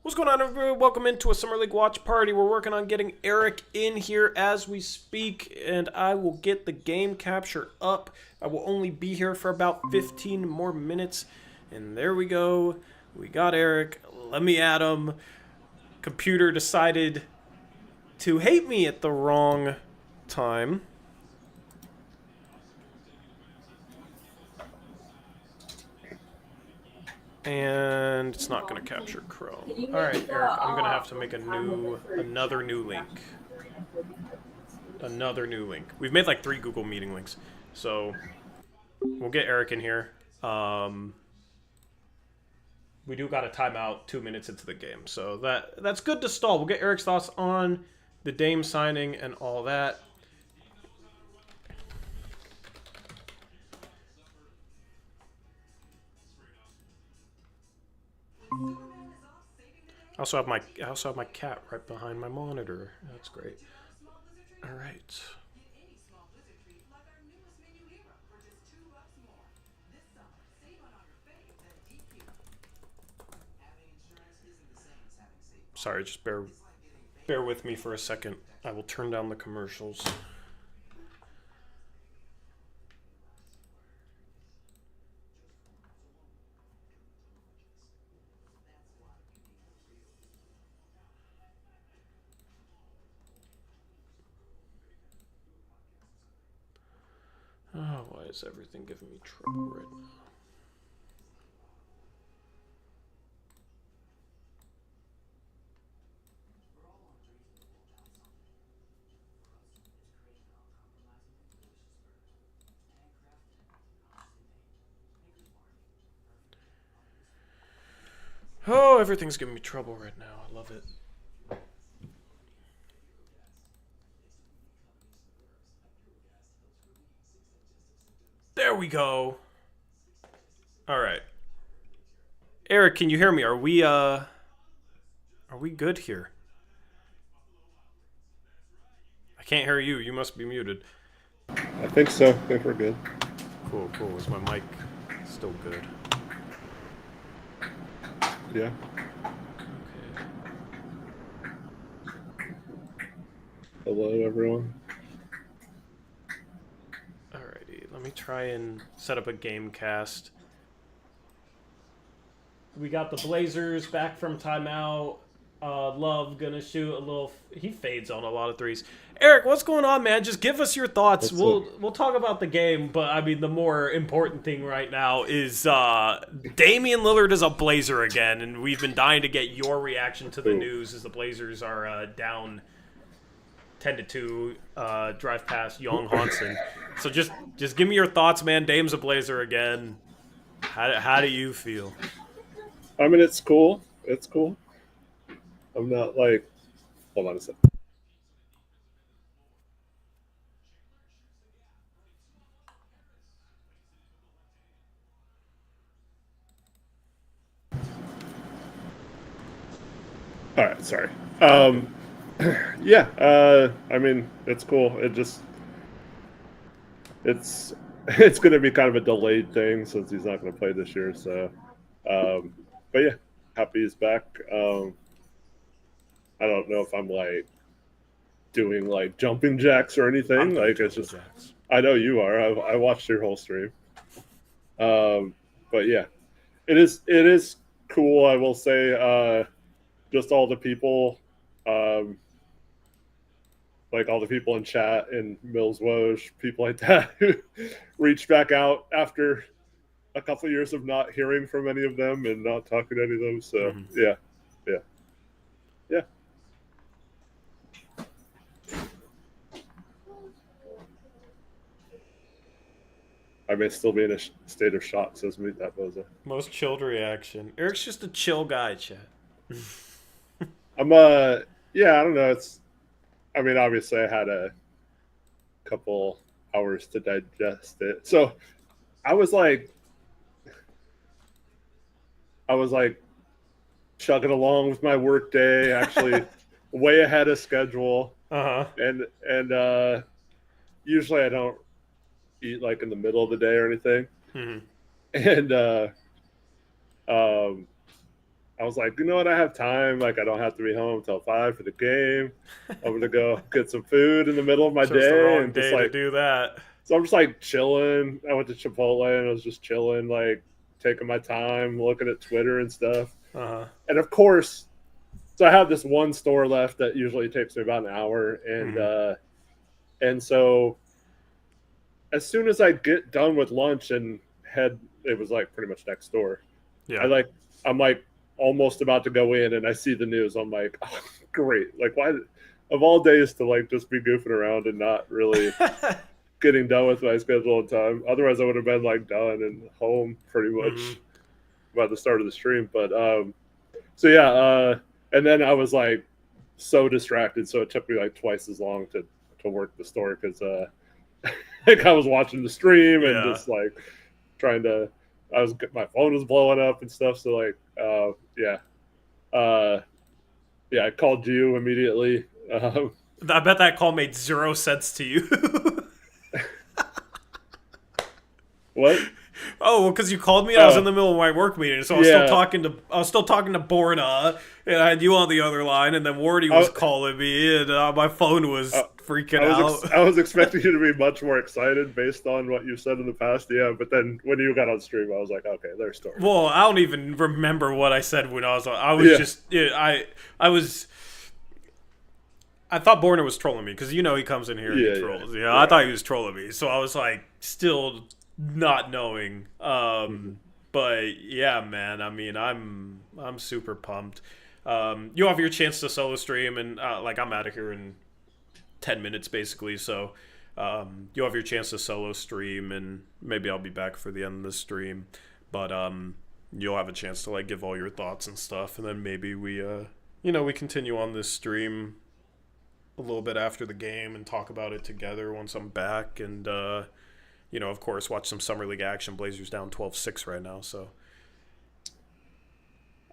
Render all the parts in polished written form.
What's going on, everybody? Welcome into a Summer League watch party. We're working on getting Eric in here as we speak, and I will get the game capture up. I will only be here for about 15 more minutes, and there we go. We got Eric. Let me add him. Computer decided to hate me at the wrong time. And it's not going to capture Chrome. All right, Eric, I'm going to have to make another new link. Another new link. We've made like 3 Google Meeting links. So we'll get Eric in here. We do got a timeout 2 minutes into the game. So that's good to stall. We'll get Eric's thoughts on the Dame signing and all that. I also have my cat right behind my monitor. That's great. All right. Sorry, just bear with me for a second. I will turn down the commercials. Oh, why is everything giving me trouble right now? Oh, everything's giving me trouble right now. I love it. There we go. All right. Eric, can you hear me? Are we good here? I can't hear you. You must be muted. I think so. I think we're good. Cool. Is my mic still good? Yeah. Okay. Hello, everyone. Alrighty, let me try and set up a game cast. We got the Blazers back from timeout. Love gonna shoot a little. He fades on a lot of threes. Eric, what's going on, man? Just give us your thoughts. We'll talk about the game, but I mean the more important thing right now is Damian Lillard is a Blazer again, and we've been dying to get your reaction to the news as the Blazers are down 10-2, drive past young Hansen. So just give me your thoughts, man. Dame's a Blazer again. How do you feel? I mean, it's cool. It's cool. I'm not like... Hold on a second. All right, sorry. Yeah, I mean, it's cool. It's going to be kind of a delayed thing since he's not going to play this year. So, but yeah, happy he's back. I don't know if I'm like doing like jumping jacks or anything. Like it's just, jacks. I know you are. I watched your whole stream. But yeah, it is cool. I will say, just all the people, like all the people in chat and Mills Woj, people like that who reached back out after a couple of years of not hearing from any of them and not talking to any of them. So yeah. I may still be in a state of shock, says Meet That Boza. Most chilled reaction. Eric's just a chill guy, chat. Yeah, I don't know. I mean, obviously I had a couple hours to digest it. So I was like chugging along with my work day, actually way ahead of schedule. And usually I don't eat like in the middle of the day or anything. And I was like, you know what? I have time. Like, I don't have to be home until 5 for the game. I'm gonna go get some food in the middle of my Chose the day wrong and just day to like. do that. So I'm just like chilling. I went to Chipotle and I was just chilling, like taking my time, looking at Twitter and stuff. Uh-huh. And of course, so I have this one store left that usually takes me about an hour, and so as soon as I get done with lunch and head, it was like pretty much next door. Yeah. I'm like almost about to go in, and I see the news. I'm like, oh, great! Like, why? Of all days to like just be goofing around and not really getting done with my schedule in time. Otherwise, I would have been like done and home pretty much by the start of the stream. But so yeah, and then I was like so distracted, so it took me like twice as long to work the store because like I was watching the stream and just like trying to. My phone was blowing up and stuff. So like, I called you immediately. I bet that call made 0 sense to you. What? Oh, well, because you called me and I was in the middle of my work meeting, so I was still talking to Borna, and I had you on the other line, and then Wardy was calling me, and my phone was freaking out. I was expecting you to be much more excited based on what you said in the past, but then when you got on stream, I was like, okay, there's story. Well, I don't even remember what I said when I was on. I thought Borna was trolling me, because he comes in here and he trolls. Yeah, I thought he was trolling me, so I was like, still not knowing. But yeah, man, I mean, I'm super pumped. You have your chance to solo stream, and like I'm out of here in 10 minutes basically, so you'll have your chance to solo stream, and maybe I'll be back for the end of the stream, but you'll have a chance to like give all your thoughts and stuff, and then maybe we we continue on this stream a little bit after the game and talk about it together once I'm back, and of course, watch some Summer League action. Blazers down 12-6 right now, so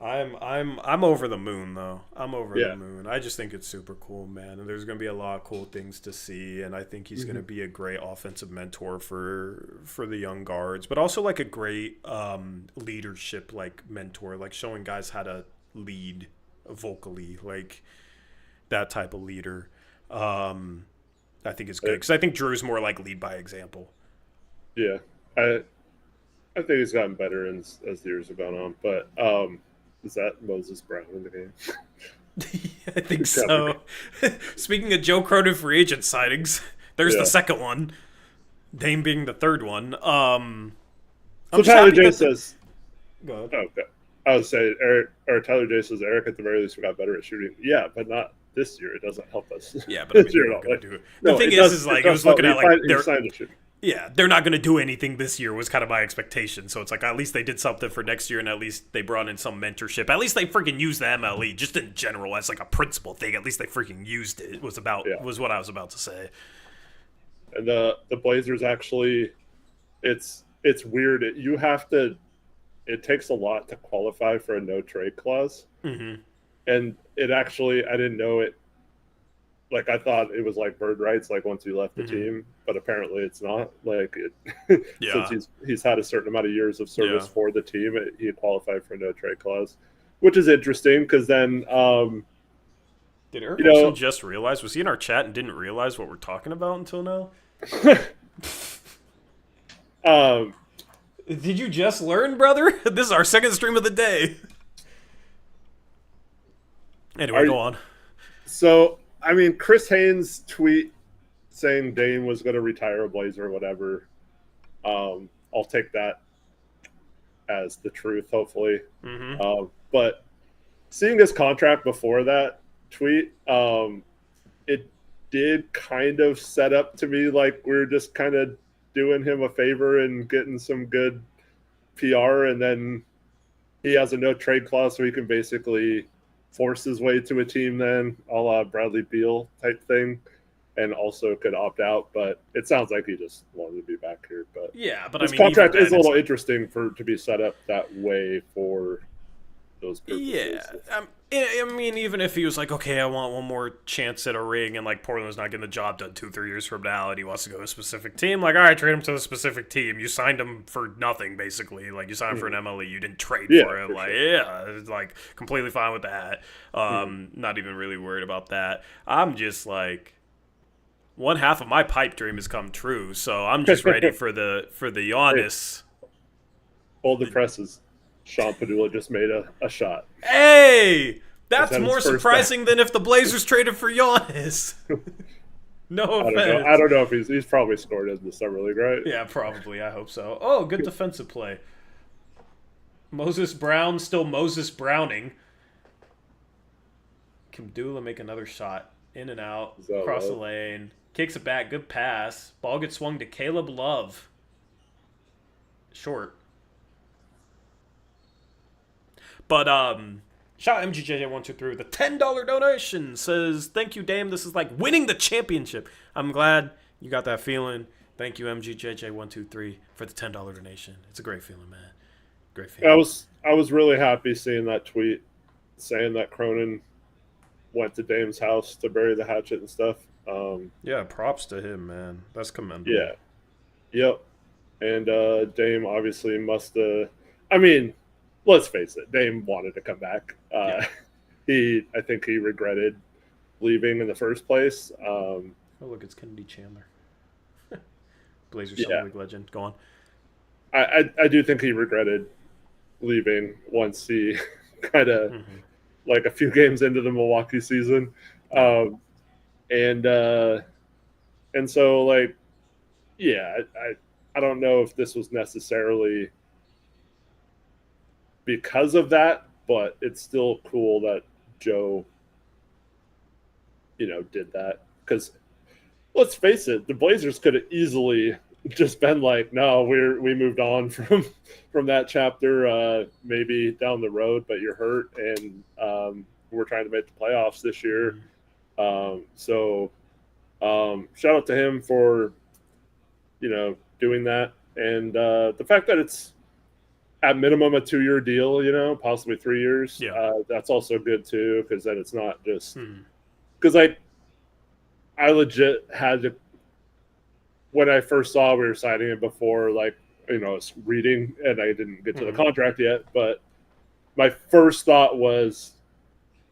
I'm over the moon, though. I'm over the moon. I just think it's super cool, man, and there's going to be a lot of cool things to see, and I think he's going to be a great offensive mentor for the young guards, but also like a great leadership like mentor, like showing guys how to lead vocally, like that type of leader. I think it's good because I think Drew's more like lead by example. Yeah, I think he's gotten better as the years have gone on. But is that Moses Brown in the game? I think so. Speaking of Joe Cronin free agent sightings, there's the second one. Dame being the third one. So Tyler J says. Go ahead. Oh, okay. I would say Tyler J says Eric at the very least we got better at shooting. Yeah, but not this year. It doesn't help us. Yeah, but I mean, they're not going to do it. The thing is like it was looking at like they're not going to do anything this year was kind of my expectation. So it's like at least they did something for next year, and at least they brought in some mentorship. At least they freaking used the MLE just in general as like a principal thing. At least they freaking used it. Was what I was about to say. And the Blazers actually, it's weird. You have to. It takes a lot to qualify for a no trade clause, and it actually I didn't know it. Like I thought it was like bird rights, like once you left the team, but apparently it's not. Like since he's had a certain amount of years of service for the team, he qualified for a no trade clause, which is interesting because then. Did Eric also just realize? Was he in our chat and didn't realize what we're talking about until now? Did you just learn, brother? This is our second stream of the day. Anyway, go on. So. I mean, Chris Haynes' tweet saying Dame was going to retire a Blazer or whatever, I'll take that as the truth, hopefully. But seeing his contract before that tweet, it did kind of set up to me like we're just kind of doing him a favor and getting some good PR, and then he has a no trade clause so he can basically force his way to a team then, a la Bradley Beal type thing, and also could opt out. But it sounds like he just wanted to be back here. But but his contract is a little interesting to be set up that way for those purposes. Yeah, I mean, even if he was like, okay, I want one more chance at a ring, and like Portland's not getting the job done 2-3 years from now, and he wants to go to a specific team, like, all right, trade him to a specific team. You signed him for nothing, basically. Like, you signed him for an MLE, you didn't trade for him. For like, sure. yeah, it's like completely fine with that. Not even really worried about that. I'm just like, one half of my pipe dream has come true, so I'm just ready for the Giannis. Hold the presses. Sean Padula just made a shot. Hey, that's Is that more his first surprising than if the Blazers traded for Giannis. No offense. I don't know if he's probably scored in the summer league, right? Yeah, probably. I hope so. Oh, good defensive play. Moses Brown still Moses Browning. Can Dula make another shot? In and out, across the lane. Kicks it back, good pass. Ball gets swung to Caleb Love. Short. But, shout out MGJJ123 with a $10 donation. Says, thank you, Dame. This is like winning the championship. I'm glad you got that feeling. Thank you, MGJJ123, for the $10 donation. It's a great feeling, man. Great feeling. I was really happy seeing that tweet saying that Cronin went to Dame's house to bury the hatchet and stuff. Yeah, props to him, man. That's commendable. Yeah. Yep. And Dame obviously must have. I mean, let's face it. Dame wanted to come back. I think he regretted leaving in the first place. Oh, look, it's Kennedy Chandler. Blazers Summer League legend. Go on. I do think he regretted leaving once he kind of like a few games into the Milwaukee season. And so like, yeah, I don't know if this was necessarily because of that, but it's still cool that Joe, did that. Because let's face it, the Blazers could have easily just been like, no, we moved on from that chapter, maybe down the road, but you're hurt, and we're trying to make the playoffs this year. So shout out to him for doing that, and the fact that it's at minimum a 2-year deal, possibly 3 years. That's also good too, because then it's not just because I legit had to, when I first saw we were signing him before, like, I was reading and I didn't get to the contract yet, but my first thought was,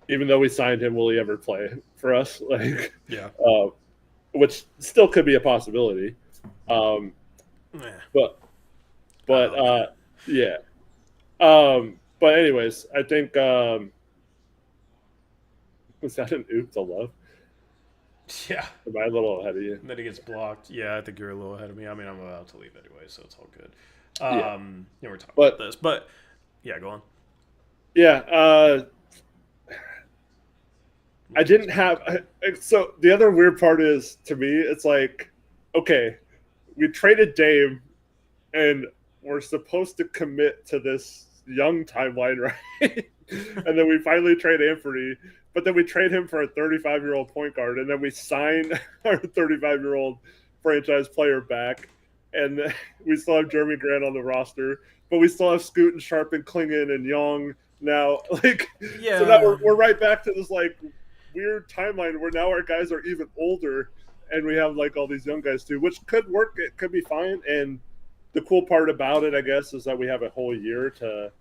even though we signed him, will he ever play for us? Like, which still could be a possibility. But yeah. But anyways, I think was that an oop to Love? Yeah. Am I a little ahead of you? And then he gets blocked. Yeah, I think you're a little ahead of me. I mean, I'm about to leave anyway, so it's all good. We're talking about this, but yeah, go on. Yeah. I didn't have. So the other weird part is, to me, it's like, okay, we traded Dame, and we're supposed to commit to this young timeline, right? And then we finally trade Anthony, but then we trade him for a 35-year-old point guard, and then we sign our 35-year-old franchise player back, and we still have Jeremy Grant on the roster, but we still have Scoot and Sharp and Klingon and Young now. Like, so now we're right back to this like weird timeline where now our guys are even older, and we have like all these young guys too, which could work. It could be fine. And the cool part about it, I guess, is that we have a whole year to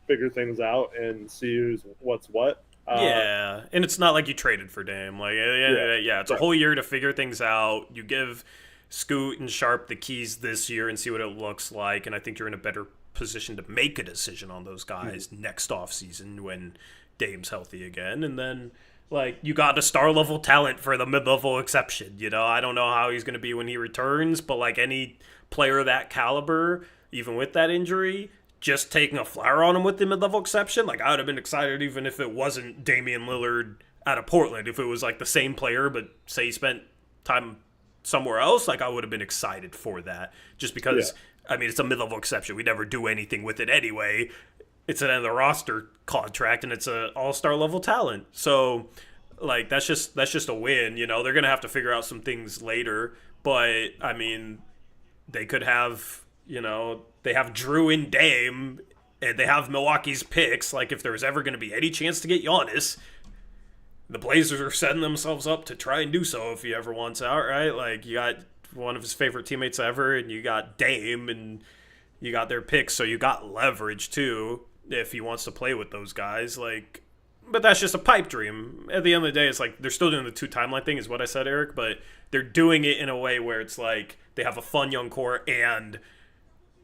figure things out and see what's what. And it's not like you traded for Dame. Like, it's a whole year to figure things out. You give Scoot and Sharp the keys this year and see what it looks like, and I think you're in a better position to make a decision on those guys next offseason when Dame's healthy again. And then, like, you got a star-level talent for the mid-level exception. I don't know how he's going to be when he returns, but, like, any player of that caliber, even with that injury, just taking a flyer on him with the mid-level exception, like, I would have been excited even if it wasn't Damian Lillard out of Portland. If it was, like, the same player, but say he spent time somewhere else, like, I would have been excited for that. Just because, I mean, it's a mid-level exception. We never do anything with it anyway. It's an end of the roster contract, and it's an all-star level talent. So, like, that's just a win. They're going to have to figure out some things later. But, I mean, they could have, they have Drew and Dame and they have Milwaukee's picks. Like, if there's ever going to be any chance to get Giannis, the Blazers are setting themselves up to try and do so if he ever wants out, right? Like, you got one of his favorite teammates ever, and you got Dame, and you got their picks, so you got leverage, too, if he wants to play with those guys. Like, but that's just a pipe dream. At the end of the day, it's like they're still doing the two timeline thing, is what I said, Eric, but they're doing it in a way where it's like they have a fun young core and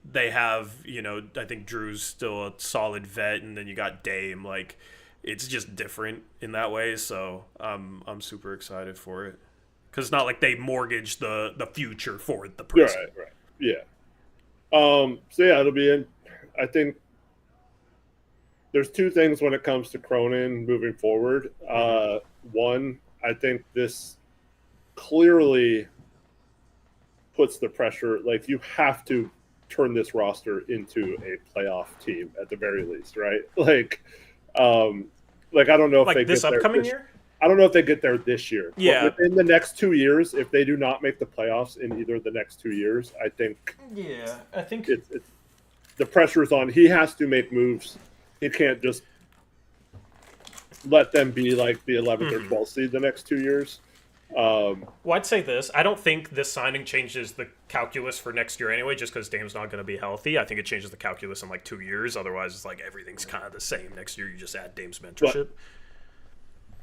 they have, I think Drew's still a solid vet, and then you got Dame. Like, it's just different in that way, so I'm super excited for it. Because it's not like they mortgage the future for the present. Right. Yeah. So yeah, it'll be in. I think there's two things when it comes to Cronin moving forward. One, I think this clearly puts the pressure. Like, you have to turn this roster into a playoff team at the very least, right? Like I don't know if they this get upcoming there year. I don't know if they get there this year. Yeah. But within the next 2 years, if they do not make the playoffs in either of the next 2 years, I think. Yeah, I think it's the pressure's on. He has to make moves. He can't just let them be like the 11th or 12th seed the next 2 years. Well, I'd say this. I don't think this signing changes the calculus for next year anyway, just because Dame's not going to be healthy. I think it changes the calculus in like 2 years. Otherwise, it's like everything's kind of the same. Next year, you just add Dame's mentorship.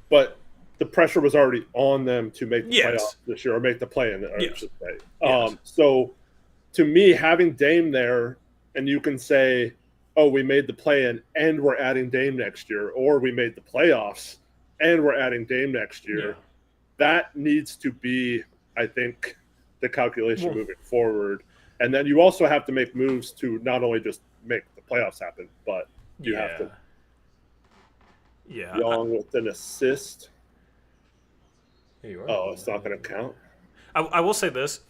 But the pressure was already on them to make the playoffs this year, or make the play-in, I should say. So, to me, having Dame there, and you can say, oh, we made the play-in and we're adding Dame next year, or we made the playoffs and we're adding Dame next year. Yeah. That needs to be, I think, the calculation moving forward. And then you also have to make moves to not only just make the playoffs happen, but you have to. Young with an assist. It's not going to count. I will say this.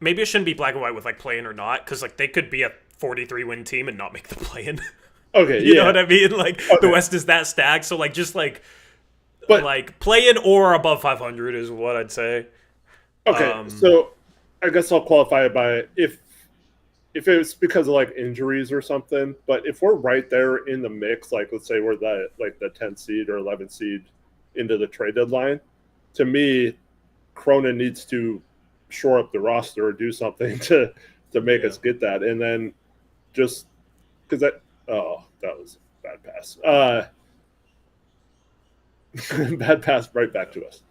Maybe it shouldn't be black and white with like play-in or not, because like they could be a 43-win team and not make the play-in. Okay, you know what I mean? Like the West is that stacked, so like just like. But like play-in or above 500 is what I'd say. Okay, so I guess I'll qualify it by if it's because of like injuries or something. But if we're right there in the mix, like let's say we're the 10th seed or 11th seed into the trade deadline, to me, Cronin needs to shore up the roster or do something to make us get that. And then just because that was a bad pass. Bad pass right back to us.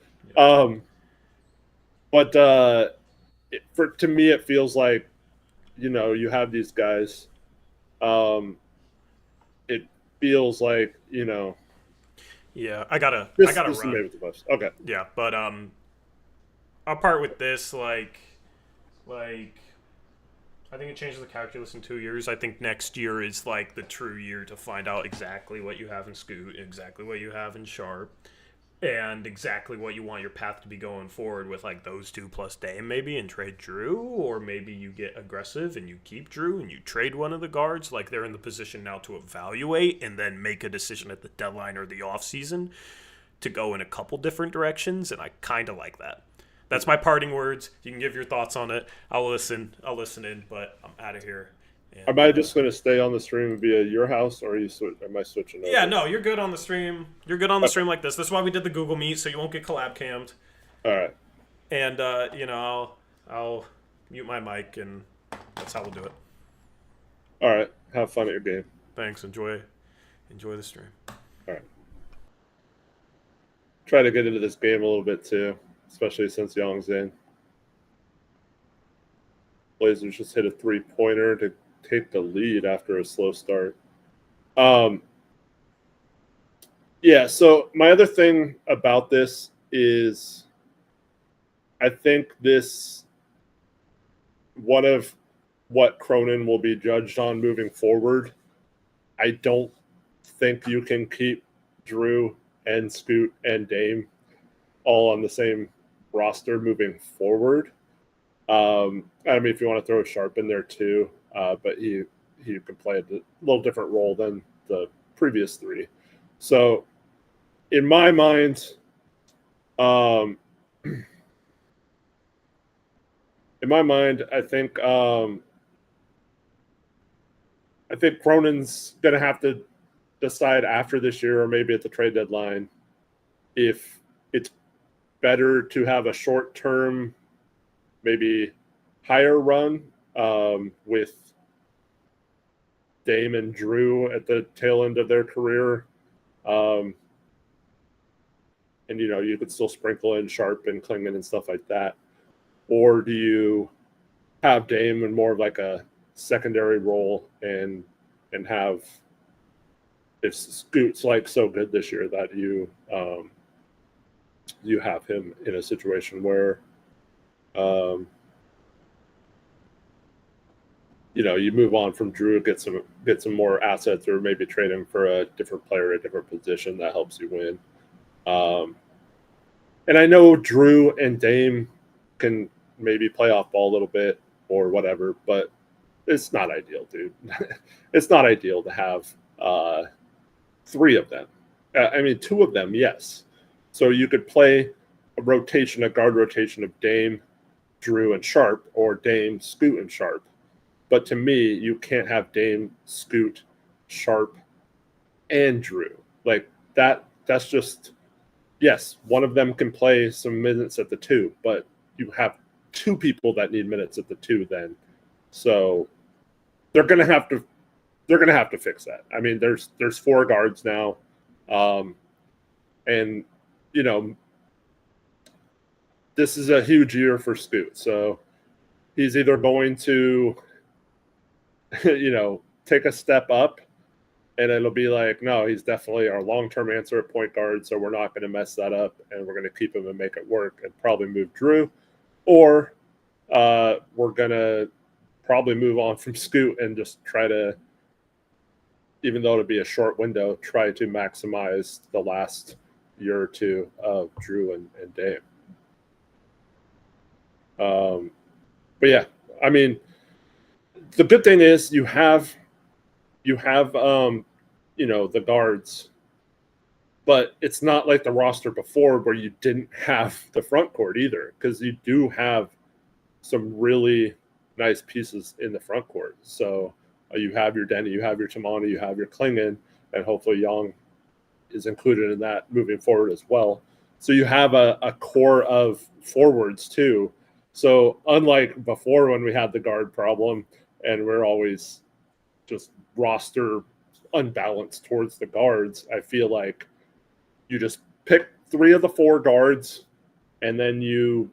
But to me, it feels like, you have these guys. It feels like, Yeah, I gotta run. Okay. Yeah, but I'll part with this. Like, I think it changes the calculus in 2 years. I think next year is like the true year to find out exactly what you have in Scoot, exactly what you have in Sharp, and exactly what you want your path to be going forward with like those two plus Dame maybe, and trade Drew, or maybe you get aggressive and you keep Drew and you trade one of the guards. Like, they're in the position now to evaluate and then make a decision at the deadline or the offseason to go in a couple different directions, and I kind of like that. That's my parting words. You can give your thoughts on it. I'll listen in, but I'm out of here. And, am I just going to stay on the stream via your house, or am I switching over? Yeah, no, you're good on the stream. You're good on the stream like this. That's why we did the Google Meet, so you won't get collab cammed. All right. And, I'll mute my mic, and that's how we'll do it. All right. Have fun at your game. Thanks. Enjoy the stream. All right. Try to get into this game a little bit, too, especially since Young's in. Blazers just hit a three-pointer to take the lead after a slow start. Yeah, so my other thing about this is I think one of what Cronin will be judged on moving forward. I don't think you can keep Drew and Scoot and Dame all on the same roster moving forward. I mean, if you want to throw Sharp in there too, but he can play a little different role than the previous three. So, in my mind, I think I think Cronin's going to have to decide after this year or maybe at the trade deadline if it's better to have a short-term, maybe higher run with Dame and Drew at the tail end of their career. And, you could still sprinkle in Sharp and Klingon and stuff like that. Or do you have Dame in more of like a secondary role and have, if Scoot's like so good this year that you have him in a situation where you move on from Drew, get some more assets, or maybe trade him for a different player, a different position that helps you win. And I know Drew and Dame can maybe play off ball a little bit or whatever, but it's not ideal, dude. It's not ideal to have three of them. I mean, two of them, yes. So you could play a guard rotation of Dame, Drew, and Sharp, or Dame, Scoot, and Sharp. But to me, you can't have Dame, Scoot, Sharp, and Drew. Like that's just, yes, one of them can play some minutes at the two, but you have two people that need minutes at the two then. So they're gonna have to fix that. I mean, there's four guards now. And this is a huge year for Scoot. So he's either going to take a step up, and it'll be like, no, he's definitely our long-term answer at point guard, so we're not going to mess that up, and we're going to keep him and make it work and probably move Drew. Or we're going to probably move on from Scoot and just try to, even though it'll be a short window, try to maximize the last year or two of Drew and Dame. But yeah, I mean, the good thing is you have the guards, but it's not like the roster before where you didn't have the front court either, because you do have some really nice pieces in the front court. So you have your Denny, you have your Tamani, you have your Klingon, and hopefully Young is included in that moving forward as well. So you have a core of forwards too. So unlike before when we had the guard problem and we're always just roster unbalanced towards the guards, I feel like you just pick three of the four guards, and then you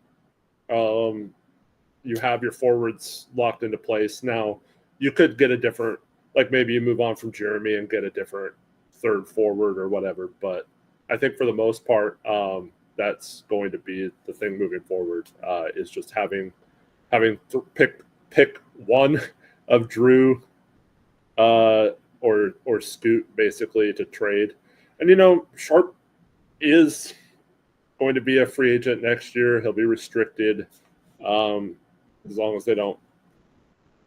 have your forwards locked into place. Now you could get a different, like maybe you move on from Jeremy and get a different third forward or whatever, but I think for the most part, that's going to be the thing moving forward, is just having pick one of Drew or Scoot basically to trade. And Sharp is going to be a free agent next year. He'll be restricted as long as they don't.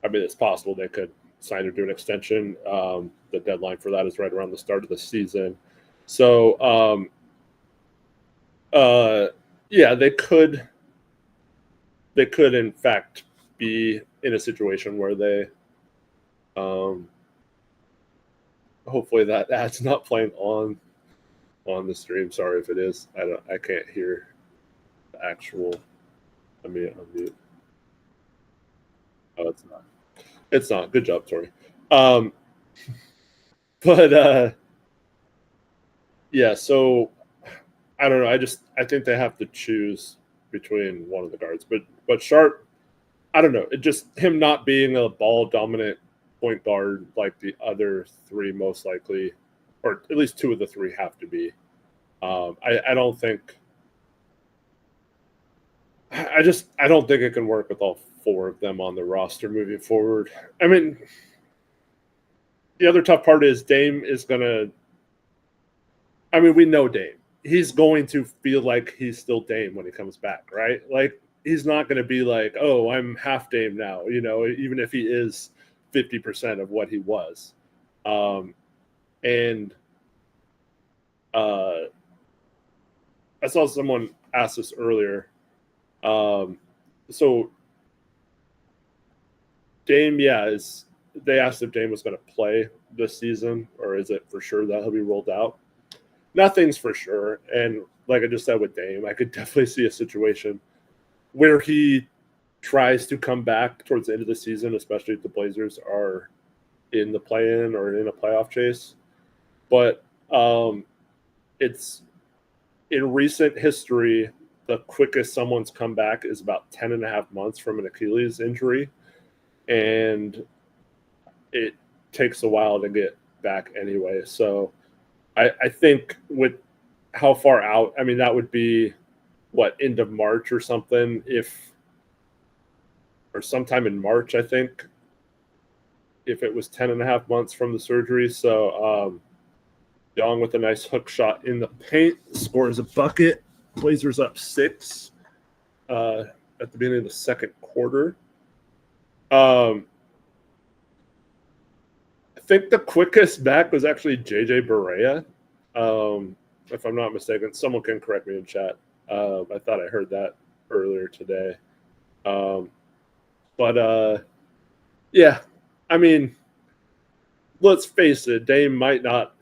I mean, it's possible they could sign or do an extension. The deadline for that is right around the start of the season. So, yeah, they could in fact be in a situation where they, hopefully that ad's not playing on the stream. Sorry if it is. I can't hear the actual. Let me unmute. Oh, it's not. It's not. Good job, Tori. But yeah, so I don't know. I think they have to choose between one of the guards. But Sharp, I don't know. It just him not being a ball dominant point guard like the other three most likely, or at least two of the three have to be. I don't think. I don't think it can work with all four of them on the roster moving forward. I mean, the other tough part is Dame is gonna. I mean, we know Dame. He's going to feel like he's still Dame when he comes back, right? Like he's not going to be like, oh, I'm half Dame now, even if he is 50% of what he was. And I saw someone ask this earlier. So Dame, yeah, is they asked if Dame was going to play this season, or is it for sure that he'll be rolled out? Nothing's for sure. And like I just said with Dame, I could definitely see a situation where he tries to come back towards the end of the season, especially if the Blazers are in the play-in or in a playoff chase. But it's in recent history, the quickest someone's come back is about 10 and a half months from an Achilles injury. And it takes a while to get back anyway. So I think with how far out, I mean, that would be end of March or something, or sometime in March, I think, if it was 10 and a half months from the surgery. So Young with a nice hook shot in the paint, scores a bucket. Blazers up 6 at the beginning of the second quarter. I think the quickest back was actually JJ Barea, if I'm not mistaken. Someone can correct me in chat. I thought I heard that earlier today. Yeah, I mean, let's face it, Dame might not.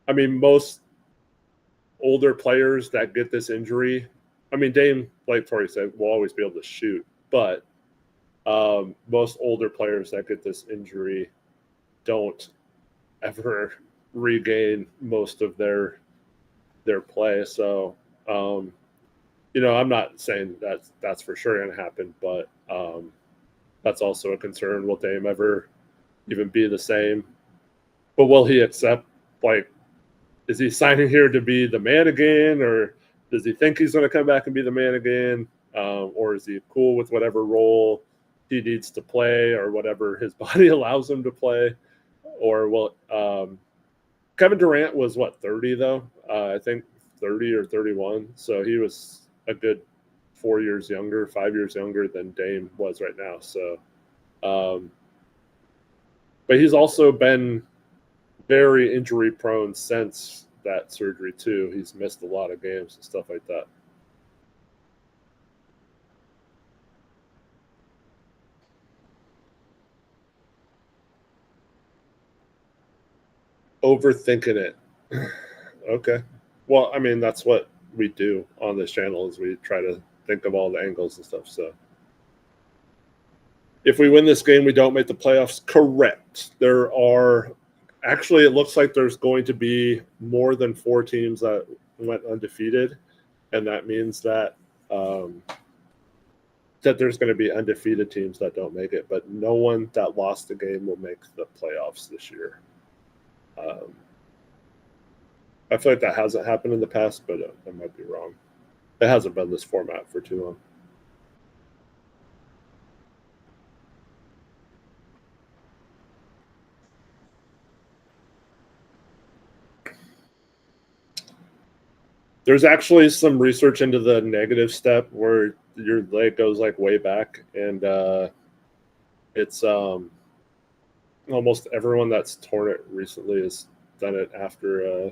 I mean, most older players that get this injury, I mean, Dame, like Tori said, will always be able to shoot, but most older players that get this injury don't ever regain most of their play. So, I'm not saying that's for sure going to happen, but that's also a concern. Will Dame ever even be the same? But will he accept, is he signing here to be the man again, or does he think he's going to come back and be the man again? Or is he cool with whatever role he needs to play or whatever his body allows him to play? Or will Kevin Durant was 30 though? I think 30 or 31. So he was a good 5 years younger than Dame was right now. So, but he's also been very injury prone since that surgery too. He's missed a lot of games and stuff like that. Overthinking it. Okay. Well, I mean, that's what we do on this channel, is we try to think of all the angles and stuff. So if we win this game, we don't make the playoffs. Correct. There are actually, it looks like there's going to be more than 4 teams that went undefeated, and that means that that there's going to be undefeated teams that don't make it, but no one that lost a game will make the playoffs this year. I feel like that hasn't happened in the past, but I might be wrong. It hasn't been this format for too long. There's actually some research into the negative step where your leg goes way back, and it's almost everyone that's torn it recently has done it after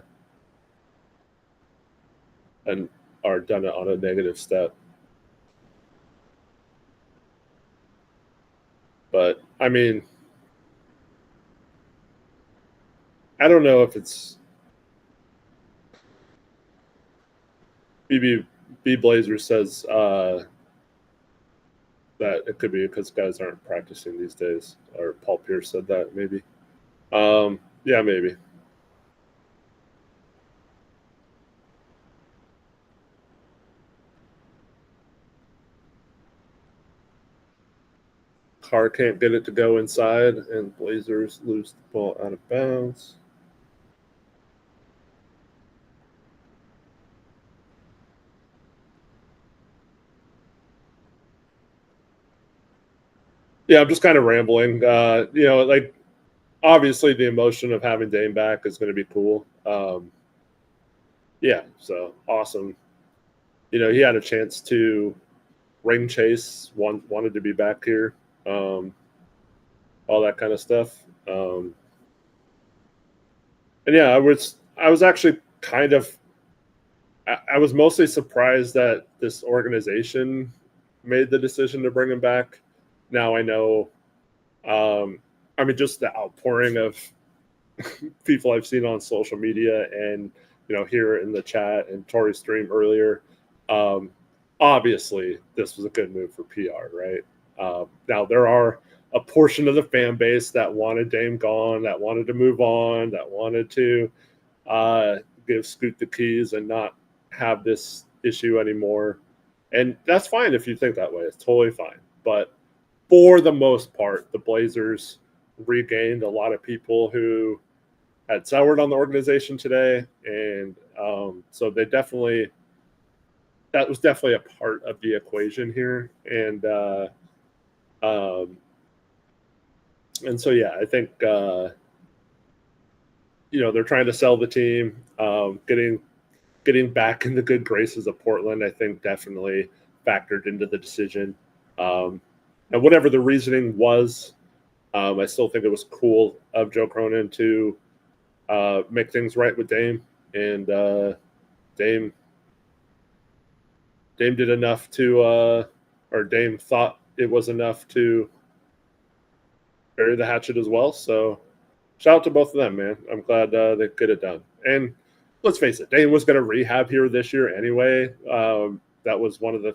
or done it on a negative step. But I mean, I don't know if it's B Blazer says that it could be because guys aren't practicing these days, or Paul Pierce said that maybe. Yeah, maybe. Carr can't get it to go inside, and Blazers lose the ball out of bounds. Yeah, I'm just kind of rambling. Obviously the emotion of having Dame back is going to be cool. Yeah, so awesome. He had a chance to ring chase, wanted to be back here, all that kind of stuff. And yeah, I was actually I was mostly surprised that this organization made the decision to bring him back. Now I know, I I mean, just the outpouring of people I've seen on social media and, here in the chat and Tori's stream earlier. Obviously, this was a good move for PR, right? Now, there are a portion of the fan base that wanted Dame gone, that wanted to move on, that wanted to give Scoot the keys and not have this issue anymore. And that's fine if you think that way. It's totally fine. But for the most part, the Blazers regained a lot of people who had soured on the organization today. And so that was definitely a part of the equation here. And so, yeah, I think, they're trying to sell the team, getting back in the good graces of Portland, I think definitely factored into the decision. And whatever the reasoning was, I still think it was cool of Joe Cronin to make things right with Dame. And Dame did enough or Dame thought it was enough to bury the hatchet as well. So shout out to both of them, man. I'm glad they get it done. And let's face it, Dame was going to rehab here this year anyway. That was one of the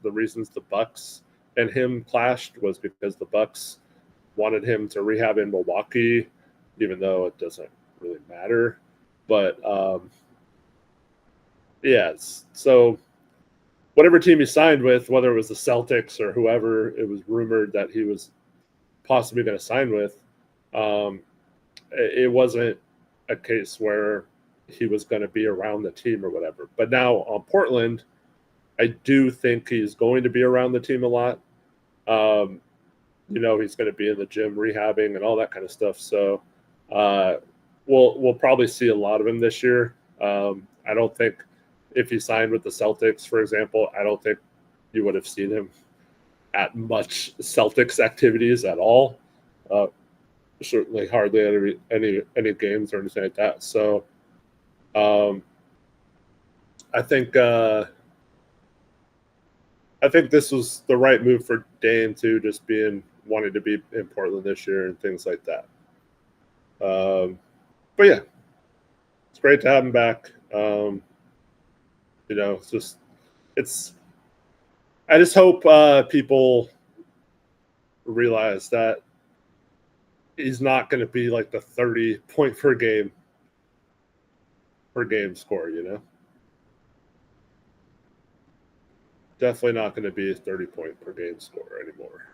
reasons the Bucks and him clashed, was because the Bucks wanted him to rehab in Milwaukee, even though it doesn't really matter. But so whatever team he signed with, whether it was the Celtics or whoever it was rumored that he was possibly going to sign with, it wasn't a case where he was going to be around the team or whatever. But now on Portland, I do think he's going to be around the team a lot. He's going to be in the gym rehabbing and all that kind of stuff. So we'll probably see a lot of him this year. I don't think if he signed with the Celtics, for example, I don't think you would have seen him at much Celtics activities at all. Certainly hardly any games or anything like that. So I think this was the right move for Dame to just wanting to be in Portland this year and things like that. But yeah, it's great to have him back. I just hope people realize that he's not going to be like the 30 point per game score, Definitely not going to be a 30 point per game score anymore.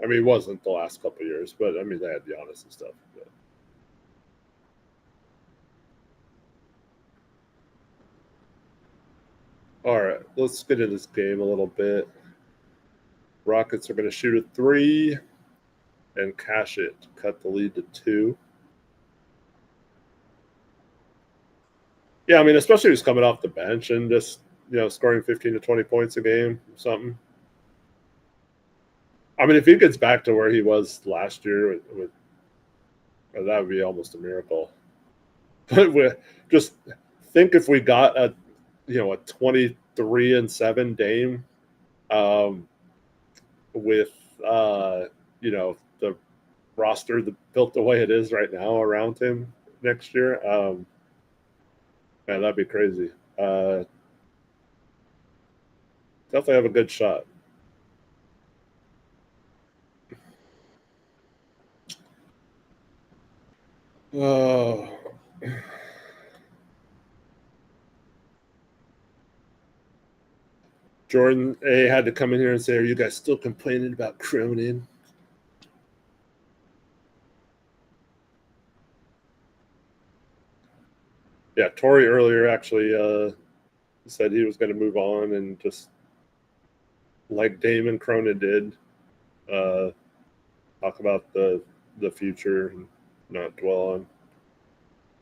I mean, it wasn't the last couple of years, but I mean, they had Giannis and stuff. But. All right, let's get into this game a little bit. Rockets are going to shoot a 3 and cash it, cut the lead to 2. Yeah, I mean, especially if he's coming off the bench and just, scoring 15 to 20 points a game or something. I mean, if he gets back to where he was last year, that would be almost a miracle. But just think if we got a 23-7 Dame, with the roster built the way it is right now around him next year, man, that'd be crazy. Definitely have a good shot. Oh. Jordan A had to come in here and say, "Are you guys still complaining about Cronin?" Yeah, Tori earlier actually said he was going to move on and just, like Damon Cronin did, talk about the future and not dwell on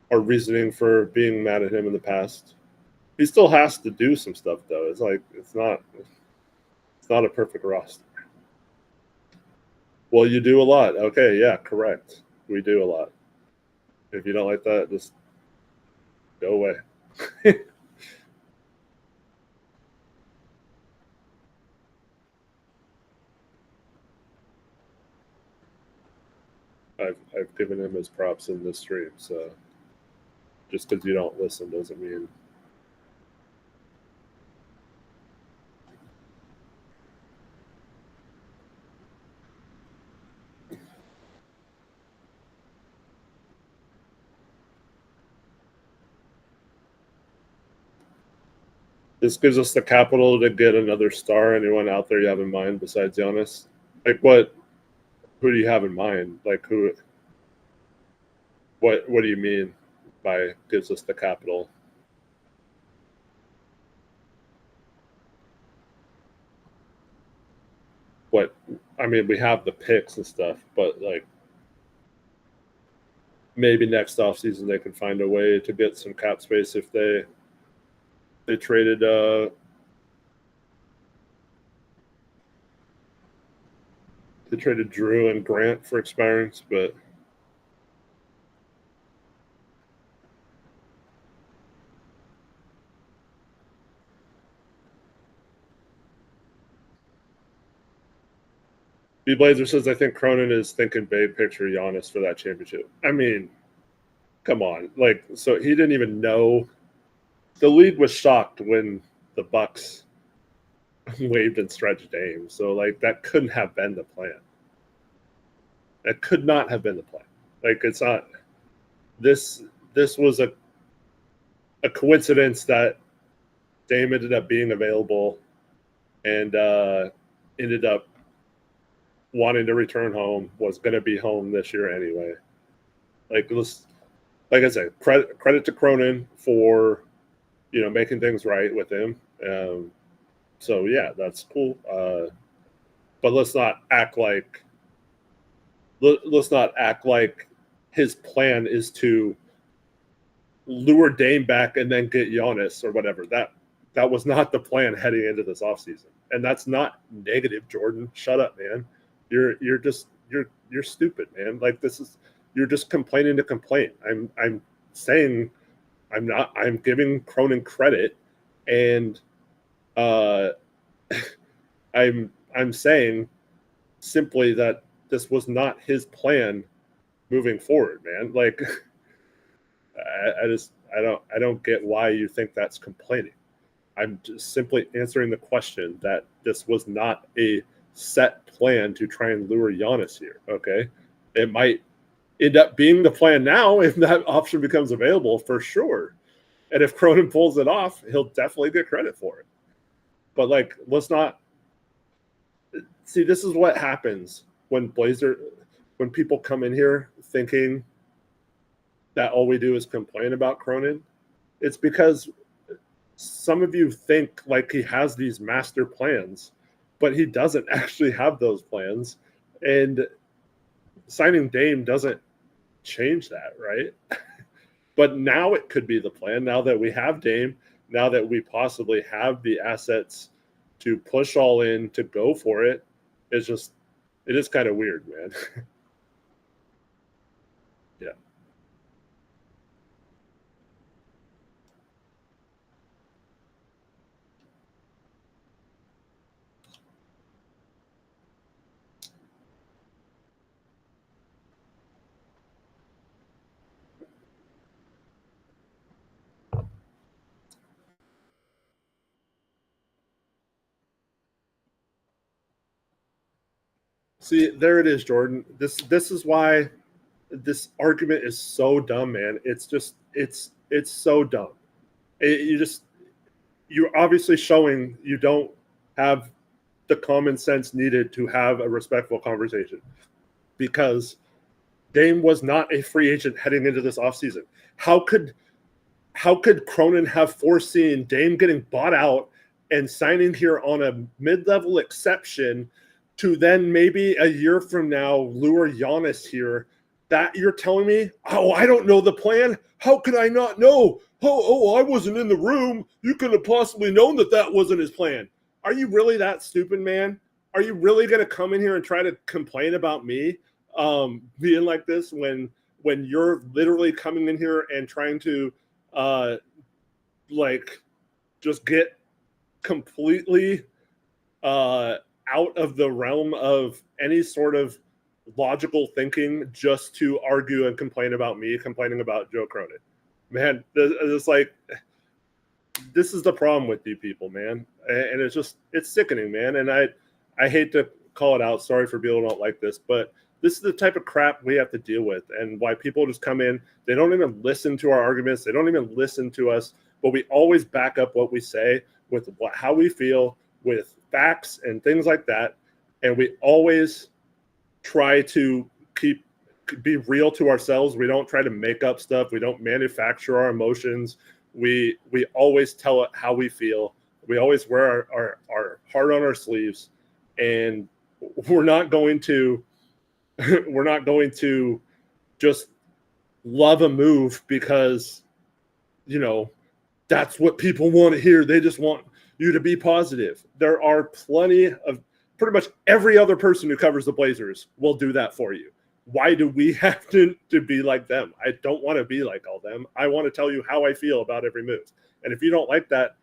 or reasoning for being mad at him in the past. He still has to do some stuff, though. It's like it's not a perfect roster. Well, you do a lot. Okay, yeah, correct. We do a lot. If you don't like that, just go away. I've given him his props in this stream. So just because you don't listen doesn't mean. This gives us the capital to get another star. Anyone out there you have in mind besides Giannis? Like what? Who do you have in mind? Like who? What do you mean by gives us the capital? What? I mean, we have the picks and stuff, but like maybe next offseason they can find a way to get some cap space if they traded they traded Drew and Grant for expirings, but B Blazer says I think Cronin is thinking big picture Giannis for that championship. I mean, come on. Like, so he didn't even know. The league was shocked when the Bucks waived and stretched Dame. So like that couldn't have been the plan. That could not have been the plan. Like it's not this was a coincidence that Dame ended up being available and ended up wanting to return home, was going to be home this year anyway. Like I said, credit to Cronin for making things right with him. So yeah, that's cool. But let's not act like his plan is to lure Dame back and then get Giannis or whatever. That was not the plan heading into this offseason. And that's not negative, Jordan. Shut up, man. You're stupid, man. Like you're just complaining to complain. I'm saying I'm giving Cronin credit, and I'm saying simply that this was not his plan moving forward, man. Like I don't get why you think that's complaining. I'm just simply answering the question that this was not a set plan to try and lure Giannis here. Okay, it might end up being the plan now if that option becomes available for sure. And if Cronin pulls it off, he'll definitely get credit for it. But like, let's not see. This is what happens when people come in here thinking that all we do is complain about Cronin. It's because some of you think like he has these master plans, but he doesn't actually have those plans. And signing Dame doesn't change that, right? But now it could be the plan. Now that we have Dame, now that we possibly have the assets to push all in, to go for it, it is kind of weird, man. Yeah. See, there it is, Jordan. This is why this argument is so dumb, man. It's so dumb. You're obviously showing you don't have the common sense needed to have a respectful conversation, because Dame was not a free agent heading into this offseason. How could Cronin have foreseen Dame getting bought out and signing here on a mid-level exception to then maybe a year from now lure Giannis here? That you're telling me? Oh, I don't know the plan. How could I not know? Oh, I wasn't in the room. You couldn't have possibly known that wasn't his plan. Are you really that stupid, man? Are you really going to come in here and try to complain about me being like this when you're literally coming in here and trying to just get completely out of the realm of any sort of logical thinking just to argue and complain about me complaining about Joe Cronin. Man, it's like, this is the problem with you people, man. And it's sickening, man. And I hate to call it out. Sorry for people who don't like this, but this is the type of crap we have to deal with, and why people just come in. They don't even listen to our arguments. They don't even listen to us, but we always back up what we say with how we feel, with facts and things like that. And we always try to be real to ourselves. We don't try to make up stuff. We don't manufacture our emotions. We always tell it how we feel. We always wear our heart on our sleeves, and we're not going to just love a move because, that's what people want to hear. They just want you to be positive. There are plenty of, pretty much every other person who covers the Blazers will do that for you. Why do we have to be like them? I don't want to be like all them. I want to tell you how I feel about every move. And if you don't like that,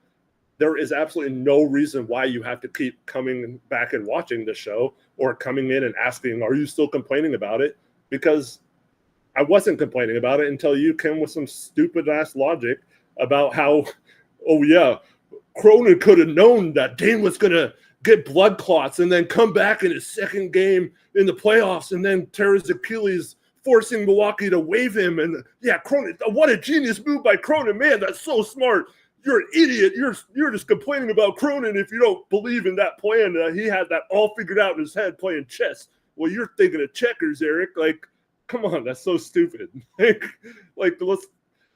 there is absolutely no reason why you have to keep coming back and watching the show or coming in and asking, are you still complaining about it? Because I wasn't complaining about it until you came with some stupid ass logic about how, oh yeah, Cronin could have known that Dame was going to get blood clots and then come back in his second game in the playoffs and then tear his Achilles, forcing Milwaukee to waive him. And yeah, Cronin, what a genius move by Cronin. Man, that's so smart. You're an idiot. You're just complaining about Cronin if you don't believe in that plan. He had that all figured out in his head playing chess. Well, you're thinking of checkers, Eric. Like, come on, that's so stupid. like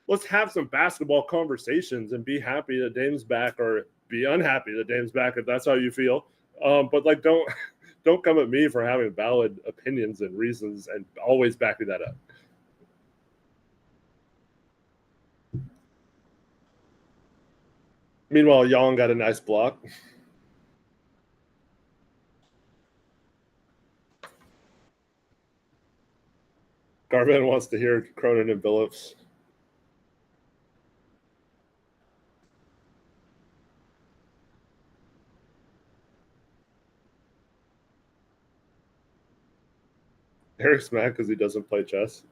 let's have some basketball conversations and be happy that Dame's back, or be unhappy that Dame's back if that's how you feel. But like, don't come at me for having valid opinions and reasons and always backing that up. Meanwhile, Young got a nice block. Garvin wants to hear Cronin and Billups. Eric's mad because he doesn't play chess.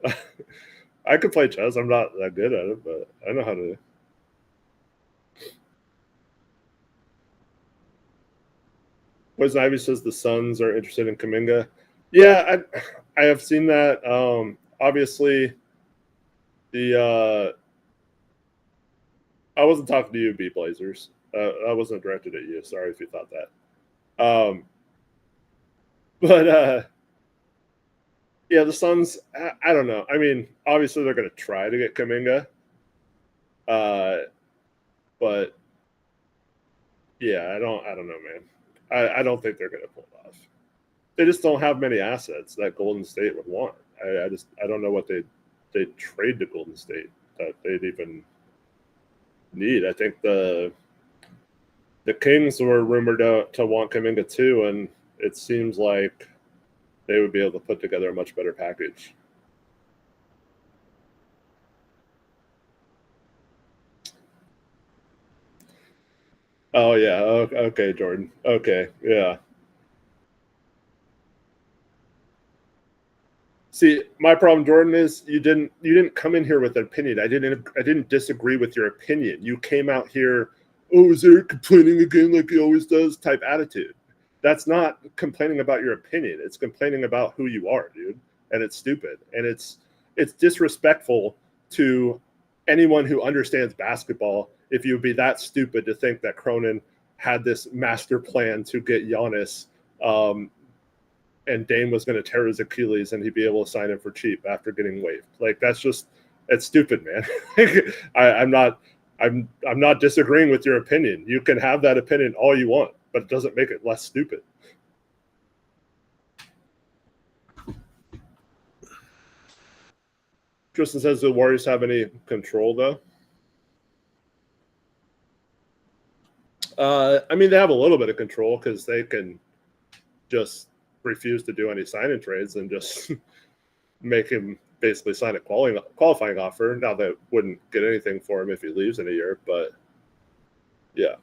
I could play chess. I'm not that good at it, but I know how to. Poison Ivy says the Suns are interested in Kuminga. Yeah, I have seen that. Obviously, I wasn't talking to you, B Blazers. I wasn't directed at you. Sorry if you thought that. But yeah, the Suns. I don't know. I mean, obviously they're going to try to get Kuminga. But yeah, I don't know, man. I don't think they're going to pull it off. They just don't have many assets that Golden State would want. I don't know what they'd trade to Golden State that they'd even need. I think the Kings were rumored to want Kuminga too, and it seems like they would be able to put together a much better package. Oh yeah, okay, Jordan. Okay, yeah. See, my problem, Jordan, is you didn't come in here with an opinion. I didn't disagree with your opinion. You came out here, oh, is Eric complaining again like he always does type attitude. That's not complaining about your opinion. It's complaining about who you are, dude. And it's stupid. And it's disrespectful to anyone who understands basketball if you would be that stupid to think that Cronin had this master plan to get Giannis and Dame was going to tear his Achilles and he'd be able to sign him for cheap after getting waived. Like, it's stupid, man. I'm not disagreeing with your opinion. You can have that opinion all you want, but it doesn't make it less stupid. Tristan says, do the Warriors have any control, though? I mean, they have a little bit of control because they can just refuse to do any sign-in trades and just make him basically sign a qualifying offer. Now, they wouldn't get anything for him if he leaves in a year, but yeah.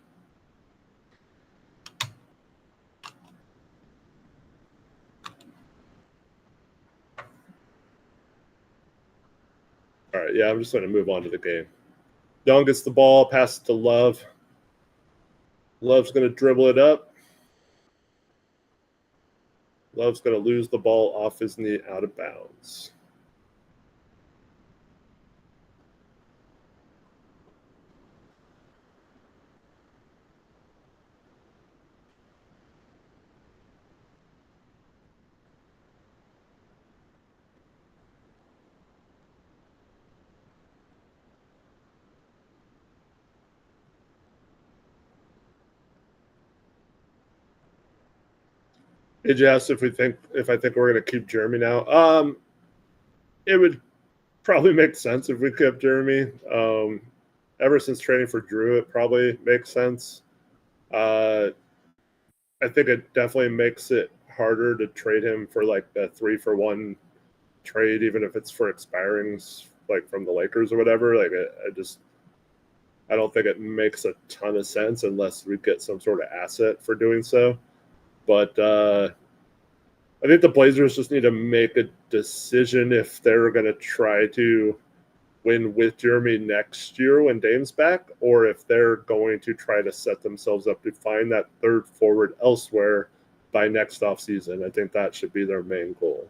All right, yeah, I'm just going to move on to the game. Young gets the ball, passes to Love. Love's going to dribble it up. Love's going to lose the ball off his knee out of bounds. Did you ask if I think we're going to keep Jeremy now? It would probably make sense if we kept Jeremy. Ever since trading for Drew, it probably makes sense. I think it definitely makes it harder to trade him for like a 3-for-1 trade, even if it's for expirings, like from the Lakers or whatever. Like I don't think it makes a ton of sense unless we get some sort of asset for doing so. But I think the Blazers just need to make a decision if they're going to try to win with Jeremy next year when Dame's back, or if they're going to try to set themselves up to find that third forward elsewhere by next offseason. I think that should be their main goal.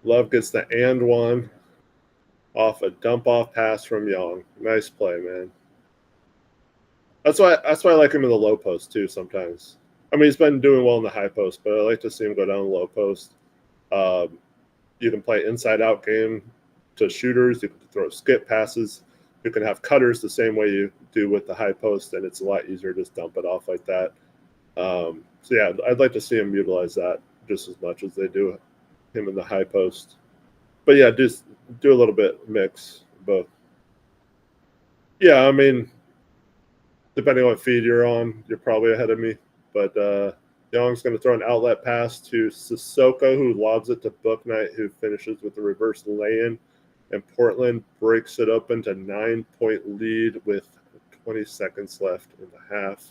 Love gets the and one off a dump off pass from Young. Nice play, man. That's why I like him in the low post too sometimes. I mean, he's been doing well in the high post, but I like to see him go down the low post. You can play inside out game to shooters. You can throw skip passes. You can have cutters the same way you do with the high post, and it's a lot easier to just dump it off like that. So yeah, I'd like to see him utilize that just as much as they do him in the high post. But yeah, just do a little bit mix both. Yeah, I mean, depending on what feed you're on, you're probably ahead of me. But Young's going to throw an outlet pass to Sissoko, who lobs it to Bouknight, who finishes with the reverse lay-in. And Portland breaks it open to 9-point lead with 20 seconds left in the half.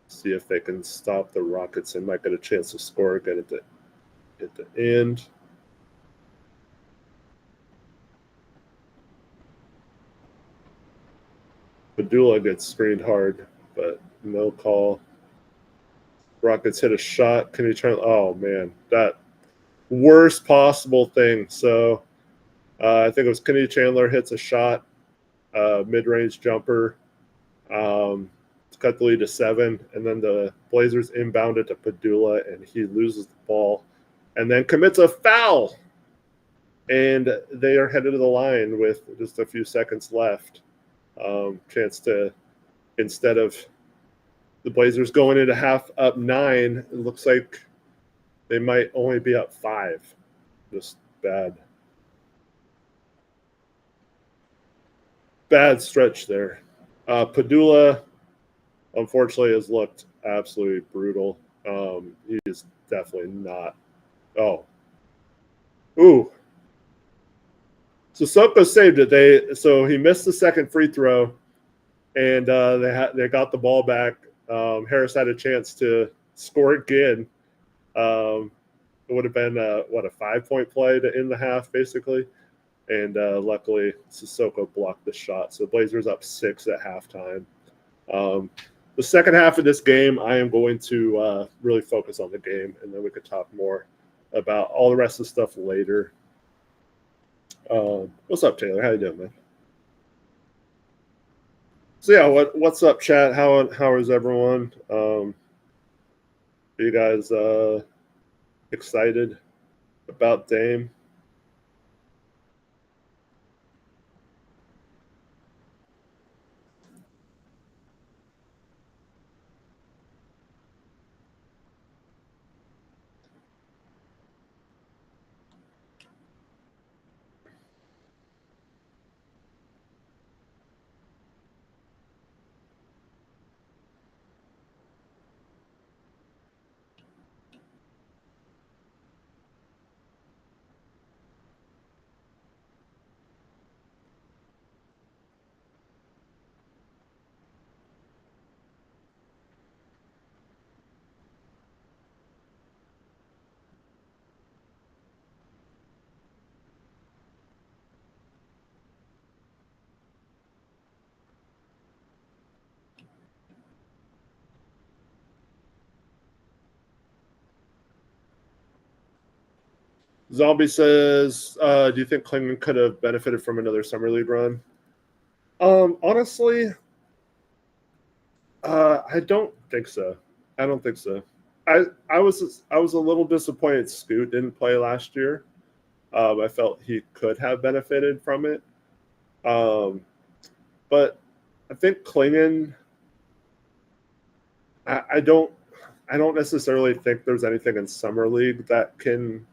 See if they can stop the Rockets and might get a chance to score again at the end. Padula gets screened hard, but no call. Rockets hit a shot. Can he try? Oh, man, that worst possible thing. So I think it was Kenny Chandler hits a shot, mid-range jumper, to cut the lead to 7, and then the Blazers inbound it to Padula, and he loses the ball and then commits a foul. And they are headed to the line with just a few seconds left. Chance to, instead of the Blazers going into half up 9, it looks like they might only be up 5. Just bad stretch there. Padula, unfortunately, has looked absolutely brutal. He is definitely not. Oh. Ooh. Sissoko saved it. So he missed the second free throw, and they got the ball back. Harris had a chance to score again. It would have been a 5-point play to end the half, basically. And luckily, Sissoko blocked the shot. So Blazers up 6 at halftime. The second half of this game, I am going to really focus on the game, and then we could talk more about all the rest of the stuff later. What's up, Taylor? How you doing, man? So yeah, what's up, chat? How is everyone? Are you guys excited about Dame? Zombie says, "Do you think Klingon could have benefited from another summer league run?" Honestly, I don't think so. I don't think so. I was a little disappointed Scoot didn't play last year. I felt he could have benefited from it. But I think Klingon. I don't necessarily think there's anything in summer league that can.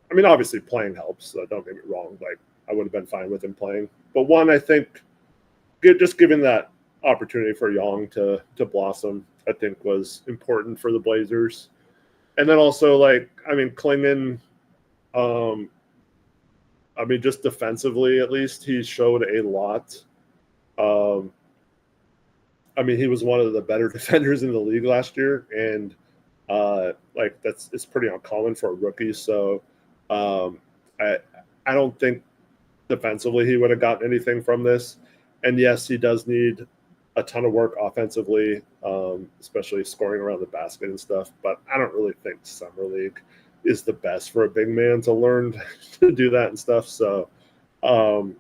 I mean, obviously playing helps. So don't get me wrong. Like I would have been fine with him playing. But one, I think, just giving that opportunity for Young to blossom, I think was important for the Blazers. And then also, like, I mean, Klingon, I mean, just defensively, at least, he showed a lot. I mean, he was one of the better defenders in the league last year, and like it's pretty uncommon for a rookie. So I don't think defensively he would have gotten anything from this. And yes, he does need a ton of work offensively, especially scoring around the basket and stuff. But I don't really think summer league is the best for a big man to learn to do that and stuff. So I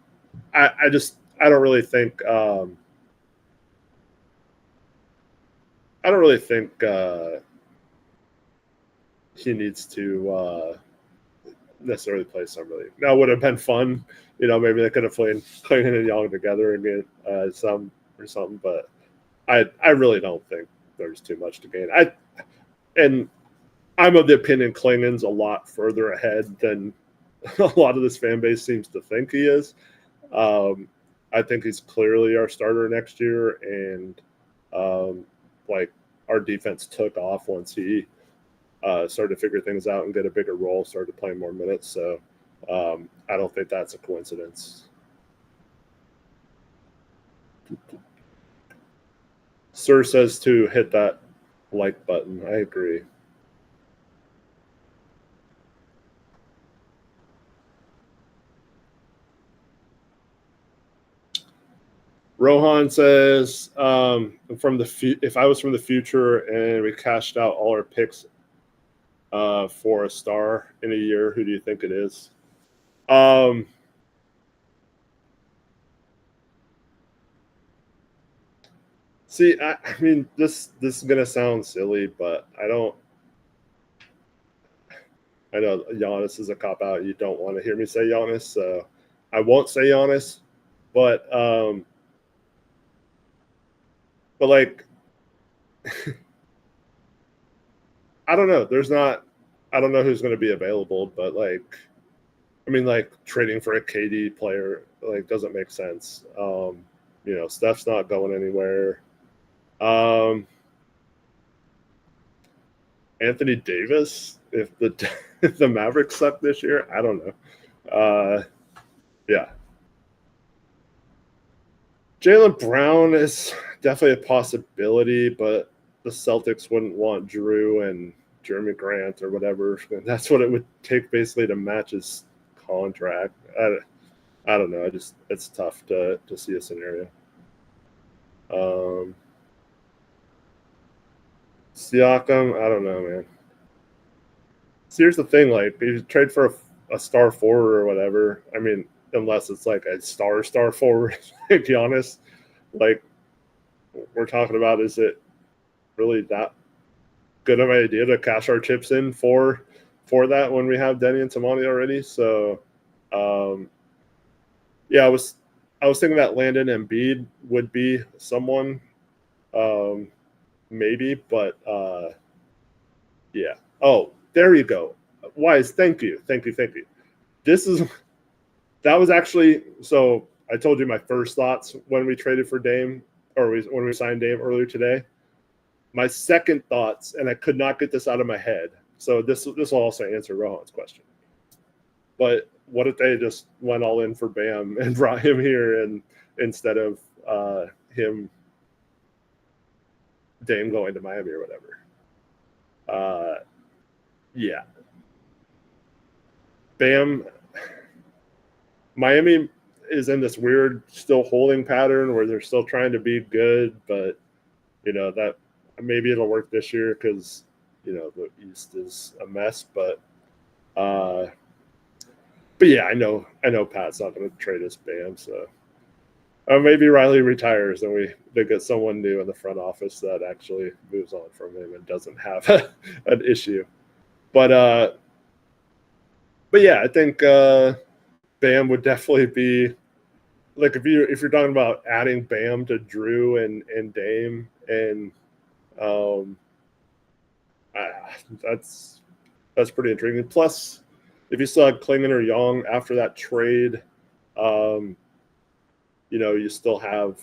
don't really think he needs to necessarily play summer league. Now, would have been fun. You know, maybe they could have played Clayton and Young together and get some or something. But I really don't think there's too much to gain. And I'm of the opinion Klingon's a lot further ahead than a lot of this fan base seems to think he is. I think he's clearly our starter next year, and like our defense took off once he started to figure things out and get a bigger role, started playing more minutes. So I don't think that's a coincidence. Sir says to hit that like button. I agree. Rohan says, if I was from the future and we cashed out all our picks for a star in a year, who do you think it is? See, I mean, this is gonna sound silly, but I know Giannis is a cop out. You don't want to hear me say Giannis, so I won't say Giannis. But like, I don't know. I don't know who's going to be available, but like, I mean, like trading for a KD player like doesn't make sense. You know, Steph's not going anywhere. Anthony Davis, if the Mavericks suck this year, I don't know. Yeah. Jaylen Brown is definitely a possibility, but the Celtics wouldn't want Drew and Jeremy Grant or whatever. And that's what it would take basically to match his contract. I don't know. It's tough to see a scenario. Siakam, I don't know, man. See, here's the thing: like, if you trade for a star forward or whatever, I mean, unless it's like a star forward, like Giannis, like we're talking about, is it really that good of an idea to cash our chips in for that when we have Denny and Tamani already? So, yeah, I was thinking that Landon Embiid would be someone, maybe, but yeah. Oh, there you go. Wise, thank you. That was actually, so I told you my first thoughts when we traded for Dame, or when we signed Dame earlier today. My second thoughts, and I could not get this out of my head, so this will also answer Rohan's question. But what if they just went all in for Bam and brought him here, and instead of Dame going to Miami or whatever? Yeah. Bam, Miami is in this weird still holding pattern where they're still trying to be good, but you know that maybe it'll work this year because you know the East is a mess. But But yeah, I know Pat's not going to trade us Bam, so maybe Riley retires and they get someone new in the front office that actually moves on from him and doesn't have an issue. But yeah, I think Bam would definitely be like if you're talking about adding Bam to Drew and Dame and that's pretty intriguing. Plus, if you still had Klingon or Young after that trade, you still have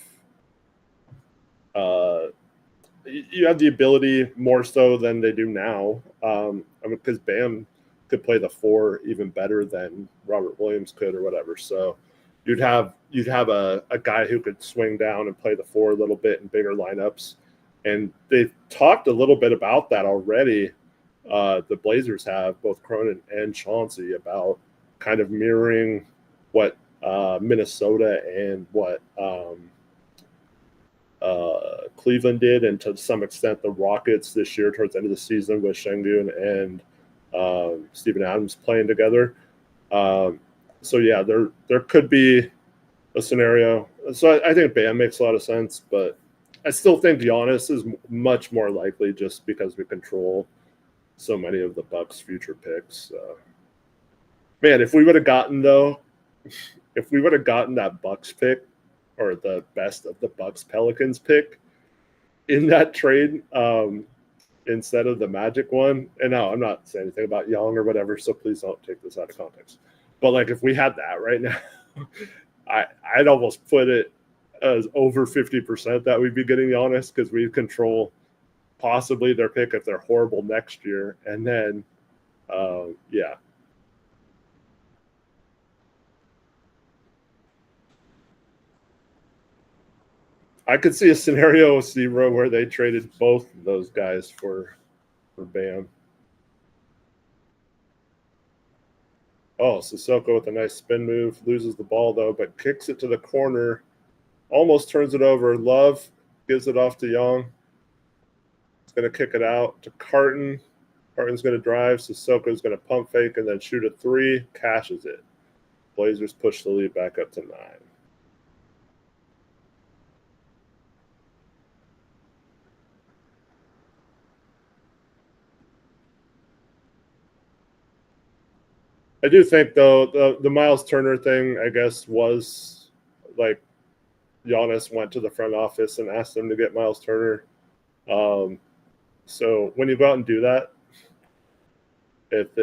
you have the ability more so than they do now. Because Bam could play the 4 even better than Robert Williams could or whatever. So you'd have a guy who could swing down and play the 4 a little bit in bigger lineups. And they've talked a little bit about that already. The Blazers have, both Cronin and Chauncey, about kind of mirroring what Minnesota and what Cleveland did, and to some extent the Rockets this year towards the end of the season with Şengün and Steven Adams playing together. So yeah, there could be a scenario. So I think Bam makes a lot of sense, but I still think Giannis is much more likely just because we control so many of the Bucks' future picks. Man, if we would have gotten that Bucks pick, or the best of the Bucks Pelicans pick in that trade, instead of the Magic one. And no, I'm not saying anything about Young or whatever, so please don't take this out of context. But like if we had that right now, I'd almost put it as over 50% that we'd be getting Giannis, because we control possibly their pick if they're horrible next year. And then, yeah. I could see a scenario with Zero where they traded both of those guys for Bam. Oh, Sissoko with a nice spin move. Loses the ball, though, but kicks it to the corner. Almost turns it over. Love gives it off to Young. He's going to kick it out to Carton. Carton's going to drive. Sissoko's going to pump fake and then shoot a 3. Cashes it. Blazers push the lead back up to 9. I do think, though, the Miles Turner thing, I guess, was like Giannis went to the front office and asked them to get Miles Turner. So when you go out and do that, if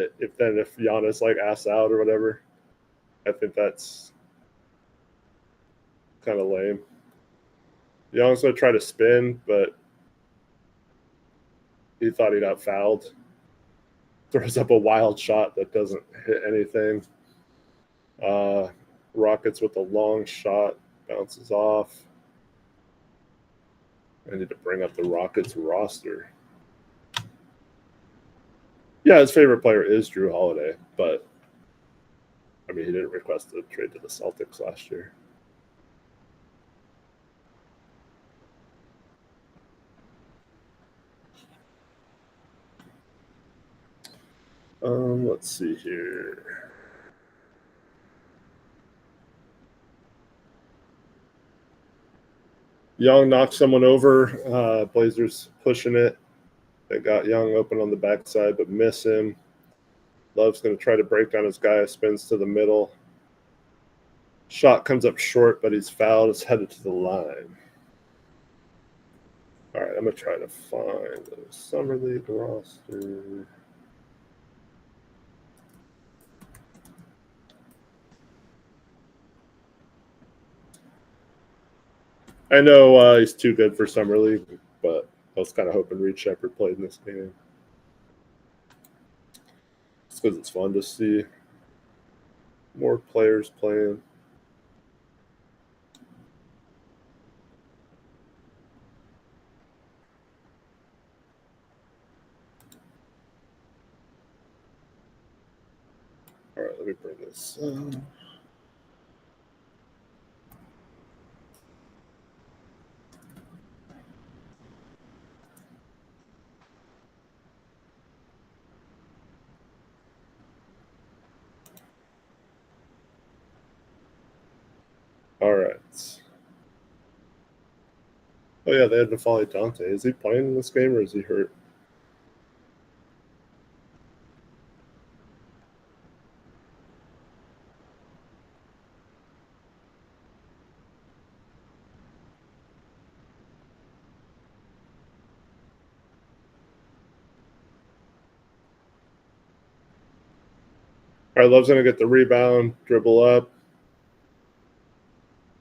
Giannis like asks out or whatever, I think that's kind of lame. Young's going to try to spin, but he thought he got fouled. Throws up a wild shot that doesn't hit anything. Rockets with a long shot, bounces off. I need to bring up the Rockets roster. Yeah, his favorite player is Drew Holiday, but I mean, he didn't request a trade to the Celtics last year. Let's see here. Young knocks someone over. Blazers pushing it. They got Young open on the backside, but miss him. Love's going to try to break down his guy. Spins to the middle. Shot comes up short, but he's fouled. It's headed to the line. All right, I'm going to try to find the Summer League roster. I know he's too good for Summer League, but I was kind of hoping Reed Shepherd played in this game. It's because it's fun to see more players playing. All right, let me bring this. All right. Oh yeah, they had Nafali Dante. Is he playing in this game or is he hurt? All right, Love's gonna get the rebound, dribble up.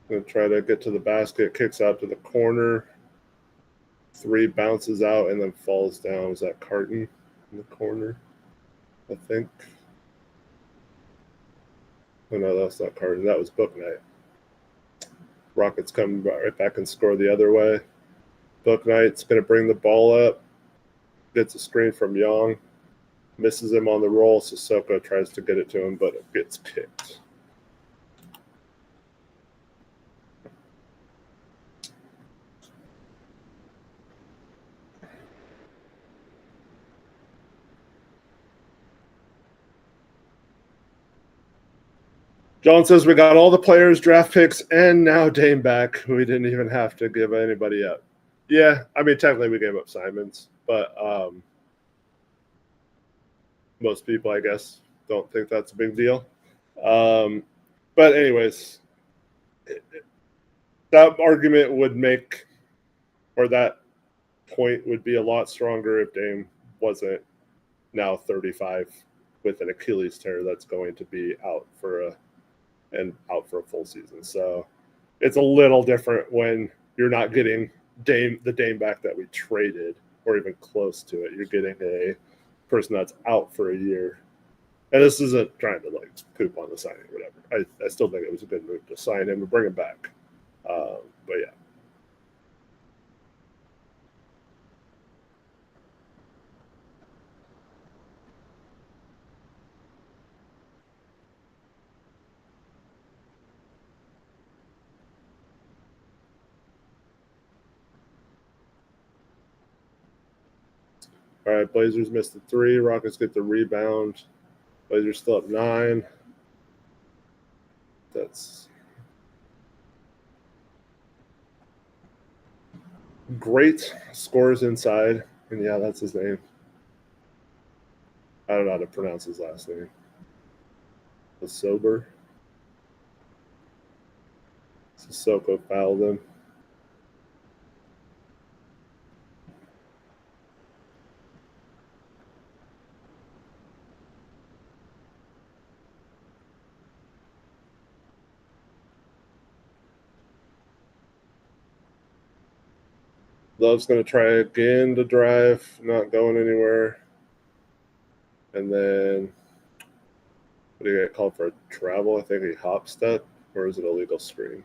Gonna try to get to the basket, kicks out to the corner. 3 bounces out and then falls down. Is that Carton in the corner? I think. Oh no, that's not Carton. That was Book Knight. Rockets come right back and score the other way. Book Knight's gonna bring the ball up. Gets a screen from Young. Misses him on the roll. Sissoko tries to get it to him, but it gets kicked. John says we got all the players, draft picks, and now Dame back. We didn't even have to give anybody up. Yeah, I mean, technically we gave up Simons, but most people, I guess, don't think that's a big deal. But anyways, that argument would make, or that point would be a lot stronger if Dame wasn't now 35 with an Achilles tear that's going to be out for a full season. So it's a little different when you're not getting the Dame back that we traded or even close to it. You're getting a person that's out for a year. And this isn't trying to like poop on the signing or whatever. I still think it was a good move to sign him and bring him back. But yeah. All right, Blazers missed the 3. Rockets get the rebound. Blazers still up 9. That's great. Scores inside. And yeah, that's his name. I don't know how to pronounce his last name. The Sober. Sissoko fouled him. Love's going to try again to drive, not going anywhere. And then, what do you get called for a travel? I think he hop step, or is it a legal screen?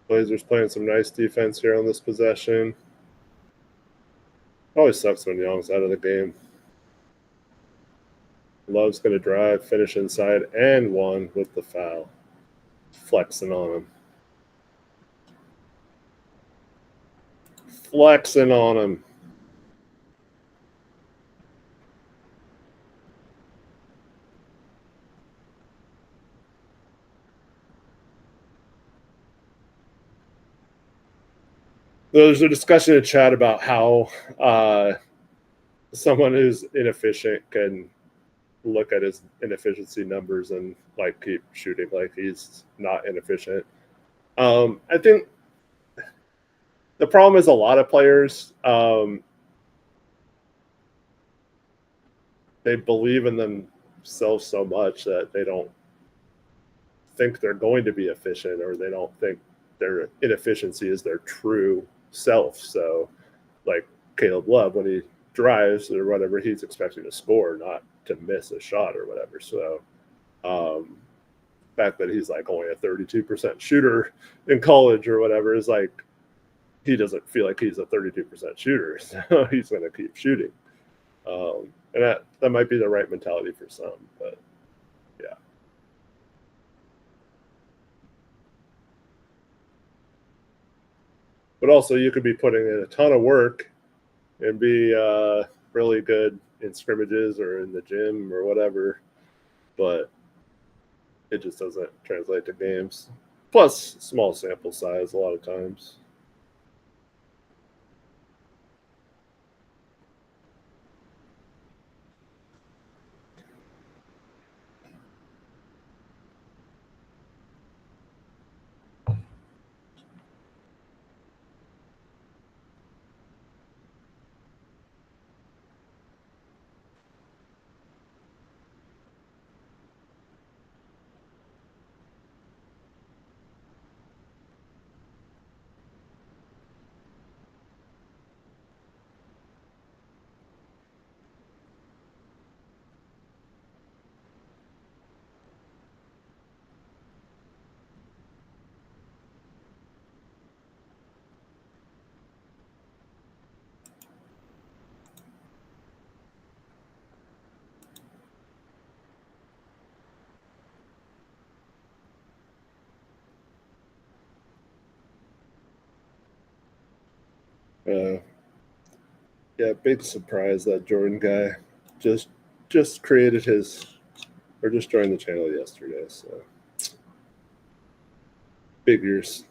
Blazers playing some nice defense here on this possession. Always sucks when Young's out of the game. Love's going to drive, finish inside, and one with the foul. Flexing on him. Flexing on him. There's a discussion in chat about how someone who's inefficient can look at his inefficiency numbers and like keep shooting like he's not inefficient. I think the problem is a lot of players they believe in themselves so much that they don't think they're going to be efficient, or they don't think their inefficiency is their true self. So like Caleb Love, when he drives or whatever, he's expecting to score, not to miss a shot or whatever. So fact that he's like only a 32% shooter in college or whatever is like, he doesn't feel like he's a 32% shooter, so he's going to keep shooting. And that might be the right mentality for some, but yeah. But also, you could be putting in a ton of work and be really good in scrimmages or in the gym or whatever, but it just doesn't translate to games. Plus, small sample size a lot of times. Yeah, big surprise that Jordan guy just created his or just joined the channel yesterday. So figures.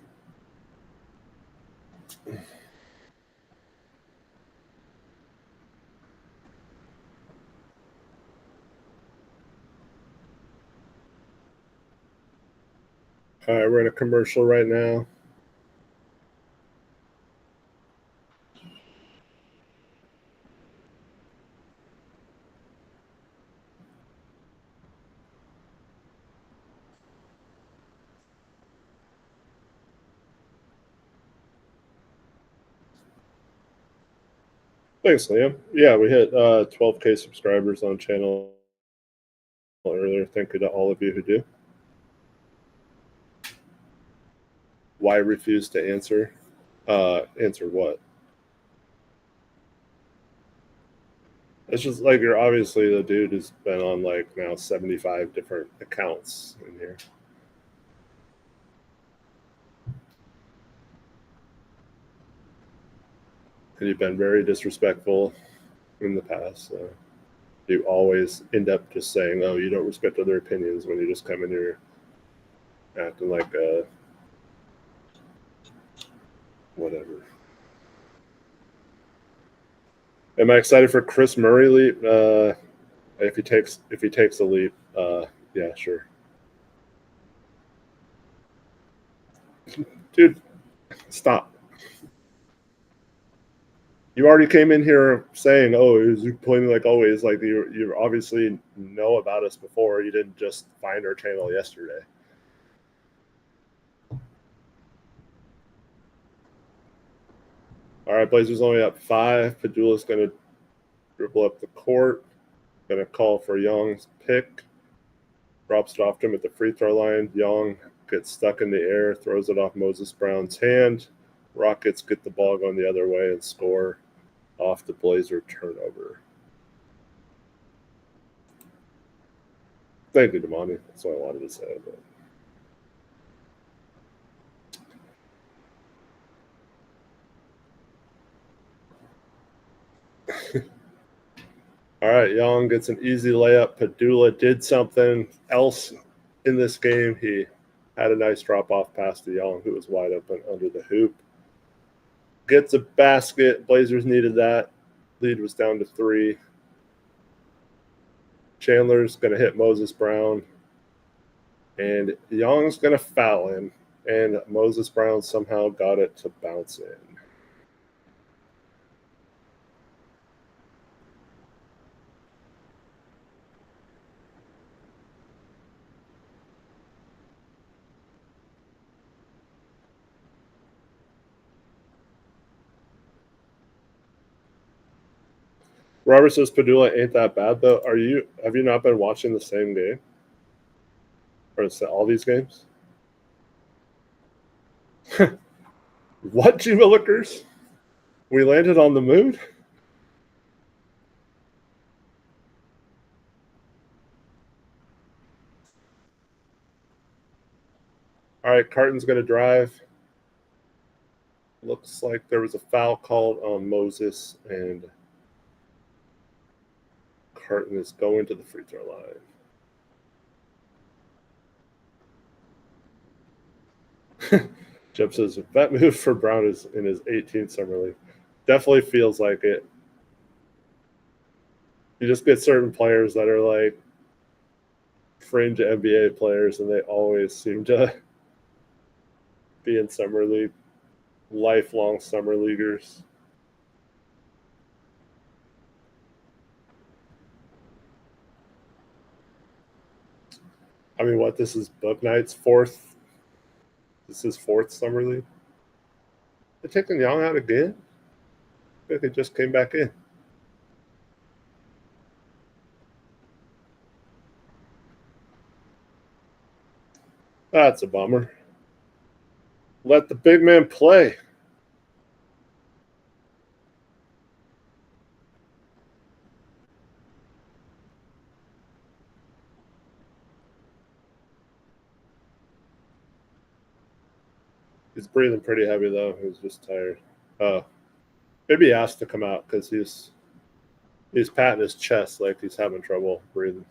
All right, we're in a commercial right now. Thanks, Liam. Yeah, we hit 12K subscribers on channel earlier. Thank you to all of you who do. Why refuse to answer? Answer what? It's just like you're obviously the dude who's been on like now 75 different accounts in here. And you've been very disrespectful in the past. So you always end up just saying, oh, you don't respect other opinions when you just come in here acting like whatever. Am I excited for Chris Murray leap? If he takes a leap, yeah, sure. Dude, stop. You already came in here saying, "Oh, it was playing like always." Like you obviously know about us before. You didn't just find our channel yesterday. All right, Blazers only up 5. Padula's going to dribble up the court. Going to call for Young's pick. Drops it off to him at the free throw line. Young gets stuck in the air, throws it off Moses Brown's hand. Rockets get the ball going the other way and score off the Blazer turnover. Thank you, Damani. That's what I wanted to say. But all right, Young gets an easy layup. Padula did something else in this game. He had a nice drop-off pass to Young, who was wide open under the hoop. Gets a basket. Blazers needed that. Lead was down to 3. Chandler's going to hit Moses Brown. And Young's going to foul him. And Moses Brown somehow got it to bounce in. Robert says Padula ain't that bad though. Have you not been watching the same game? Or is it all these games? What, G Willikers? We landed on the moon? All right, Carton's going to drive. Looks like there was a foul called on Moses, and Carton is going to the free throw line. Jeff says, that move for Brown is in his 18th summer league. Definitely feels like it. You just get certain players that are like fringe NBA players, and they always seem to be in summer league, lifelong summer leaguers. I mean, what, this is Book Knight's fourth? This is fourth summer league? They're taking Young out again? I think they just came back in. That's a bummer. Let the big man play. He's breathing pretty heavy, though. He's just tired. Maybe he asked to come out because he's patting his chest like he's having trouble breathing.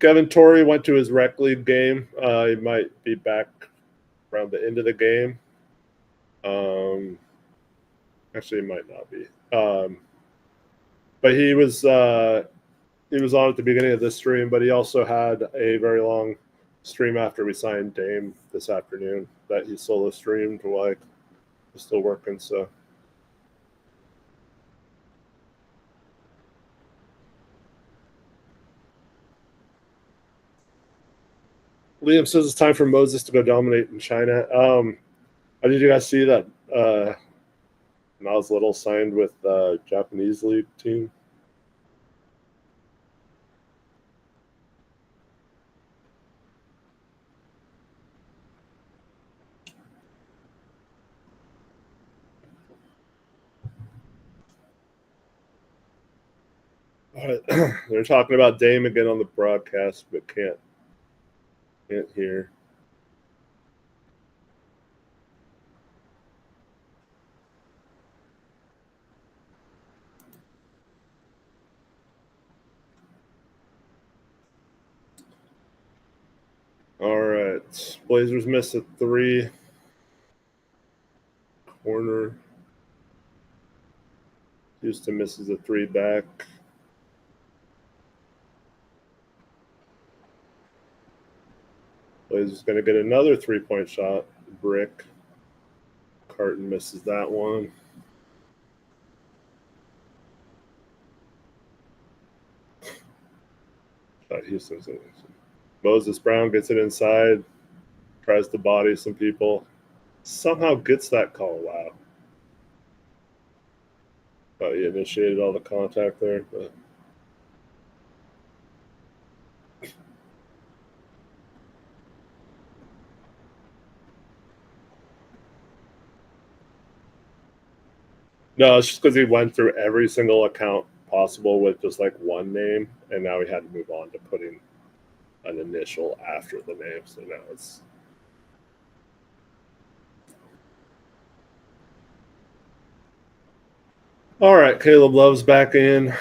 Kevin Torrey went to his rec league game. He might be back around the end of the game. Actually, he might not be. But he was on at the beginning of this stream, but he also had a very long stream after we signed Dame this afternoon that he solo streamed while I was still working. So Liam says it's time for Moses to go dominate in China. Did you guys see that Nas Little signed with the Japanese league team? They're talking about Dame again on the broadcast, but can't hear. All right. Blazers miss a 3. Corner. Houston misses a 3 back. Blazers going to get another 3-point shot. Brick. Carton misses that one. Houston's in. Moses Brown gets it inside. Tries to body some people. Somehow gets that call. Wow. But he initiated all the contact there. But no, it's just because he went through every single account possible with just like one name, and now he had to move on to putting an initial after the name. So now it's. All right, Caleb Love's back in.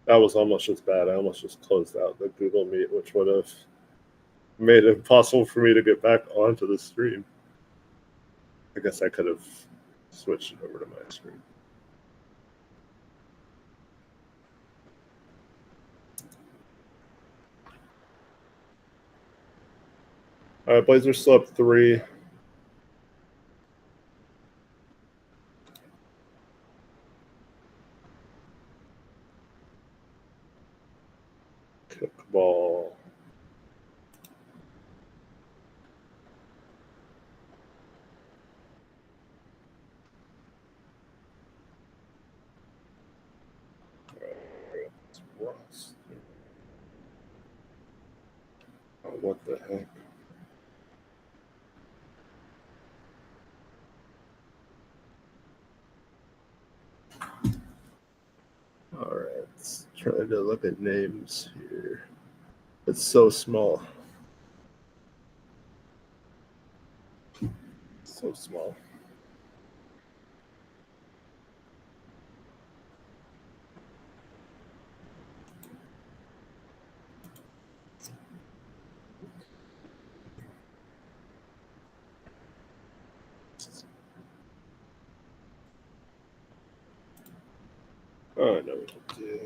That was almost as bad. I almost just closed out the Google Meet, which would have made it impossible for me to get back onto the stream. I guess I could have switched it over to my screen. All right, Blazers still up 3. Kickball. Oh, what the heck? Trying to look at names here. It's so small. So small. Oh, I know what to do.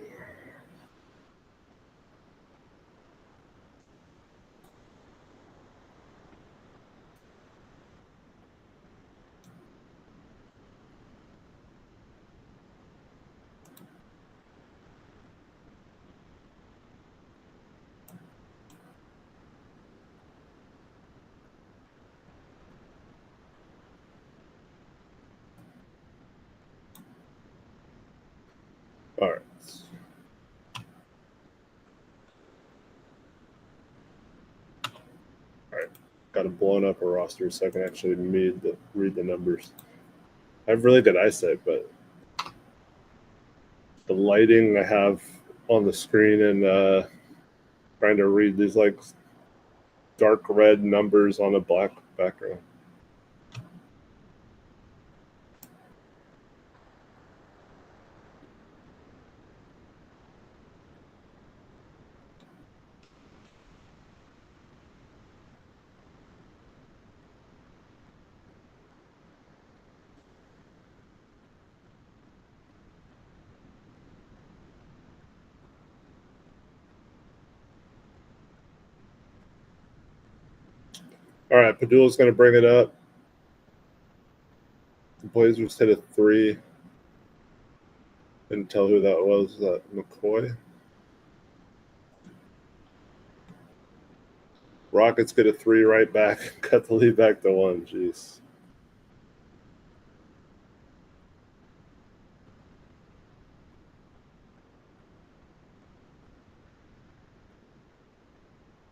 All right. All right. Got to blown up a roster so I can actually read the numbers. I have really good eyesight, but the lighting I have on the screen and trying to read these like dark red numbers on a black background. All right, Padula's going to bring it up. The Blazers hit a 3. Didn't tell who that was. Is that McCoy? Rockets get a 3 right back. Cut the lead back to 1. Jeez.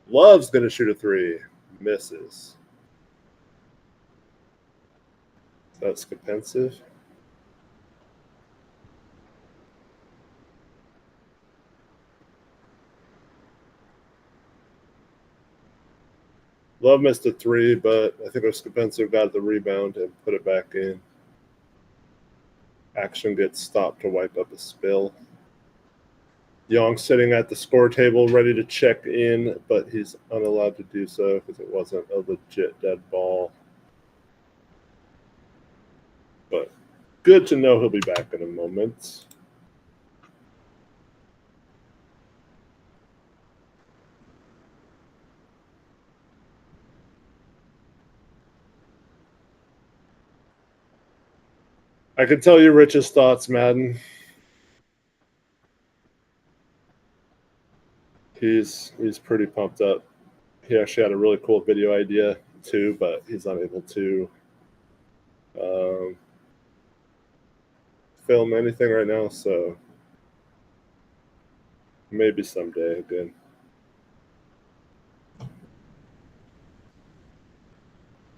Love's going to shoot a 3. Misses. That's defensive. Love missed a 3, but I think Spencer got the rebound and put it back in. Action gets stopped to wipe up a spill. Young sitting at the score table ready to check in, but he's unallowed to do so because it wasn't a legit dead ball. But good to know he'll be back in a moment. I can tell you Rich's thoughts, Madden. He's pretty pumped up. He actually had a really cool video idea too, but he's unable to film anything right now, so maybe someday again.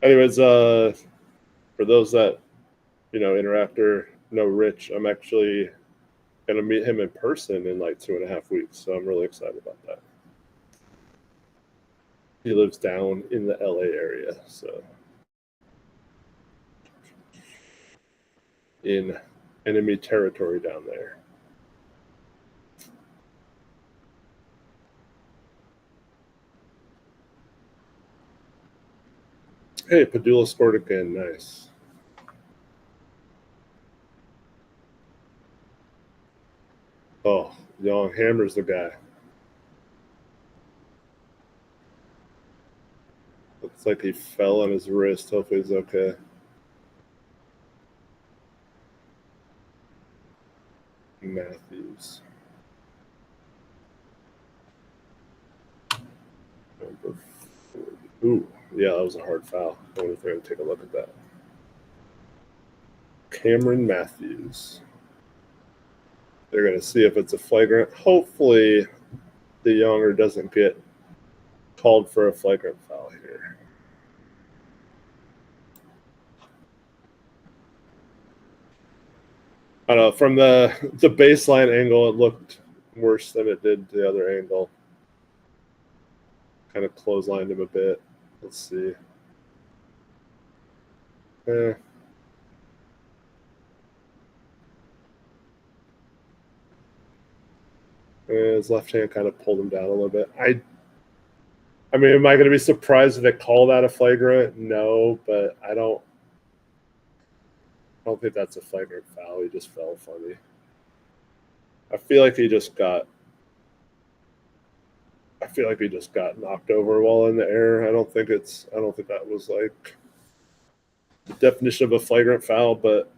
Anyways, for those that interact or know Rich, I'm actually gonna meet him in person in like 2.5 weeks, so I'm really excited about that. He lives down in the LA area, so in enemy territory down there. Hey, Padula scored again. Nice. Oh, Young hammers the guy. Looks like he fell on his wrist. Hopefully he's okay. Matthews. Number 40. Ooh, yeah, that was a hard foul. I wonder if they're going to take a look at that. Cameron Matthews. They're going to see if it's a flagrant. Hopefully the Younger doesn't get called for a flagrant foul here. I don't know. From the baseline angle, it looked worse than it did the other angle. Kind of clotheslined him a bit. Let's see. His left hand kind of pulled him down a little bit. I mean, am I going to be surprised if they call that a flagrant? No, but I don't think that's a flagrant foul. He just fell funny. I feel like he just got knocked over while in the air. I don't think that was like the definition of a flagrant foul, but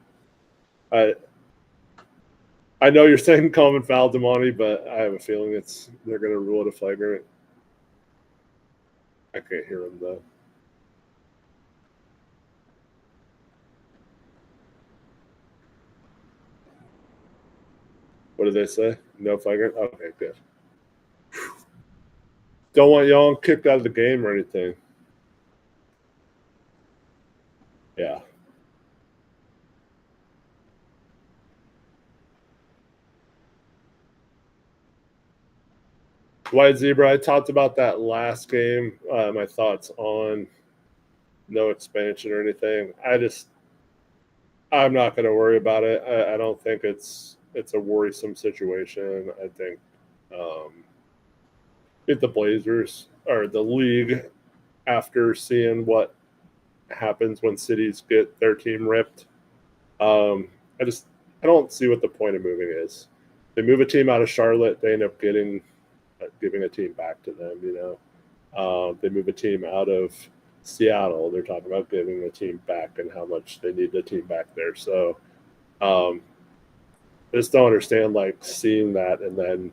I know you're saying common foul, Damani, but I have a feeling they're going to rule it a flagrant. I can't hear him though. What did they say? No flagrant? Okay, good. Don't want Young kicked out of the game or anything. Yeah. White Zebra, I talked about that last game. My thoughts on no expansion or anything. I'm not going to worry about it. I don't think it's a worrisome situation. I think if the Blazers or the league, after seeing what happens when cities get their team ripped, I don't see what the point of moving is. They move a team out of Charlotte, they end up giving a team back to them. They move a team out of Seattle, they're talking about giving a team back and how much they need the team back there. So I just don't understand like seeing that and then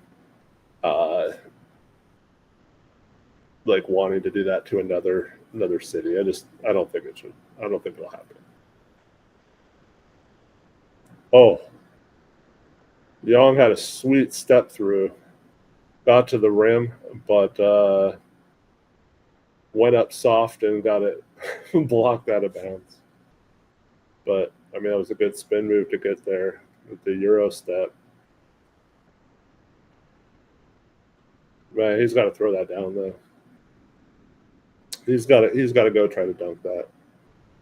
like wanting to do that to another city. I don't think it should. I don't think it'll happen. Oh, Young had a sweet step through, got to the rim, but went up soft and got it blocked out of bounds. But I mean, that was a good spin move to get there with the Euro step. Man, he's got to throw that down though. He's got to go try to dunk that.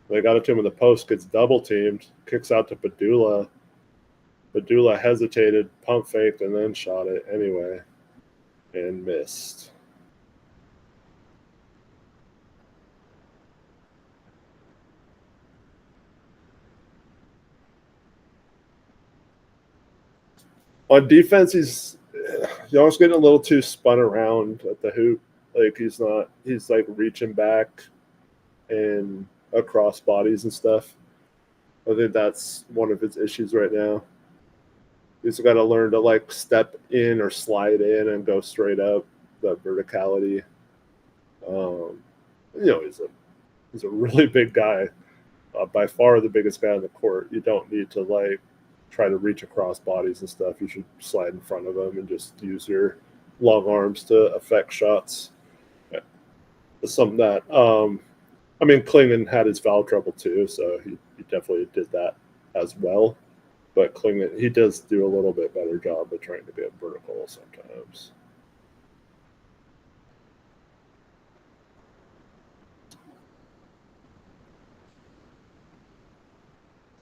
They got it to him in the post, gets double teamed, kicks out to Padula. Padula hesitated, pump faked, and then shot it anyway, and missed. On defense, he's almost getting a little too spun around at the hoop. Like he's like reaching back and across bodies and stuff. I think that's one of his issues right now. He's got to learn to like step in or slide in and go straight up. That verticality. He's a really big guy, by far the biggest guy on the court. You don't need to like try to reach across bodies and stuff. You should slide in front of them and just use your long arms to affect shots. It's something that I mean, Klingon had his foul trouble too, so he definitely did that as well. But Klingon, he does do a little bit better job of trying to get vertical sometimes.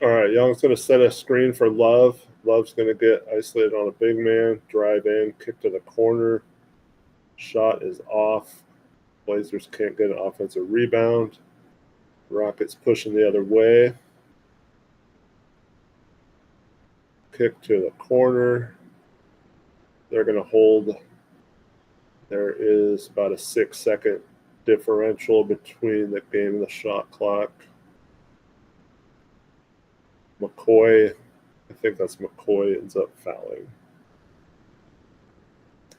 All right, Young's going to set a screen for Love. Love's going to get isolated on a big man, drive in, kick to the corner. Shot is off. Blazers can't get an offensive rebound. Rockets pushing the other way. Kick to the corner. They're going to hold. There is about a 6-second differential between the game and the shot clock. McCoy, I think that's McCoy, ends up fouling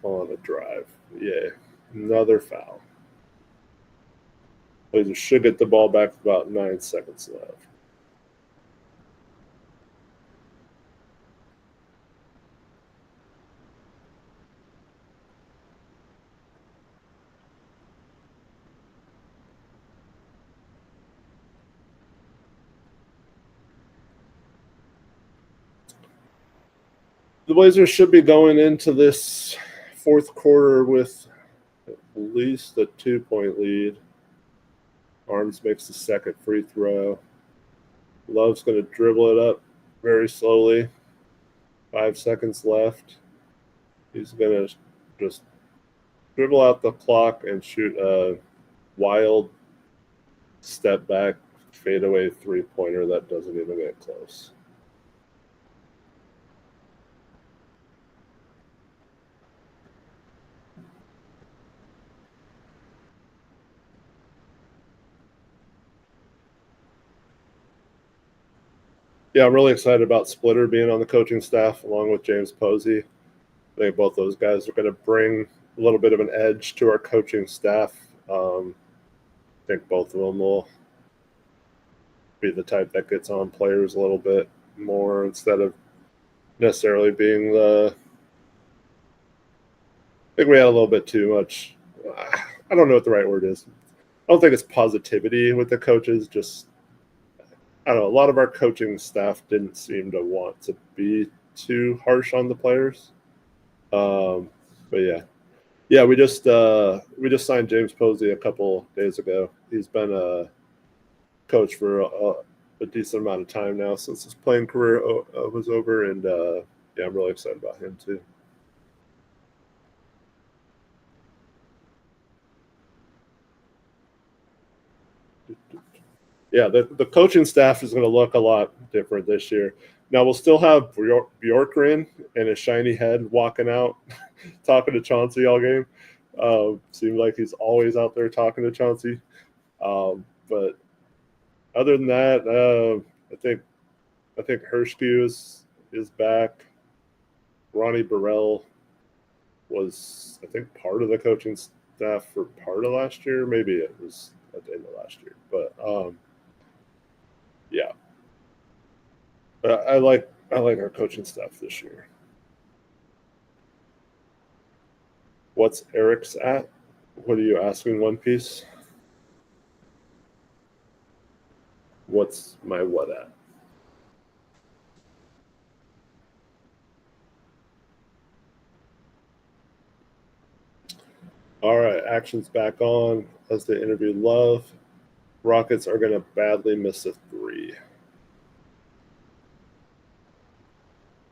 on a drive. Yeah, another foul. Blazers should get the ball back with about 9 seconds left. the Blazers should be going into this fourth quarter with at least a 2-point lead. Arms makes the second free throw. Love's going to dribble it up very slowly. 5 seconds left. He's going to just dribble out the clock and shoot a wild step back fadeaway three-pointer that doesn't even get close. Yeah, I'm really excited about Splitter being on the coaching staff along with James Posey. I think both those guys are going to bring a little bit of an edge to our coaching staff. I think both of them will be the type that gets on players a little bit more instead of necessarily being the. I think we had a little bit too much. I don't know what the right word is. I don't think it's positivity with the coaches. Just, I don't know. A lot of our coaching staff didn't seem to want to be too harsh on the players. But yeah, we just signed James Posey a couple days ago. He's been a coach for a decent amount of time now since his playing career was over, and yeah, I'm really excited about him too. Yeah, the coaching staff is going to look a lot different this year. Now we'll still have Bjorkgren and his shiny head walking out, talking to Chauncey all game. Seems like he's always out there talking to Chauncey. But other than that, I think Hershke is back. Ronnie Burrell was, I think, part of the coaching staff for part of last year. Maybe it was at the end of last year, but yeah. But I like our coaching staff this year. What's Eric's at? What are you asking, One Piece? What's my what at? All right, action's back on as they interview Love. Rockets are going to badly miss a 3.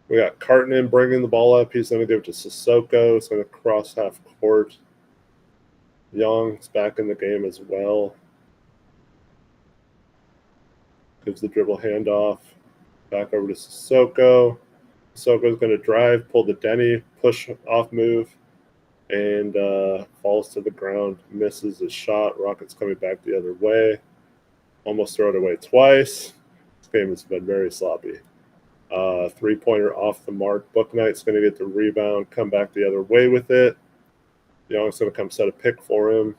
We got Carton bringing the ball up. He's going to give it to Sissoko. It's going to cross half court. Young's back in the game as well. Gives the dribble handoff. Back over to Sissoko. Sissoko's going to drive, pull the Denny, push off move, and falls to the ground. Misses his shot. Rockets coming back the other way. Almost throw it away twice. This game has been very sloppy. Three-pointer off the mark. Bouknight's going to get the rebound, come back the other way with it. Young's going to come set a pick for him.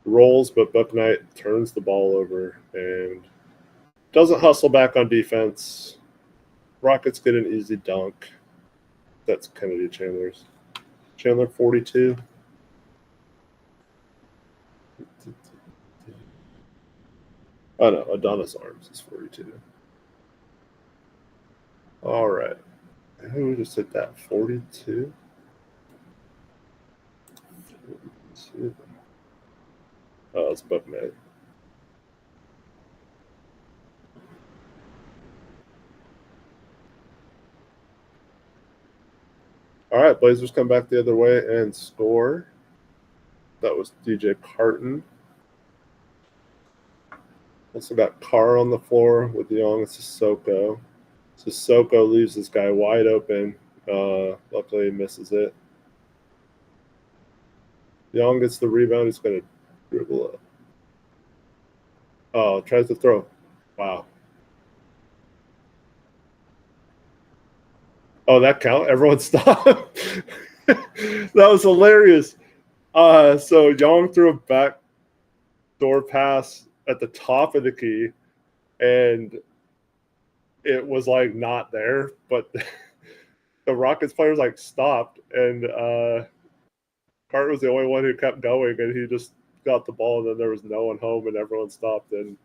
Rolls, but Bouknight turns the ball over and doesn't hustle back on defense. Rockets get an easy dunk. That's Kennedy Chandler's. Chandler 42. Oh no, Adonis Arms is 42. All right. Who just hit that? 42? 42. Oh, it's Bouknight. All right, Blazers come back the other way and score. That was DJ Carton. Also got Carr on the floor with Young and Sissoko. Sissoko leaves this guy wide open. Luckily, he misses it. Young gets the rebound. He's going to dribble up. Oh, tries to throw. Wow. Oh, that count? Everyone stop. That was hilarious. So Young threw a back door pass at the top of the key, and it was like not there, but the Rockets players like stopped, and Carter was the only one who kept going, and he just got the ball, and then there was no one home, and everyone stopped, and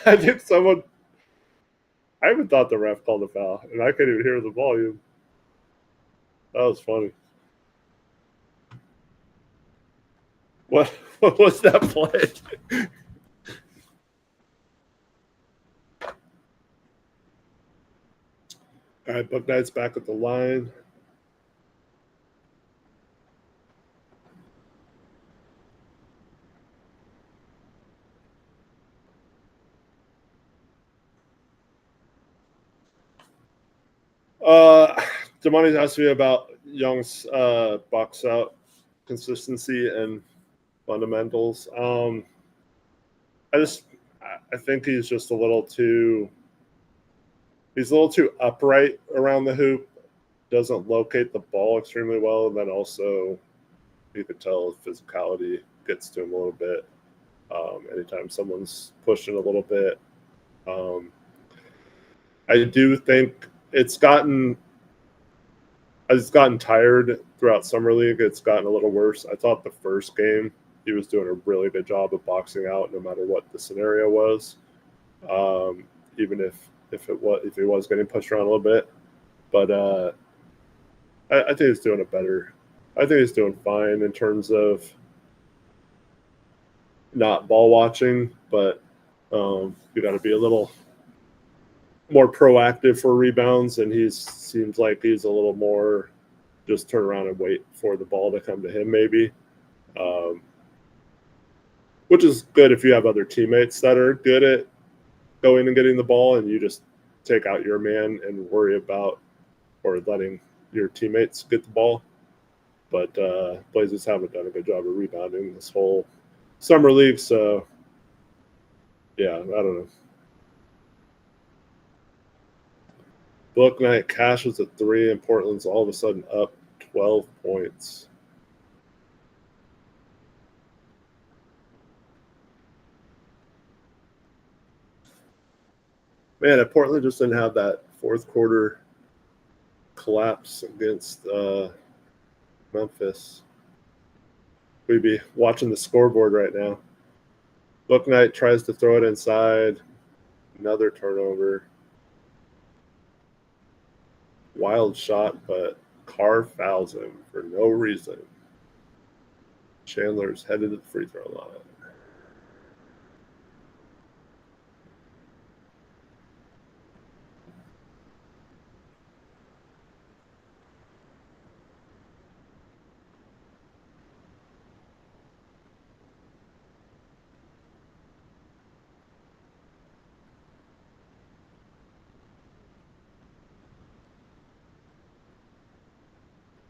I think someone. I even thought the ref called a foul, and I couldn't even hear the volume. That was funny. What was that play? All right, Buck Knight's back at the line. Damani's asked me about Young's box out consistency and fundamentals. I think he's just a little too upright around the hoop. Doesn't locate the ball extremely well, and then also you could tell physicality gets to him a little bit. Anytime someone's pushing a little bit, I do think it's gotten tired throughout summer league. It's gotten a little worse. I thought the first game he was doing a really good job of boxing out, no matter what the scenario was. Even if he was getting pushed around a little bit, but I think he's doing it better. I think he's doing fine in terms of not ball watching, but you got to be a little more proactive for rebounds, and he seems like he's a little more just turn around and wait for the ball to come to him, maybe, which is good if you have other teammates that are good at going and getting the ball, and you just take out your man and worry about or letting your teammates get the ball. But Blazers haven't done a good job of rebounding this whole summer league, so yeah, I don't know. Book Night cashes a 3, and Portland's all of a sudden up 12 points. Man, if Portland just didn't have that fourth quarter collapse against Memphis, we'd be watching the scoreboard right now. Book Night tries to throw it inside. Another turnover. Wild shot, but Carr fouls him for no reason. Chandler's headed to the free throw line.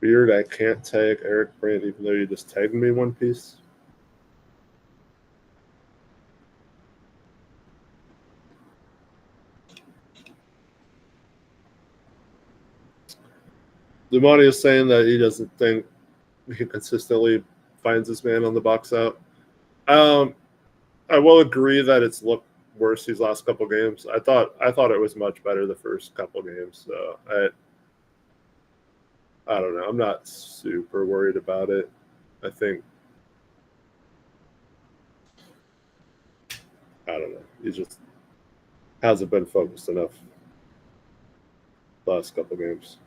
Weird, I can't tag Eric Brandt even though you just tagged me one piece. Lumani is saying that he doesn't think he consistently finds his man on the box out. I will agree that it's looked worse these last couple games. I thought it was much better the first couple games. So I don't know. I'm not super worried about it. I think I don't know. He just hasn't been focused enough last couple games.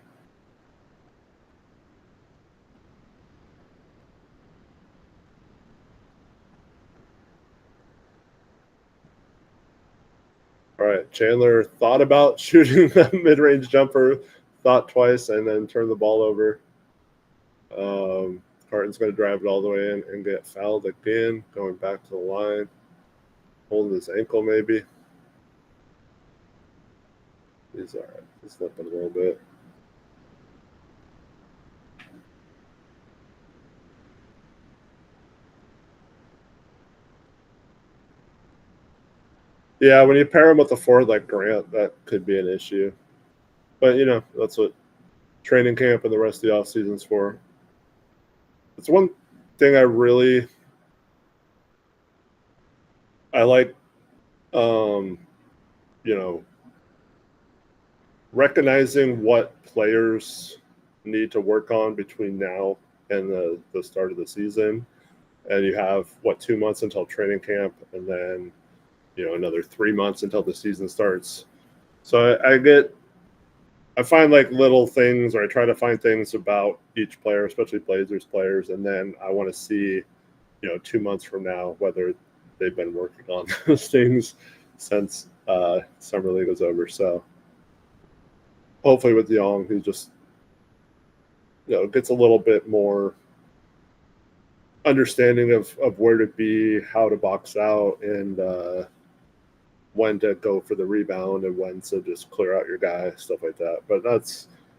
All right, Chandler thought about shooting the mid-range jumper, thought twice, and then turned the ball over. Carton's going to drive it all the way in and get fouled again, going back to the line, holding his ankle maybe. He's all right. He's slipping a little bit. Yeah, when you pair him with a forward like Grant, that could be an issue. But, that's what training camp and the rest of the offseason is for. It's one thing I like, recognizing what players need to work on between now and the start of the season. And you have, 2 months until training camp, and then another 3 months until the season starts. So I find like little things, or I try to find things about each player, especially Blazers players, and then I want to see, 2 months from now whether they've been working on those things since summer league was over. So hopefully with Young, he just gets a little bit more understanding of where to be, how to box out, and when to go for the rebound and when to just clear out your guy, stuff like that. But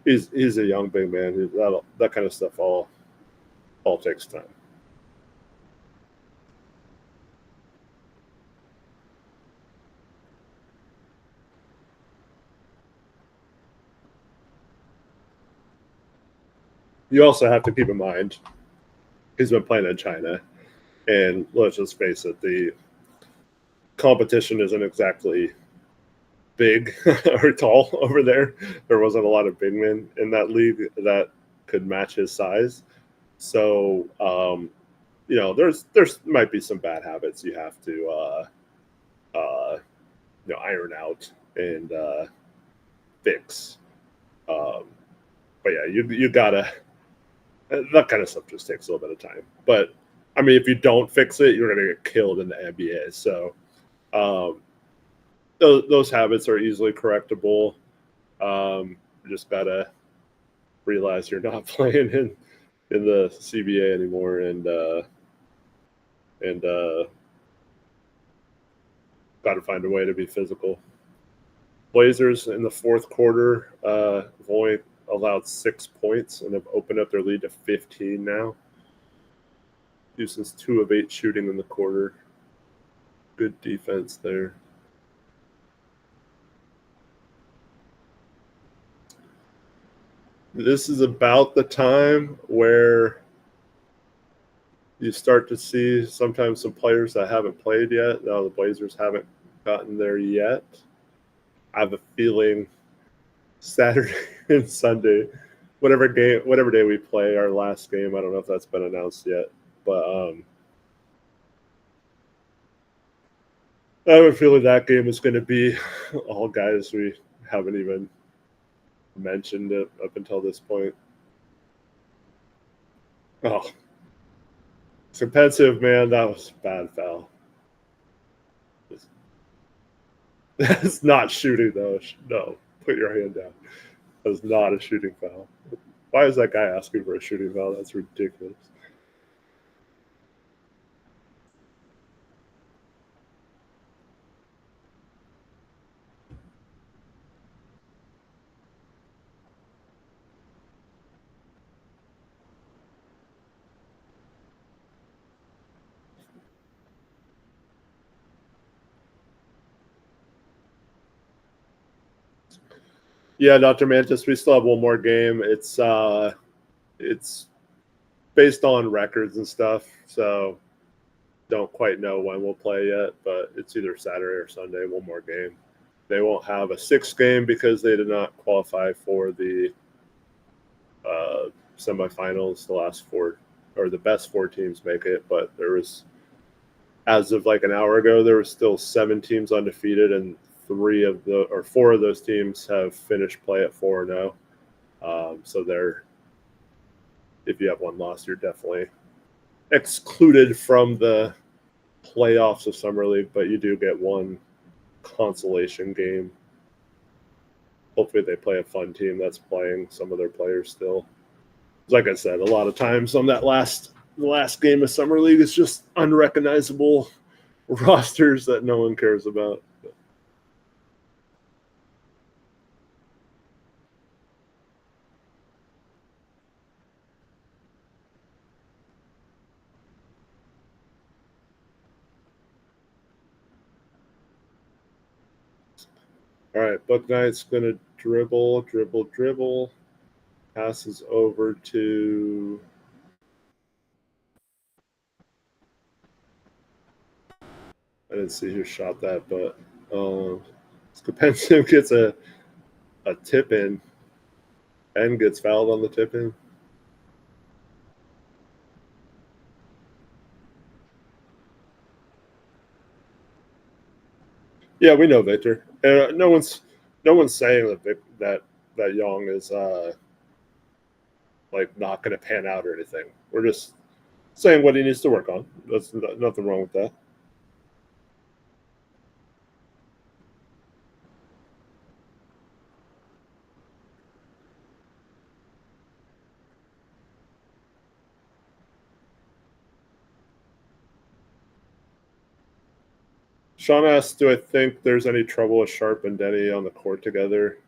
he's a young big man. That kind of stuff all takes time. You also have to keep in mind he's been playing in China, and let's just face it, the competition isn't exactly big or tall over there. There wasn't a lot of big men in that league that could match his size. So there's might be some bad habits you have to iron out and fix. But yeah, you gotta, that kind of stuff just takes a little bit of time. But I mean, if you don't fix it, you're gonna get killed in the NBA. So those habits are easily correctable. You just gotta realize you're not playing in the CBA anymore, and got to find a way to be physical. Blazers in the fourth quarter have only allowed 6 points and have opened up their lead to 15 now. Houston's 2 of 8 shooting in the quarter. Good defense there. This is about the time where you start to see sometimes some players that haven't played yet. No, the Blazers haven't gotten there yet. I have a feeling Saturday and Sunday, whatever day we play, our last game, I don't know if that's been announced yet, but I have a feeling that game is going to be all guys we haven't even mentioned it up until this point. Oh, it's offensive, man. That was a bad foul. That's not shooting, though. No, put your hand down. That's not a shooting foul. Why is that guy asking for a shooting foul? That's ridiculous. Yeah, Dr. Mantis, we still have one more game. It's based on records and stuff, so don't quite know when we'll play yet, but it's either Saturday or Sunday, one more game. They won't have a 6th game because they did not qualify for the semifinals. The last 4, or the best 4 teams make it, but there was, as of like an hour ago, there was still 7 teams undefeated, and 4 of those teams have finished play at 4-0. So if you have one loss, you're definitely excluded from the playoffs of Summer League, but you do get one consolation game. Hopefully they play a fun team that's playing some of their players still. Like I said, a lot of times on the last game of Summer League, it's just unrecognizable rosters that no one cares about. All right, Buck Knight's going to dribble. Passes over to I didn't see who shot that, but Skapensiv gets a tip in and gets fouled on the tip in. Yeah, we know Victor. No one's saying that Young is like not going to pan out or anything. We're just saying what he needs to work on. There's nothing wrong with that. Sean asks, do I think there's any trouble with Sharp and Denny on the court together?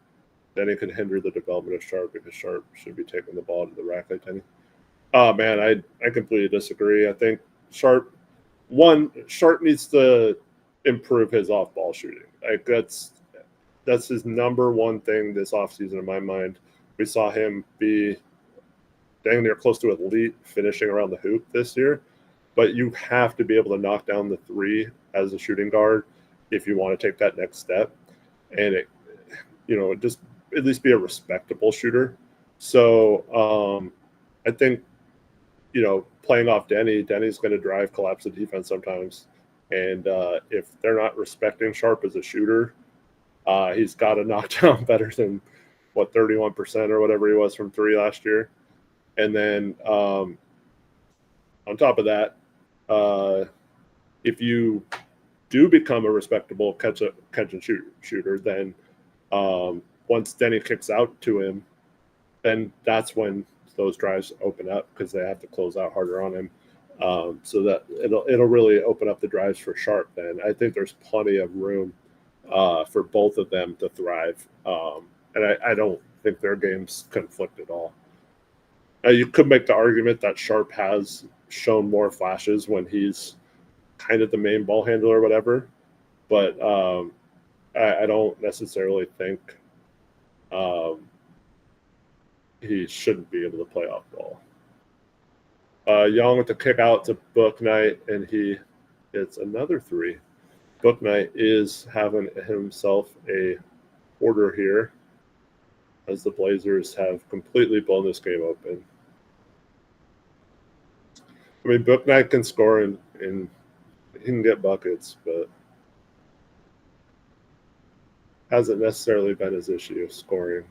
Denny could hinder the development of Sharp because Sharp should be taking the ball to the rack like Denny. Oh, man, I completely disagree. I think Sharp needs to improve his off-ball shooting. Like that's his number one thing this offseason in my mind. We saw him be dang near close to elite finishing around the hoop this year. But you have to be able to knock down the three as a shooting guard if you want to take that next step. And just at least be a respectable shooter. So I think, playing off Denny's going to drive collapse of defense sometimes. And if they're not respecting Sharp as a shooter, he's got to knock down better than 31% or whatever he was from three last year. And then on top of that, if you do become a respectable catch and shoot shooter, then once Denny kicks out to him, then that's when those drives open up because they have to close out harder on him. So that it'll really open up the drives for Sharp. Then I think there's plenty of room for both of them to thrive, and I don't think their games conflict at all. You could make the argument that Sharp has shown more flashes when he's kind of the main ball handler or whatever, but I don't necessarily think he shouldn't be able to play off ball. Young with the kick out to Book Knight, and he hits another three. Book Knight is having himself a quarter here as the Blazers have completely blown this game open. I mean, Book Knight can score and he can get buckets, but hasn't necessarily been his issue scoring.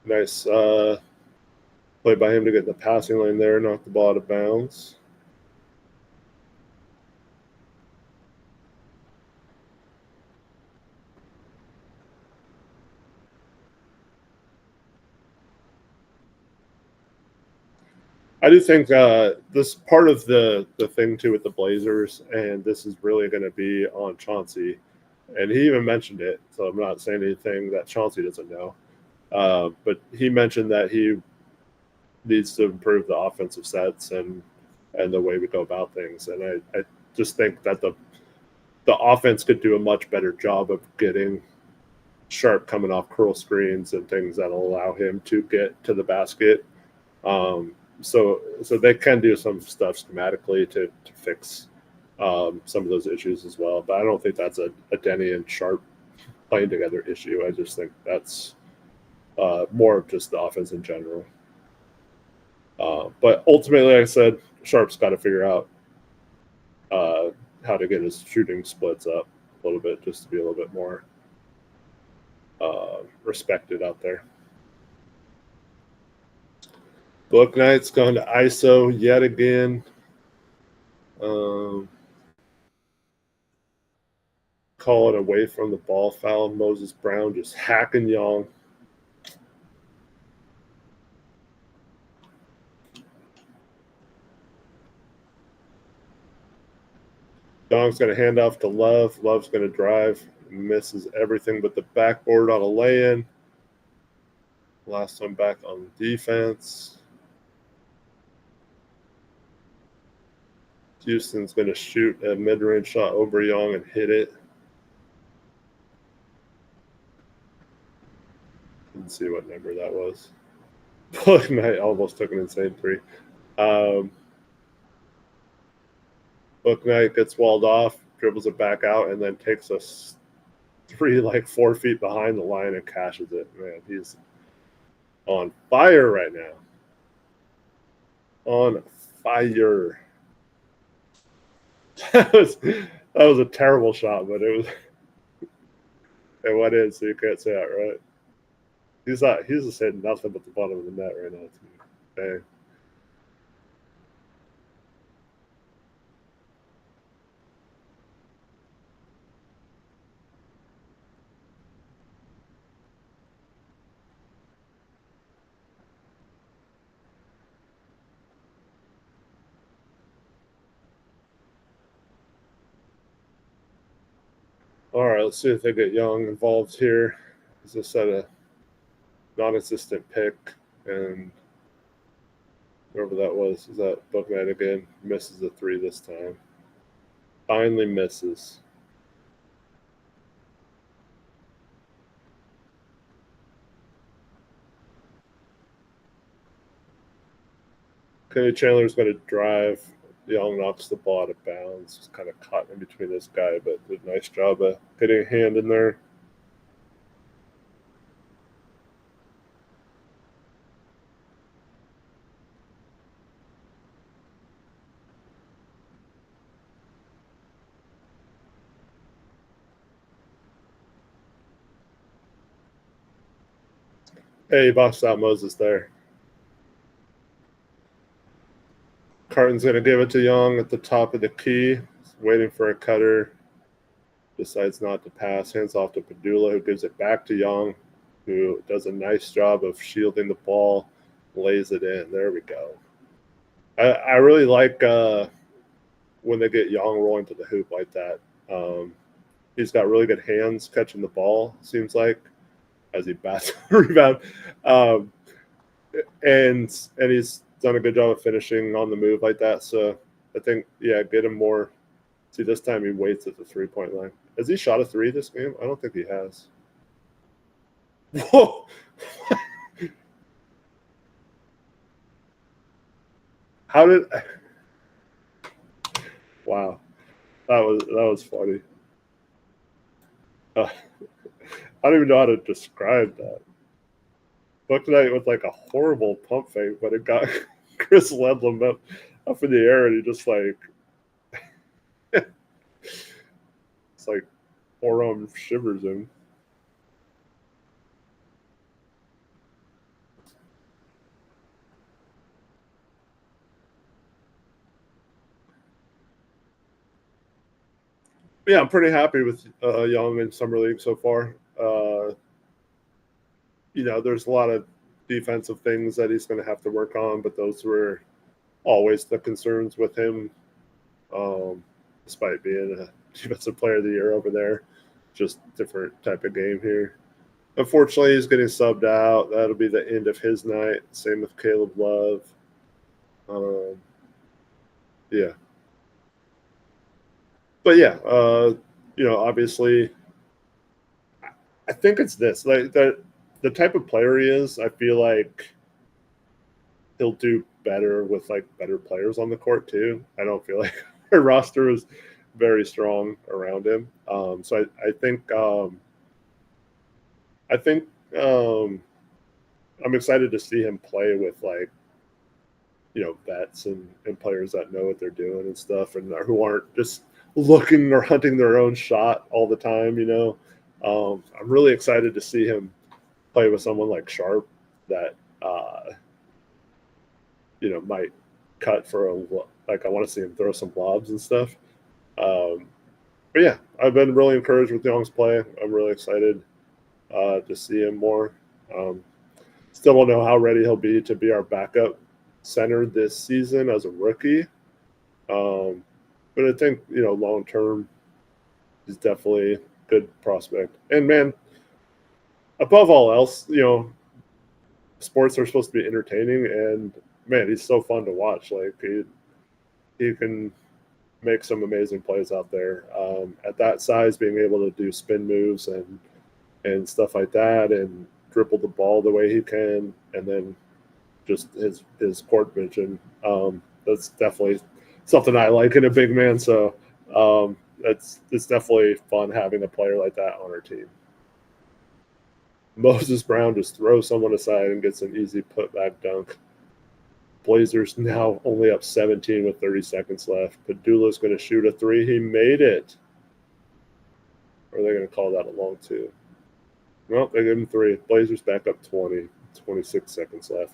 Nice play by him to get in the passing lane there, knock the ball out of bounds. I do think this part of the thing too with the Blazers, and this is really going to be on Chauncey, and he even mentioned it. So I'm not saying anything that Chauncey doesn't know, but he mentioned that he needs to improve the offensive sets and the way we go about things. And I just think that the offense could do a much better job of getting Sharp coming off curl screens and things that'll allow him to get to the basket. So they can do some stuff schematically to fix some of those issues as well. But I don't think that's a Denny and Sharp playing together issue. I just think that's more of just the offense in general. But ultimately, like I said, Sharp's got to figure out how to get his shooting splits up a little bit just to be a little bit more respected out there. Book Knight's going to ISO yet again. Call it away from the ball foul. Moses Brown just hacking Young. Young's going to hand off to Love. Love's going to drive. Misses everything but the backboard on a lay-in. Last one back on defense. Houston's going to shoot a mid-range shot over Young and hit it. Didn't see what number that was. Book Knight almost took an insane three. Book Knight gets walled off, dribbles it back out, and then takes us 4 feet behind the line and cashes it. Man, he's on fire right now. on fire. That was a terrible shot, but it was. It went in, so you can't say that, right? He's just hitting nothing but the bottom of the net right now. Dang. All right, let's see if they get Young involved here. Is this at a non-existent pick, and whoever that was, is that Booknight again? Misses the 3 this time. Finally misses. Okay, Chandler's going to drive. Young knocks the ball out of bounds. Just kind of caught in between this guy, but did a nice job of getting a hand in there. Hey, he boxed out Moses there. Carton's going to give it to Young at the top of the key. He's waiting for a cutter. Decides not to pass. Hands off to Padula, who gives it back to Young, who does a nice job of shielding the ball, lays it in. There we go. I really like when they get Young rolling to the hoop like that. He's got really good hands catching the ball, seems like, as he bats rebound. And he's done a good job of finishing on the move like that. So I think, yeah, get him more. See, this time he waits at the 3-point line. Has he shot a 3 this game? I don't think he has. Whoa! How did? Wow, that was funny. I don't even know how to describe that. Book tonight with like a horrible pump fake, but it got Chris Ledlam up in the air, and he just like it's like forearm shivers him. Yeah, I'm pretty happy with Young in summer league so far. There's a lot of defensive things that he's going to have to work on, but those were always the concerns with him, despite being a defensive player of the year over there. Just different type of game here. Unfortunately, he's getting subbed out. That'll be the end of his night. Same with Caleb Love. Yeah. But yeah, obviously, I think it's this. Like the type of player he is, I feel like he'll do better with like better players on the court too. I don't feel like our roster is very strong around him. So I think I'm excited to see him play with like vets and players that know what they're doing and stuff, and who aren't just looking or hunting their own shot all the time. I'm really excited to see him play with someone like Sharp that might cut for I want to see him throw some lobs and stuff. But yeah, I've been really encouraged with Young's play. I'm really excited to see him more. Still don't know how ready he'll be to be our backup center this season as a rookie. But I think, long term, he's definitely a good prospect. And man, above all else, sports are supposed to be entertaining, and man, he's so fun to watch. Like he can make some amazing plays out there. At that size, being able to do spin moves and stuff like that, and dribble the ball the way he can, and then just his court vision. That's definitely something I like in a big man. So it's definitely fun having a player like that on our team. Moses Brown just throws someone aside and gets an easy putback dunk. Blazers now only up 17 with 30 seconds left. Padula's going to shoot a three. He made it. Or are they going to call that a long two? Well, they give him three. Blazers back up 20. 26 seconds left.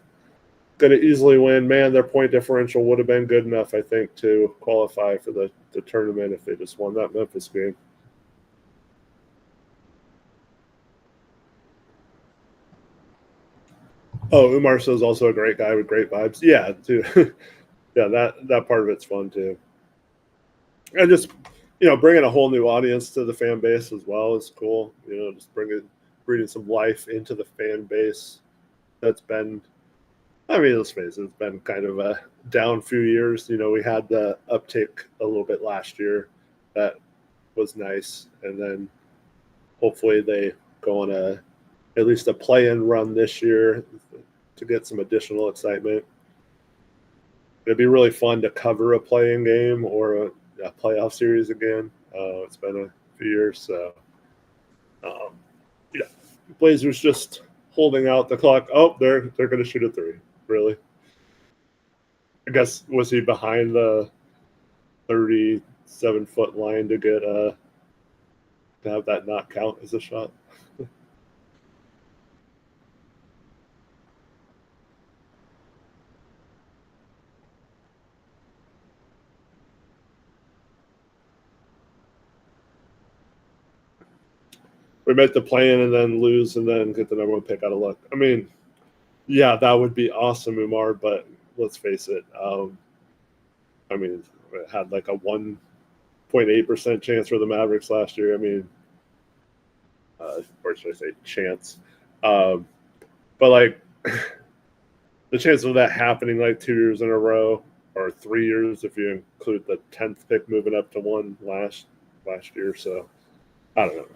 Going to easily win. Man, their point differential would have been good enough, I think, to qualify for the tournament if they just won that Memphis game. Oh, Umar says also a great guy with great vibes. Yeah, too. Yeah, that part of it's fun too. And just bringing a whole new audience to the fan base as well is cool. Just breathing some life into the fan base. That's been, let's face it, it's been kind of a down few years. We had the uptick a little bit last year. That was nice, and then hopefully they go on at least a play-in run this year to get some additional excitement. It'd be really fun to cover a play-in game or a playoff series again. It's been a few years, so Blazers just holding out the clock. Oh, they're going to shoot a three. Really? I guess was he behind the 37-foot line to get to have that not count as a shot? We make the play-in and then lose and then get the number one pick out of luck. I mean, yeah, that would be awesome, Umar, but let's face it. It had like a 1.8% chance for the Mavericks last year. I mean, or should I say chance? But like the chance of that happening like 2 years in a row or 3 years if you include the 10th pick moving up to one last year. So I don't know.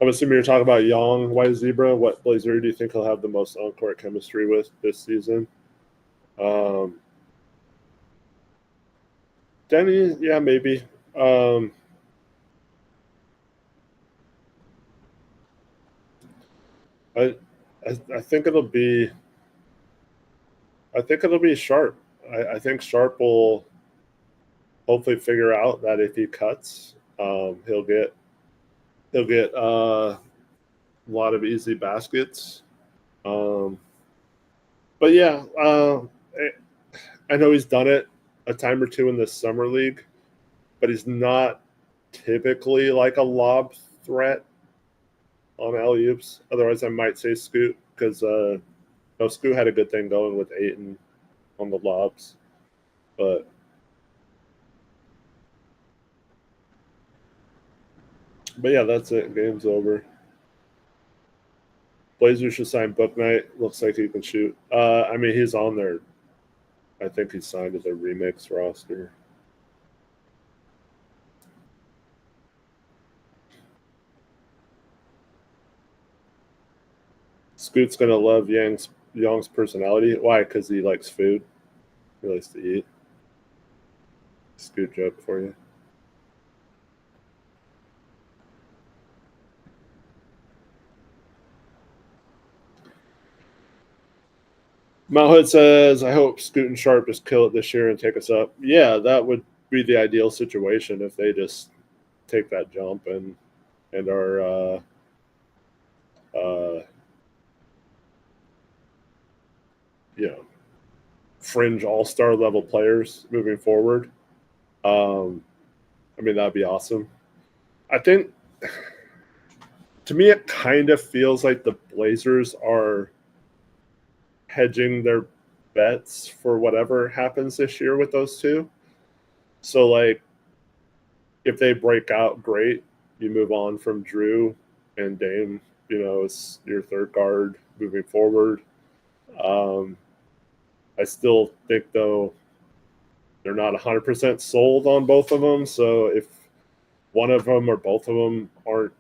I'm assuming you're talking about Young, White Zebra. What Blazer do you think he'll have the most on-court chemistry with this season? Denny, yeah, maybe. I think it'll be. I think it'll be Sharp. I think Sharp will hopefully figure out that if he cuts, he'll get a lot of easy baskets. But yeah, I know he's done it a time or two in the summer league, but he's not typically like a lob threat on alley-oops. Otherwise, I might say Scoot because Scoot had a good thing going with Ayton on the lobs, but yeah, that's it. Game's over. Blazers should sign Book Knight. Looks like he can shoot. He's on there. I think he's signed to their remix roster. Scoot's gonna love Young's personality. Why? Because he likes food. He likes to eat. Scoot joke for you. Mount Hood says, I hope Scoot and Sharp just kill it this year and take us up. Yeah, that would be the ideal situation if they just take that jump and are fringe all-star level players moving forward. That'd be awesome. I think, to me, it kind of feels like the Blazers are hedging their bets for whatever happens this year with those two. So, like, if they break out, great. You move on from Drew and Dame, is your third guard moving forward. I still think, though, they're not 100% sold on both of them. So if one of them or both of them aren't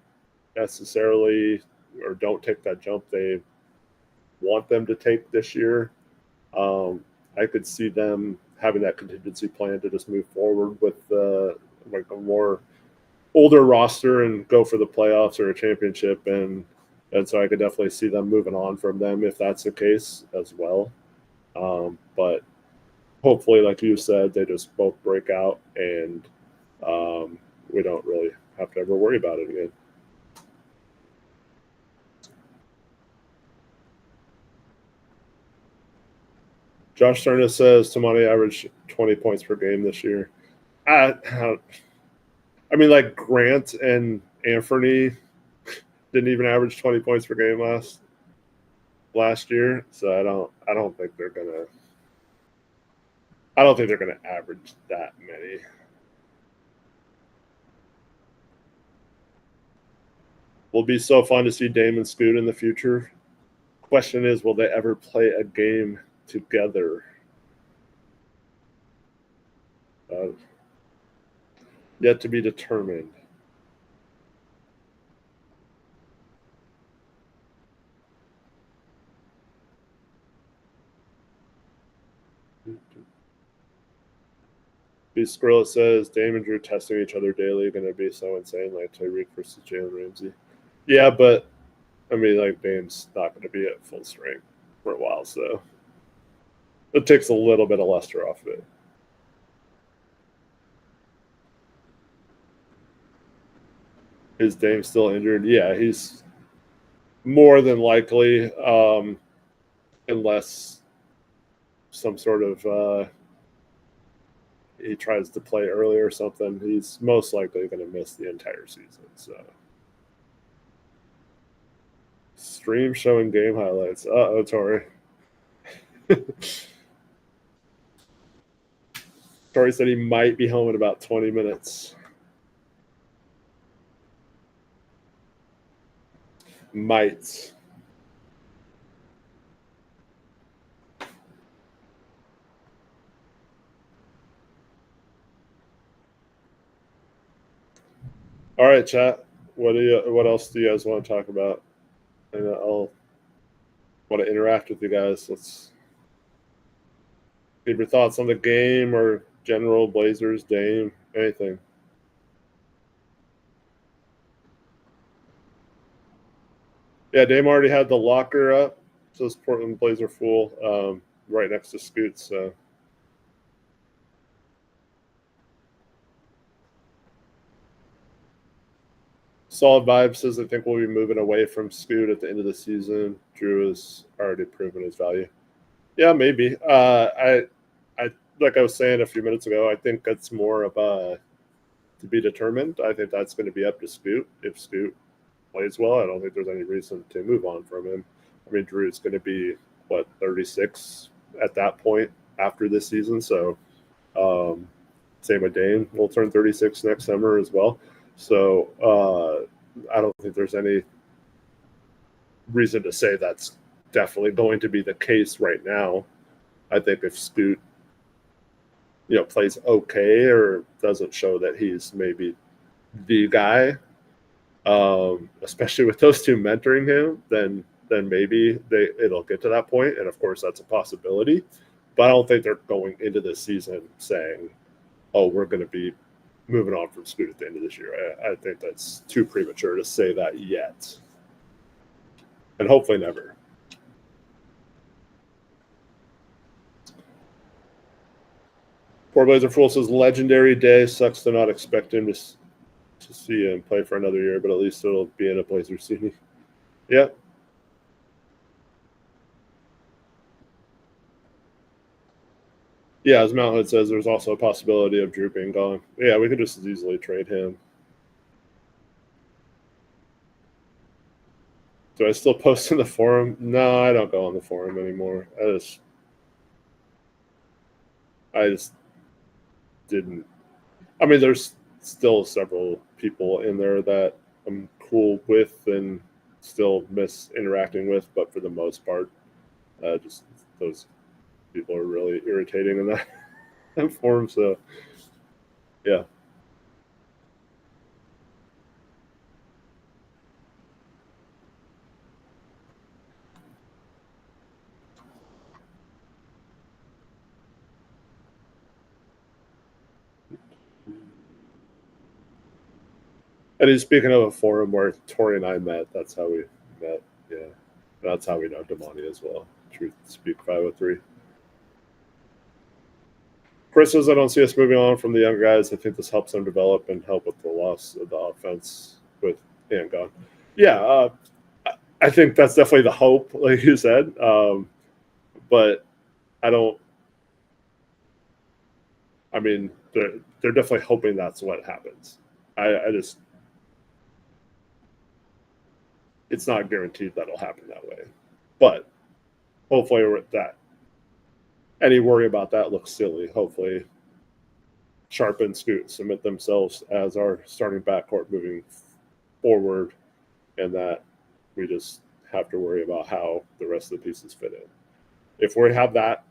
necessarily or don't take that jump they want them to take this year, I could see them having that contingency plan to just move forward with like a more older roster and go for the playoffs or a championship, and so I could definitely see them moving on from them if that's the case as well. But hopefully, like you said, they just both break out, and we don't really have to ever worry about it again. Josh Turner says Tamani averaged 20 points per game this year. I mean, like Grant and Anthony didn't even average 20 points per game last year, so I don't think they're gonna average that many. Will be so fun to see Dame and Scoot in the future. Question is, will they ever play a game together? Yet to be determined. B Squirrel says Dame and Drew testing each other daily going to be so insane, like Tyreek versus Jalen Ramsey. Yeah, but I mean, like Dame's not going to be at full strength for a while, so it takes a little bit of luster off of it. Is Dame still injured? Yeah, he's more than likely, unless some sort of he tries to play early or something, he's most likely going to miss the entire season. So, stream showing game highlights. Uh-oh, Tori. Tori said he might be home in about 20 minutes. Might. All right, chat. What else do you guys want to talk about? And I'll want to interact with you guys. Let's give your thoughts on the game or general Blazers, Dame, anything. Yeah, Dame already had the locker up. Says Portland Blazer full, right next to Scoot. So. Solid Vibe says I think we'll be moving away from Scoot at the end of the season. Drew has already proven his value. Yeah, maybe. I like I was saying a few minutes ago, I think that's more of a to be determined. I think that's going to be up to Scoot. If Scoot plays well, I don't think there's any reason to move on from him. I mean, Drew's going to be, 36 at that point after this season. So same with Dame. We'll turn 36 next summer as well. So I don't think there's any reason to say that's definitely going to be the case right now. I think if Scoot plays okay or doesn't show that he's maybe the guy, especially with those two mentoring him, then maybe it'll get to that point. And of course, that's a possibility. But I don't think they're going into this season saying, "Oh, we're going to be moving on from Scoot at the end of this year." I think that's too premature to say that yet, and hopefully never. Poor Blazer Fool says, legendary day. Sucks to not expect him to see him play for another year, but at least it'll be in a Blazer city. Yeah. Yeah, as Mount Hood says, there's also a possibility of Drew being gone. Yeah, we could just as easily trade him. Do I still post in the forum? No, I don't go on the forum anymore. I just didn't. I mean, there's still several people in there that I'm cool with and still miss interacting with, but for the most part, just those people are really irritating in that forum. So, yeah. And he's speaking of a forum where Tori and I met. That's how we met. Yeah. That's how we know Damani as well. Truth Speak 503. Chris says, I don't see us moving on from the young guys. I think this helps them develop and help with the loss of the offense with Dan gone. Yeah, I think that's definitely the hope, like you said. But I don't. I mean, they're definitely hoping that's what happens. I just, it's not guaranteed that'll happen that way. But hopefully, with that, any worry about that looks silly. Hopefully, Sharp and Scoot submit themselves as our starting backcourt moving forward, and that we just have to worry about how the rest of the pieces fit in. If we have that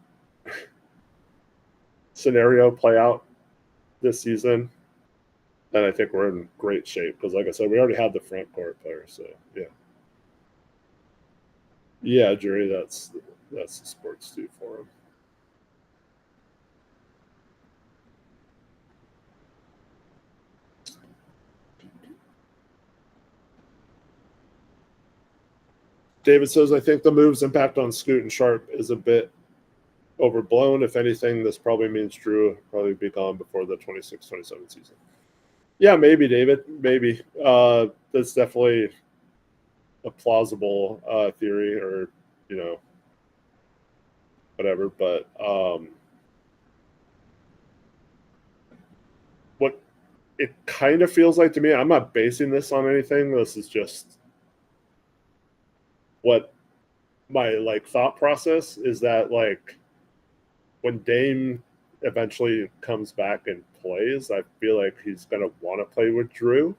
scenario play out this season, then I think we're in great shape because, like I said, we already have the front court players. So yeah, Jerry, that's the sports do for him. David says, I think the move's impact on Scoot and Sharp is a bit overblown. If anything, this probably means Drew will probably be gone before the 26-27 season. Yeah, maybe, David. Maybe. That's definitely a plausible theory or, whatever. But what it kind of feels like to me, I'm not basing this on anything. This is just what my thought process is, that when Dame eventually comes back and plays, I feel like he's going to want to play with Drew.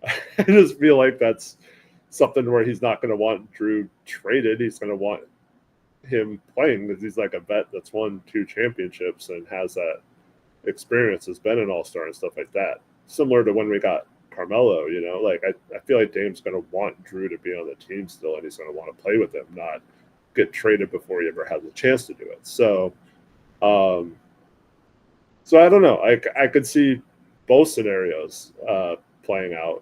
I just feel like that's something where he's not going to want Drew traded. He's going to want him playing because he's like a vet that's won 2 championships and has that experience, has been an all-star and stuff like that. Similar to when we got Carmelo, I feel like Dame's going to want Drew to be on the team still, and he's going to want to play with him, not get traded before he ever has a chance to do it. So I don't know. I could see both scenarios playing out.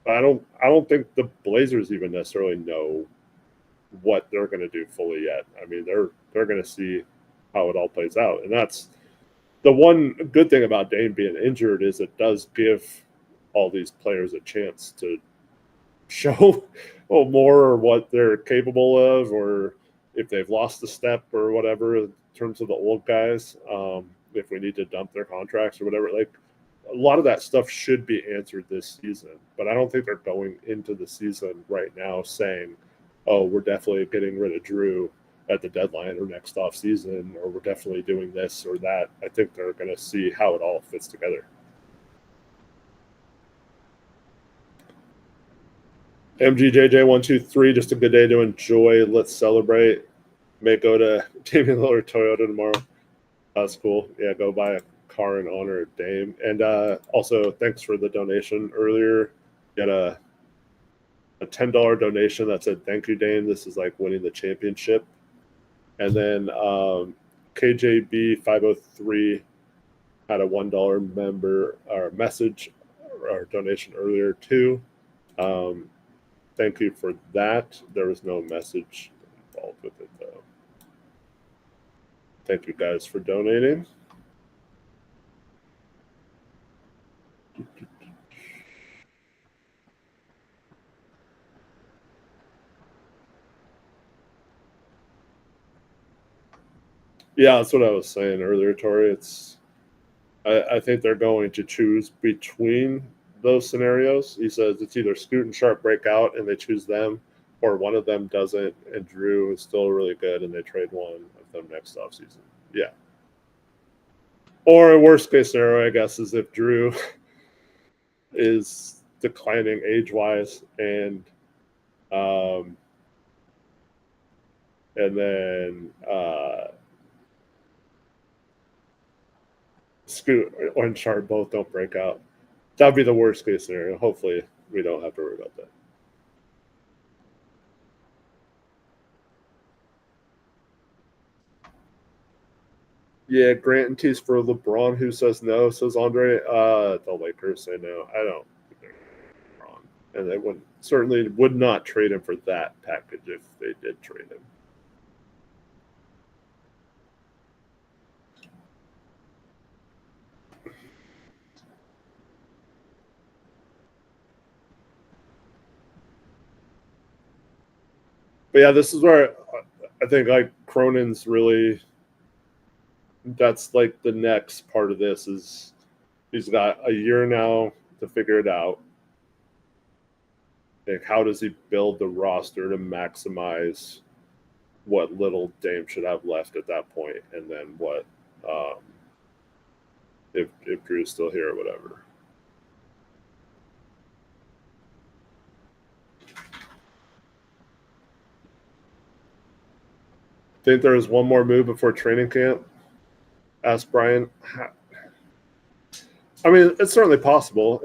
But I don't think the Blazers even necessarily know what they're going to do fully yet. I mean, they're going to see how it all plays out, and that's the one good thing about Dame being injured, is it does give all these players a chance to show more or what they're capable of, or if they've lost a step or whatever in terms of the old guys, if we need to dump their contracts or whatever. A lot of that stuff should be answered this season, but I don't think they're going into the season right now saying, oh, we're definitely getting rid of Drew at the deadline or next off season, or we're definitely doing this or that. I think they're going to see how it all fits together. MGJJ123, just a good day to enjoy. Let's celebrate. May go to Damian Lillard Toyota tomorrow. That's cool. Yeah, go buy a car in honor of Dame. And also, thanks for the donation earlier. Got a $10 donation that said, thank you, Dame. This is like winning the championship. And then KJB503 had a $1 member or message or donation earlier too. Thank you for that. There was no message involved with it though. Thank you guys for donating. Yeah, that's what I was saying earlier, Tori. I think they're going to choose between those scenarios. He says it's either Scoot and Sharp break out and they choose them, or one of them doesn't and Drew is still really good and they trade one of them next offseason. Yeah. Or a worst case scenario, I guess, is if Drew is declining age-wise and then Scoot and Sharp both don't break out. That would be the worst case scenario. Hopefully, we don't have to worry about that. Yeah, Grant and T's for LeBron. Who says no? Says Andre. The Lakers say no. I don't. And they certainly would not trade him for that package if they did trade him. But yeah, this is where I think like Cronin's really, that's like the next part of this is he's got a year now to figure it out. Like, how does he build the roster to maximize what little Dame should have left at that point, and then what if Drew's still here or whatever. Think there is one more move before training camp? Asked Brian. I mean, it's certainly possible.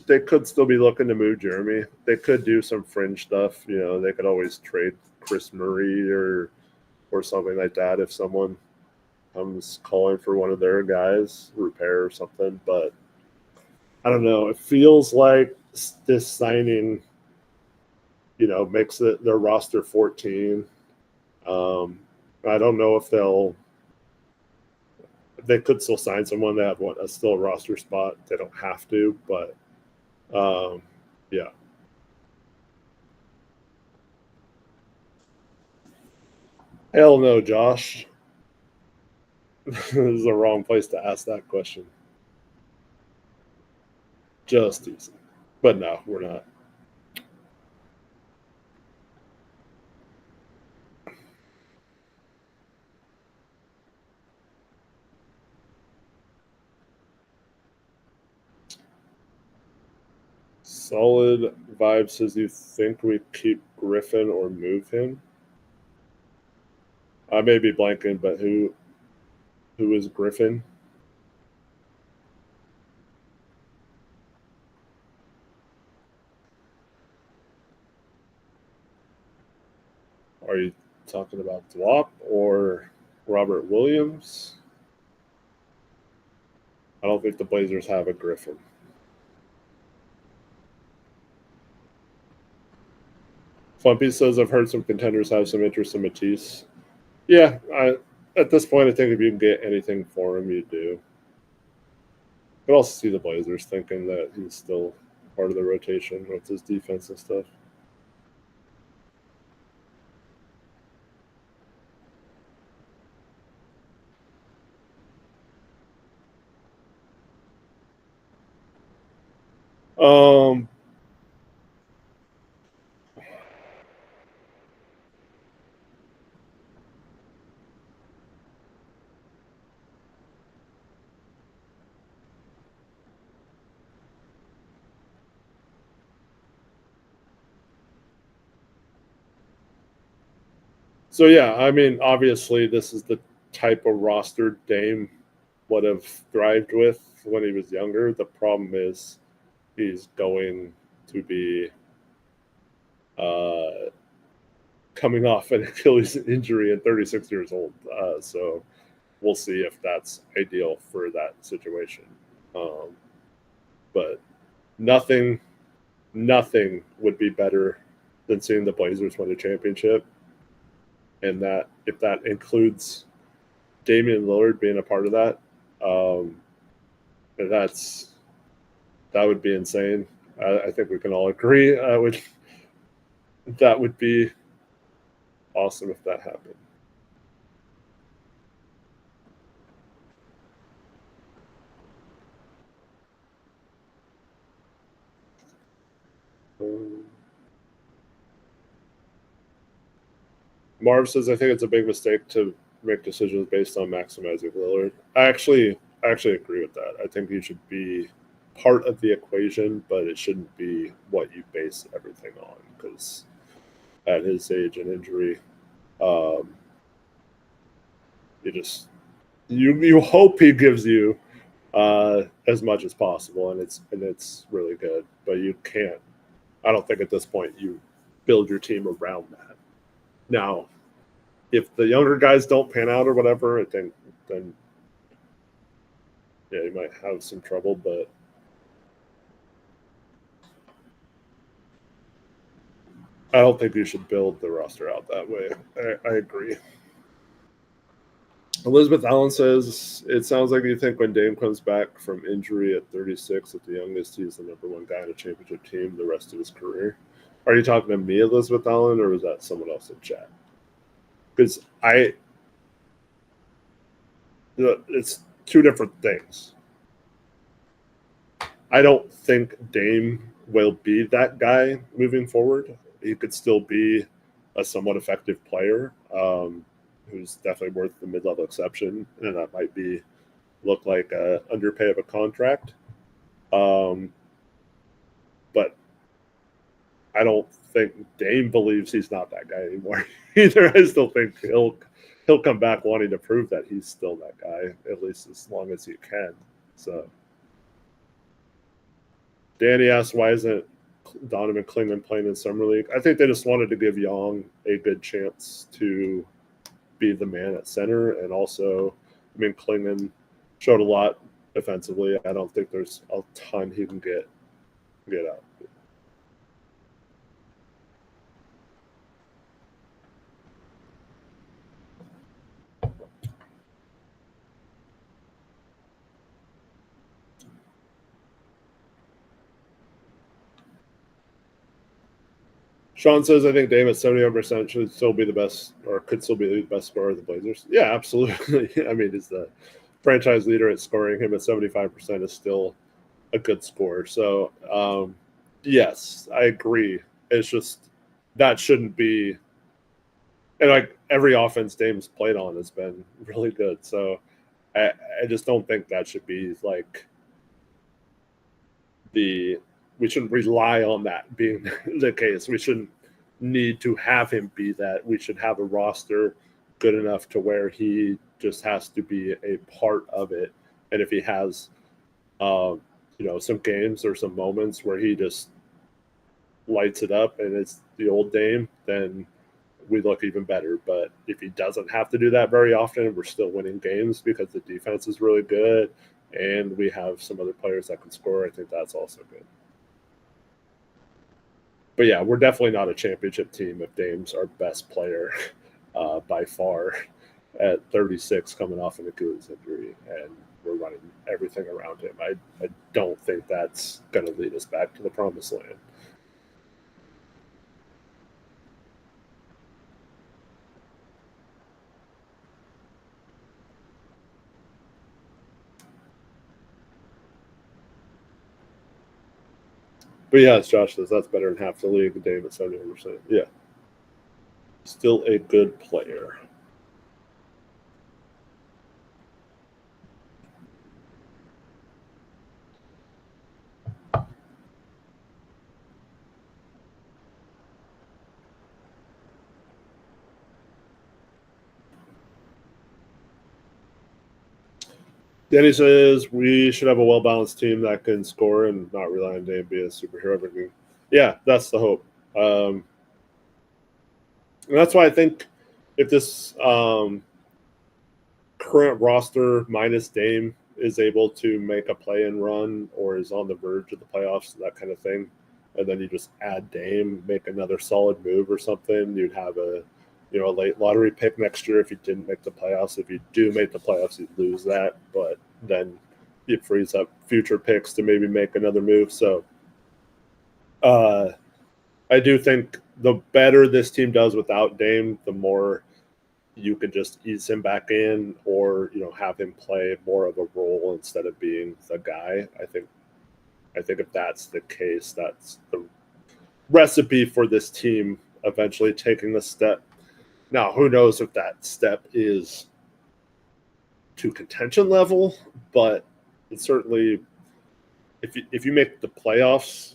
They could still be looking to move Jeremy. They could do some fringe stuff. You know, they could always trade Chris Murray or something like that if someone comes calling for one of their guys, repair or something. But I don't know. It feels like this signing, you know, makes their roster 14. I don't know if they could still sign someone that have still a roster spot. They don't have to, but yeah. Hell no, Josh. This is the wrong place to ask that question. Just easy. But no, we're not. Solid Vibe says, you think we keep Griffin or move him? I may be blanking, but who is Griffin? Are you talking about Dwop or Robert Williams? I don't think the Blazers have a Griffin. Flumpy says, I've heard some contenders have some interest in Matisse. Yeah, at this point, I think if you can get anything for him, you do. But also see the Blazers thinking that he's still part of the rotation with his defense and stuff. So yeah, I mean, obviously, this is the type of roster Dame would have thrived with when he was younger. The problem is he's going to be coming off an Achilles injury at 36 years old. So we'll see if that's ideal for that situation. But nothing would be better than seeing the Blazers win a championship. And that if that includes Damian Lillard being a part of that, that would be insane. I think we can all agree. That would be awesome if that happened. Marv says, I think it's a big mistake to make decisions based on maximizing Lillard. I actually agree with that. I think he should be part of the equation, but it shouldn't be what you base everything on, because at his age and injury, you hope he gives you as much as possible, and it's really good, but you can't. I don't think at this point you build your team around that. Now, if the younger guys don't pan out or whatever, I think then yeah, you might have some trouble, but I don't think you should build the roster out that way. I agree. Elizabeth Allen says, it sounds like you think when Dame comes back from injury at 36, at the youngest, he's the number one guy in a championship team the rest of his career. Are you talking to me, Elizabeth Allen, or was that someone else in chat? Because it's two different things. I don't think Dame will be that guy moving forward. He could still be a somewhat effective player who's definitely worth the mid-level exception, and that might look like a underpay of a contract. But I don't think Dame believes he's not that guy anymore either. I still think he'll come back wanting to prove that he's still that guy, at least as long as he can. So Danny asked, why isn't Donovan Klingman playing in Summer League? I think they just wanted to give Young a good chance to be the man at center. And also, I mean, Klingman showed a lot defensively. I don't think there's a ton he can get out. Sean says, I think Dame at 71% should still be the best, or could still be the best scorer of the Blazers. Yeah, absolutely. I mean, he's the franchise leader at scoring. Him at 75% is still a good scorer. So, yes, I agree. It's just that shouldn't be. And like every offense Dame's played on has been really good. So I just don't think that should be like we shouldn't rely on that being the case. We shouldn't need to have him be that. We should have a roster good enough to where he just has to be a part of it. And if he has, some games or some moments where he just lights it up and it's the old Dame, then we look even better. But if he doesn't have to do that very often, we're still winning games because the defense is really good and we have some other players that can score. I think that's also good. But yeah, we're definitely not a championship team if Dame's our best player by far at 36 coming off an Achilles injury and we're running everything around him. I don't think that's going to lead us back to the promised land. But yeah, as Josh says, that's better than half the league. Dame at 71%. Yeah. Still a good player. Danny says we should have a well-balanced team that can score and not rely on Dame being a superhero everything. Yeah, that's the hope. And that's why I think if this current roster minus Dame is able to make a play-in run or is on the verge of the playoffs, that kind of thing, and then you just add Dame, make another solid move or something, you'd have a late lottery pick next year if you didn't make the playoffs. If you do make the playoffs, you'd lose that, but then it frees up future picks to maybe make another move. So I do think the better this team does without Dame, the more you can just ease him back in or, have him play more of a role instead of being the guy. I think if that's the case, that's the recipe for this team eventually taking the step. Now, who knows if that step is to contention level, but it's certainly if you make the playoffs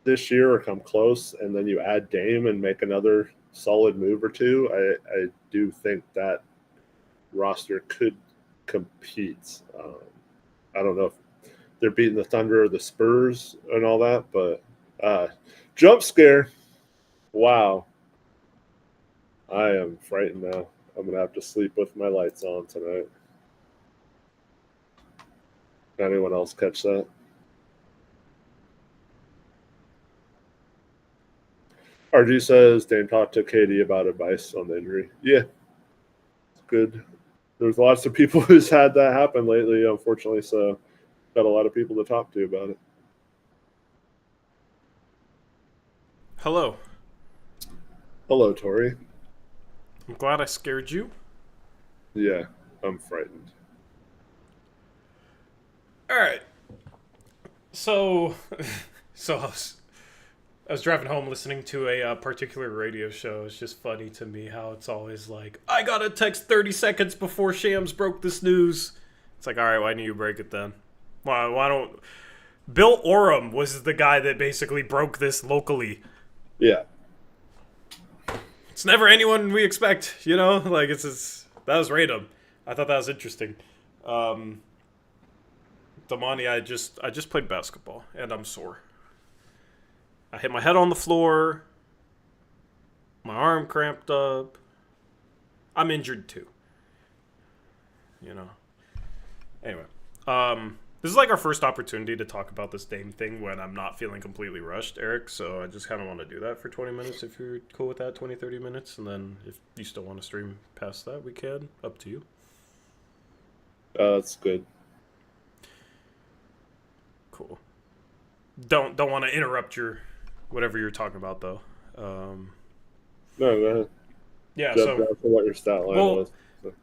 this year or come close and then you add Dame and make another solid move or two, I do think that roster could compete. I don't know if they're beating the Thunder or the Spurs and all that, but jump scare. Wow. I am frightened now. I'm going to have to sleep with my lights on tonight. Anyone else catch that? RG says Dame talked to Katie about advice on the injury. Yeah, it's good. There's lots of people who's had that happen lately, unfortunately. So, got a lot of people to talk to about it. Hello. Hello, Tori. I'm glad I scared you. Yeah, I'm frightened. All right. So I was driving home listening to a particular radio show. It's just funny to me how it's always like, I got a text 30 seconds before Shams broke this news. It's like, all right, why didn't you break it then? Why don't... Bill Oram was the guy that basically broke this locally. Yeah. It's never anyone we expect, you know? Like, that was random. I thought that was interesting. Damani, I just played basketball, and I'm sore. I hit my head on the floor. My arm cramped up. I'm injured too. You know. Anyway, this is like our first opportunity to talk about this Dame thing when I'm not feeling completely rushed, Eric. So I just kind of want to do that for 20 minutes if you're cool with that, 20, 30 minutes. And then if you still want to stream past that, we can. Up to you. That's good. Cool. Don't want to interrupt your whatever you're talking about though. No, go ahead. Yeah. That's So what your stat line was. So.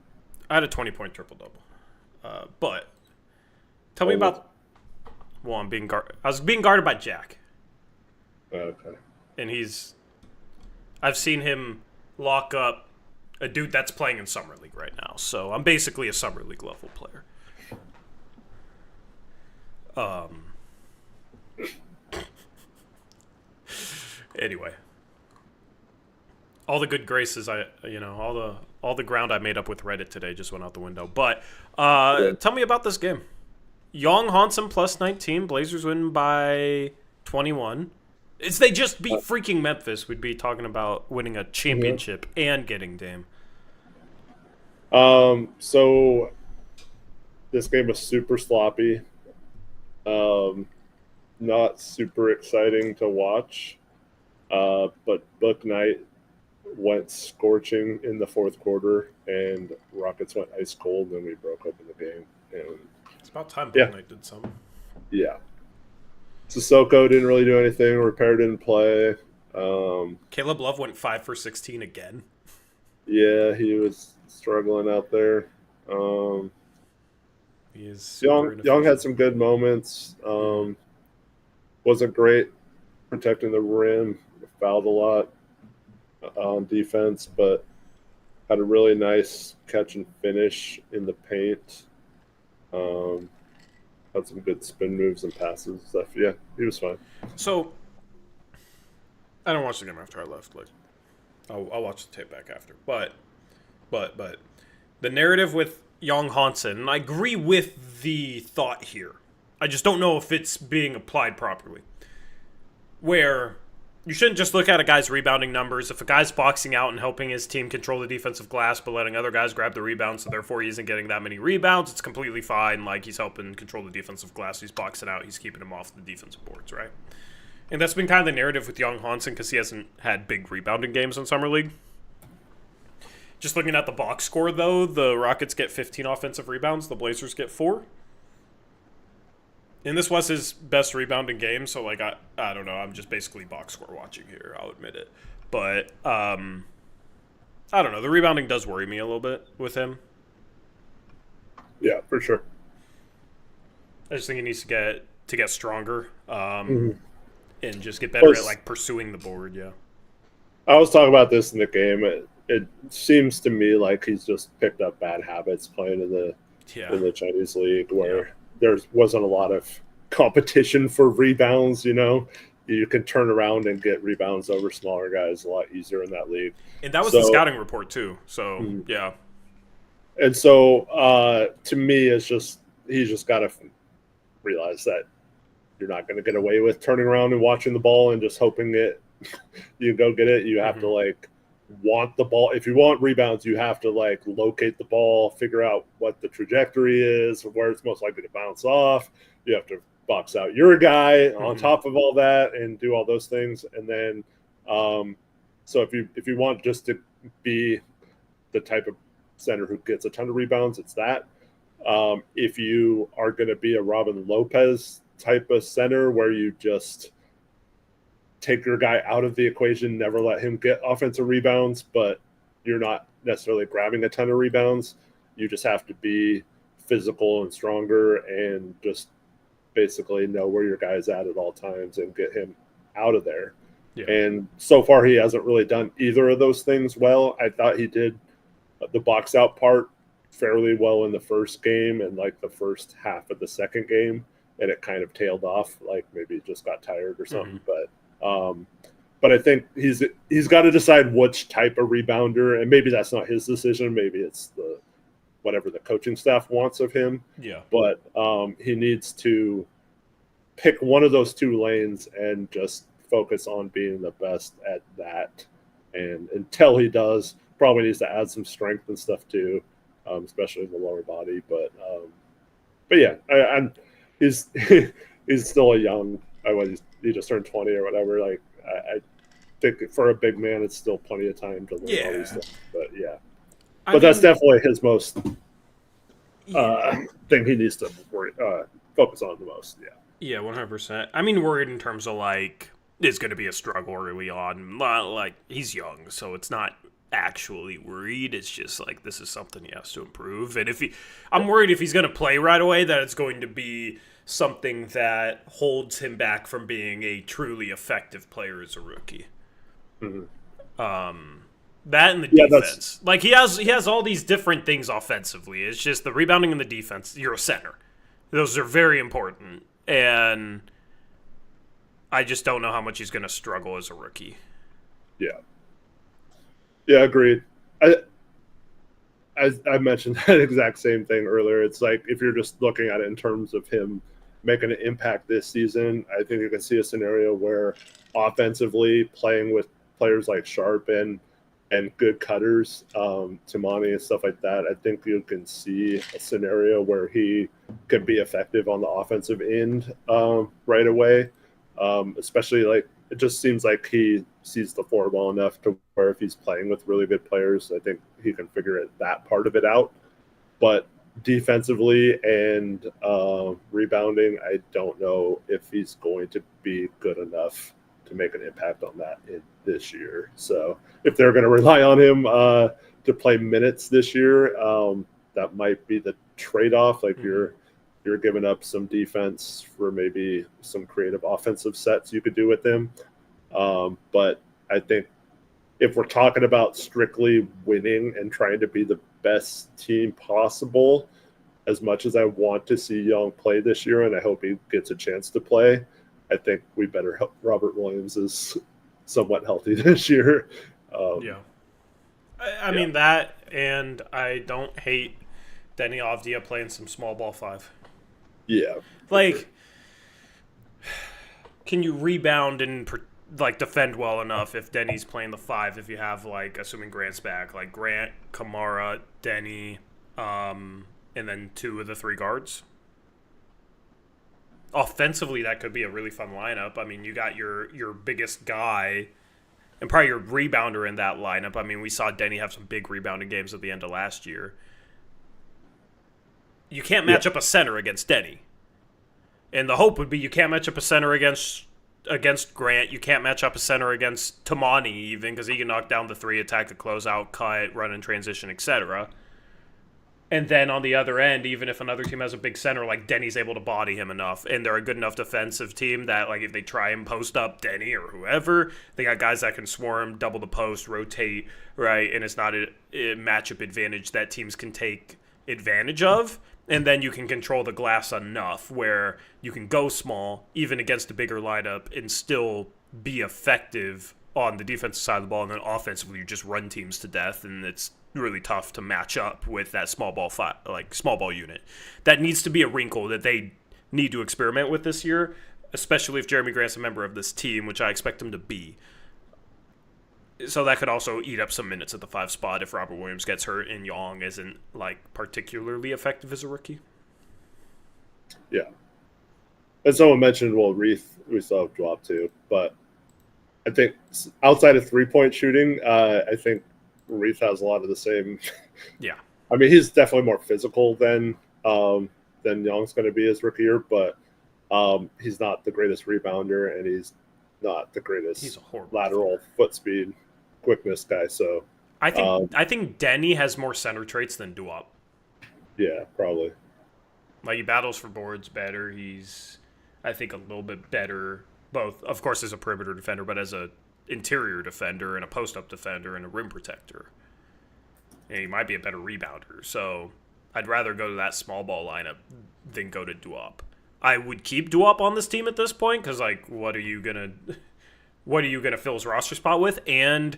I had a 20-point triple double. But tell me about. Well, I was being guarded by Jack. Okay. And I've seen him lock up a dude that's playing in Summer League right now. So I'm basically a Summer League level player. Anyway, all the good graces all the ground I made up with Reddit today just went out the window. But tell me about this game. Young Hansen plus 19. Blazers win by 21. They just beat freaking Memphis. We'd be talking about winning a championship and getting Dame. So this game was super sloppy. Not super exciting to watch. But Book Knight went scorching in the fourth quarter, and Rockets went ice cold, and we broke open the game. And it's about time Book Knight did something. Yeah. Sissoko didn't really do anything. Repair didn't play. Caleb Love went 5 for 16 again. Yeah, he was struggling out there. He is Young had some good moments. Wasn't great protecting the rim. Fouled a lot on defense, but had a really nice catch and finish in the paint. Had some good spin moves and passes and stuff. Yeah, he was fine. So, I don't watch the game after I left. Like, I'll watch the tape back after. But the narrative with Young Hansen, and I agree with the thought here. I just don't know if it's being applied properly. Where you shouldn't just look at a guy's rebounding numbers. If a guy's boxing out and helping his team control the defensive glass but letting other guys grab the rebound, so therefore he isn't getting that many rebounds, it's completely fine. Like, he's helping control the defensive glass. He's boxing out. He's keeping him off the defensive boards, right? And that's been kind of the narrative with Young Hansen because he hasn't had big rebounding games in Summer League. Just looking at the box score, though, the Rockets get 15 offensive rebounds. The Blazers get 4. And this was his best rebounding game, so, like, I don't know. I'm just basically box score watching here. I'll admit it. But, I don't know. The rebounding does worry me a little bit with him. Yeah, for sure. I just think he needs to get stronger and just get better at, like, pursuing the board, yeah. I was talking about this in the game. It seems to me like he's just picked up bad habits playing in the Chinese league where there wasn't a lot of competition for rebounds, you know. You can turn around and get rebounds over smaller guys a lot easier in that league. And that was the scouting report too. So, yeah. And so to me, it's just he's just got to realize that you're not going to get away with turning around and watching the ball and just hoping you go get it. You have to, like, want the ball. If you want rebounds, you have to, like, locate the ball, figure out what the trajectory is, where it's most likely to bounce off. You have to box out your guy on top of all that and do all those things. And then So if you want just to be the type of center who gets a ton of rebounds, it's that. If you are going to be a Robin Lopez type of center where you just take your guy out of the equation, never let him get offensive rebounds, but you're not necessarily grabbing a ton of rebounds. You just have to be physical and stronger and just basically know where your guy's at all times and get him out of there. Yeah. And so far, he hasn't really done either of those things well. I thought he did the box out part fairly well in the first game and like the first half of the second game, and it kind of tailed off, like maybe he just got tired or something. But I think he's got to decide which type of rebounder, and maybe that's not his decision. Maybe it's whatever the coaching staff wants of him. Yeah. But he needs to pick one of those two lanes and just focus on being the best at that. And until he does, probably needs to add some strength and stuff too, especially in the lower body. But yeah, he's he's still a young. He just turned 20 or whatever. Like I think for a big man, it's still plenty of time to learn all these things. But yeah, that's definitely his most thing he needs to focus on the most. Yeah. Yeah, 100%. I mean, worried in terms of like it's going to be a struggle early on. Like he's young, so it's not actually worried. It's just like this is something he has to improve. And I'm worried if he's going to play right away that it's going to be something that holds him back from being a truly effective player as a rookie. Mm-hmm. That and the defense. Like he has all these different things offensively. It's just the rebounding and the defense. You're a center. Those are very important. And I just don't know how much he's going to struggle as a rookie. Yeah. Yeah, agreed. I mentioned that exact same thing earlier. It's like if you're just looking at it in terms of him making an impact this season, I think you can see a scenario where offensively playing with players like Sharp and good cutters, Tamani and stuff like that, I think you can see a scenario where he could be effective on the offensive end right away. Especially like it just seems like he sees the floor well enough to where if he's playing with really good players, I think he can figure that part of it out. But defensively and rebounding, I don't know if he's going to be good enough to make an impact on that in this year. So if they're going to rely on him to play minutes this year, that might be the trade-off. Like you're giving up some defense for maybe some creative offensive sets you could do with him. But I think if we're talking about strictly winning and trying to be the best team possible, as much as I want to see Young play this year, and I hope he gets a chance to play, I think we better help Robert Williams is somewhat healthy this year. Yeah. I mean that, and I don't hate Denny Avdia playing some small ball 5. Yeah. Like, sure. Can you rebound and like defend well enough if Denny's playing the 5? If you have like, assuming Grant's back, like Grant, Kamara, Denny, and then 2 of the 3 guards. Offensively, that could be a really fun lineup. I mean, you got your biggest guy and probably your rebounder in that lineup. I mean, we saw Denny have some big rebounding games at the end of last year. You can't match up a center against Denny. And the hope would be you can't match up a center against Grant. You can't match up a center against Tamani even because he can knock down the 3, attack the closeout, cut, run in transition, etc. And then on the other end, even if another team has a big center, like Denny's able to body him enough, and they're a good enough defensive team that like if they try and post up Denny or whoever, they got guys that can swarm, double the post, rotate, right? And it's not a matchup advantage that teams can take advantage of. And then you can control the glass enough where you can go small, even against a bigger lineup, and still be effective on the defensive side of the ball. And then offensively, you just run teams to death, and it's really tough to match up with that small ball unit. That needs to be a wrinkle that they need to experiment with this year, especially if Jeremy Grant's a member of this team, which I expect him to be. So that could also eat up some minutes at the 5 spot if Robert Williams gets hurt and Young isn't like particularly effective as a rookie. Yeah. And someone mentioned, well, Reith, we still have dropped too, but I think outside of 3-point shooting, I think Reith has a lot of the same. Yeah. I mean, he's definitely more physical than Young's going to be his rookie year, but he's not the greatest rebounder, and he's not the greatest he's a horrible lateral foot speed, quickness guy. So I think Denny has more center traits than Duop. Yeah, probably. Like, he battles for boards better. He's, I think, a little bit better, both, of course, as a perimeter defender, but as a interior defender and a post-up defender and a rim protector. And he might be a better rebounder. So I'd rather go to that small ball lineup than go to Duop. I would keep Duop on this team at this point because, like, what are you gonna fill his roster spot with? And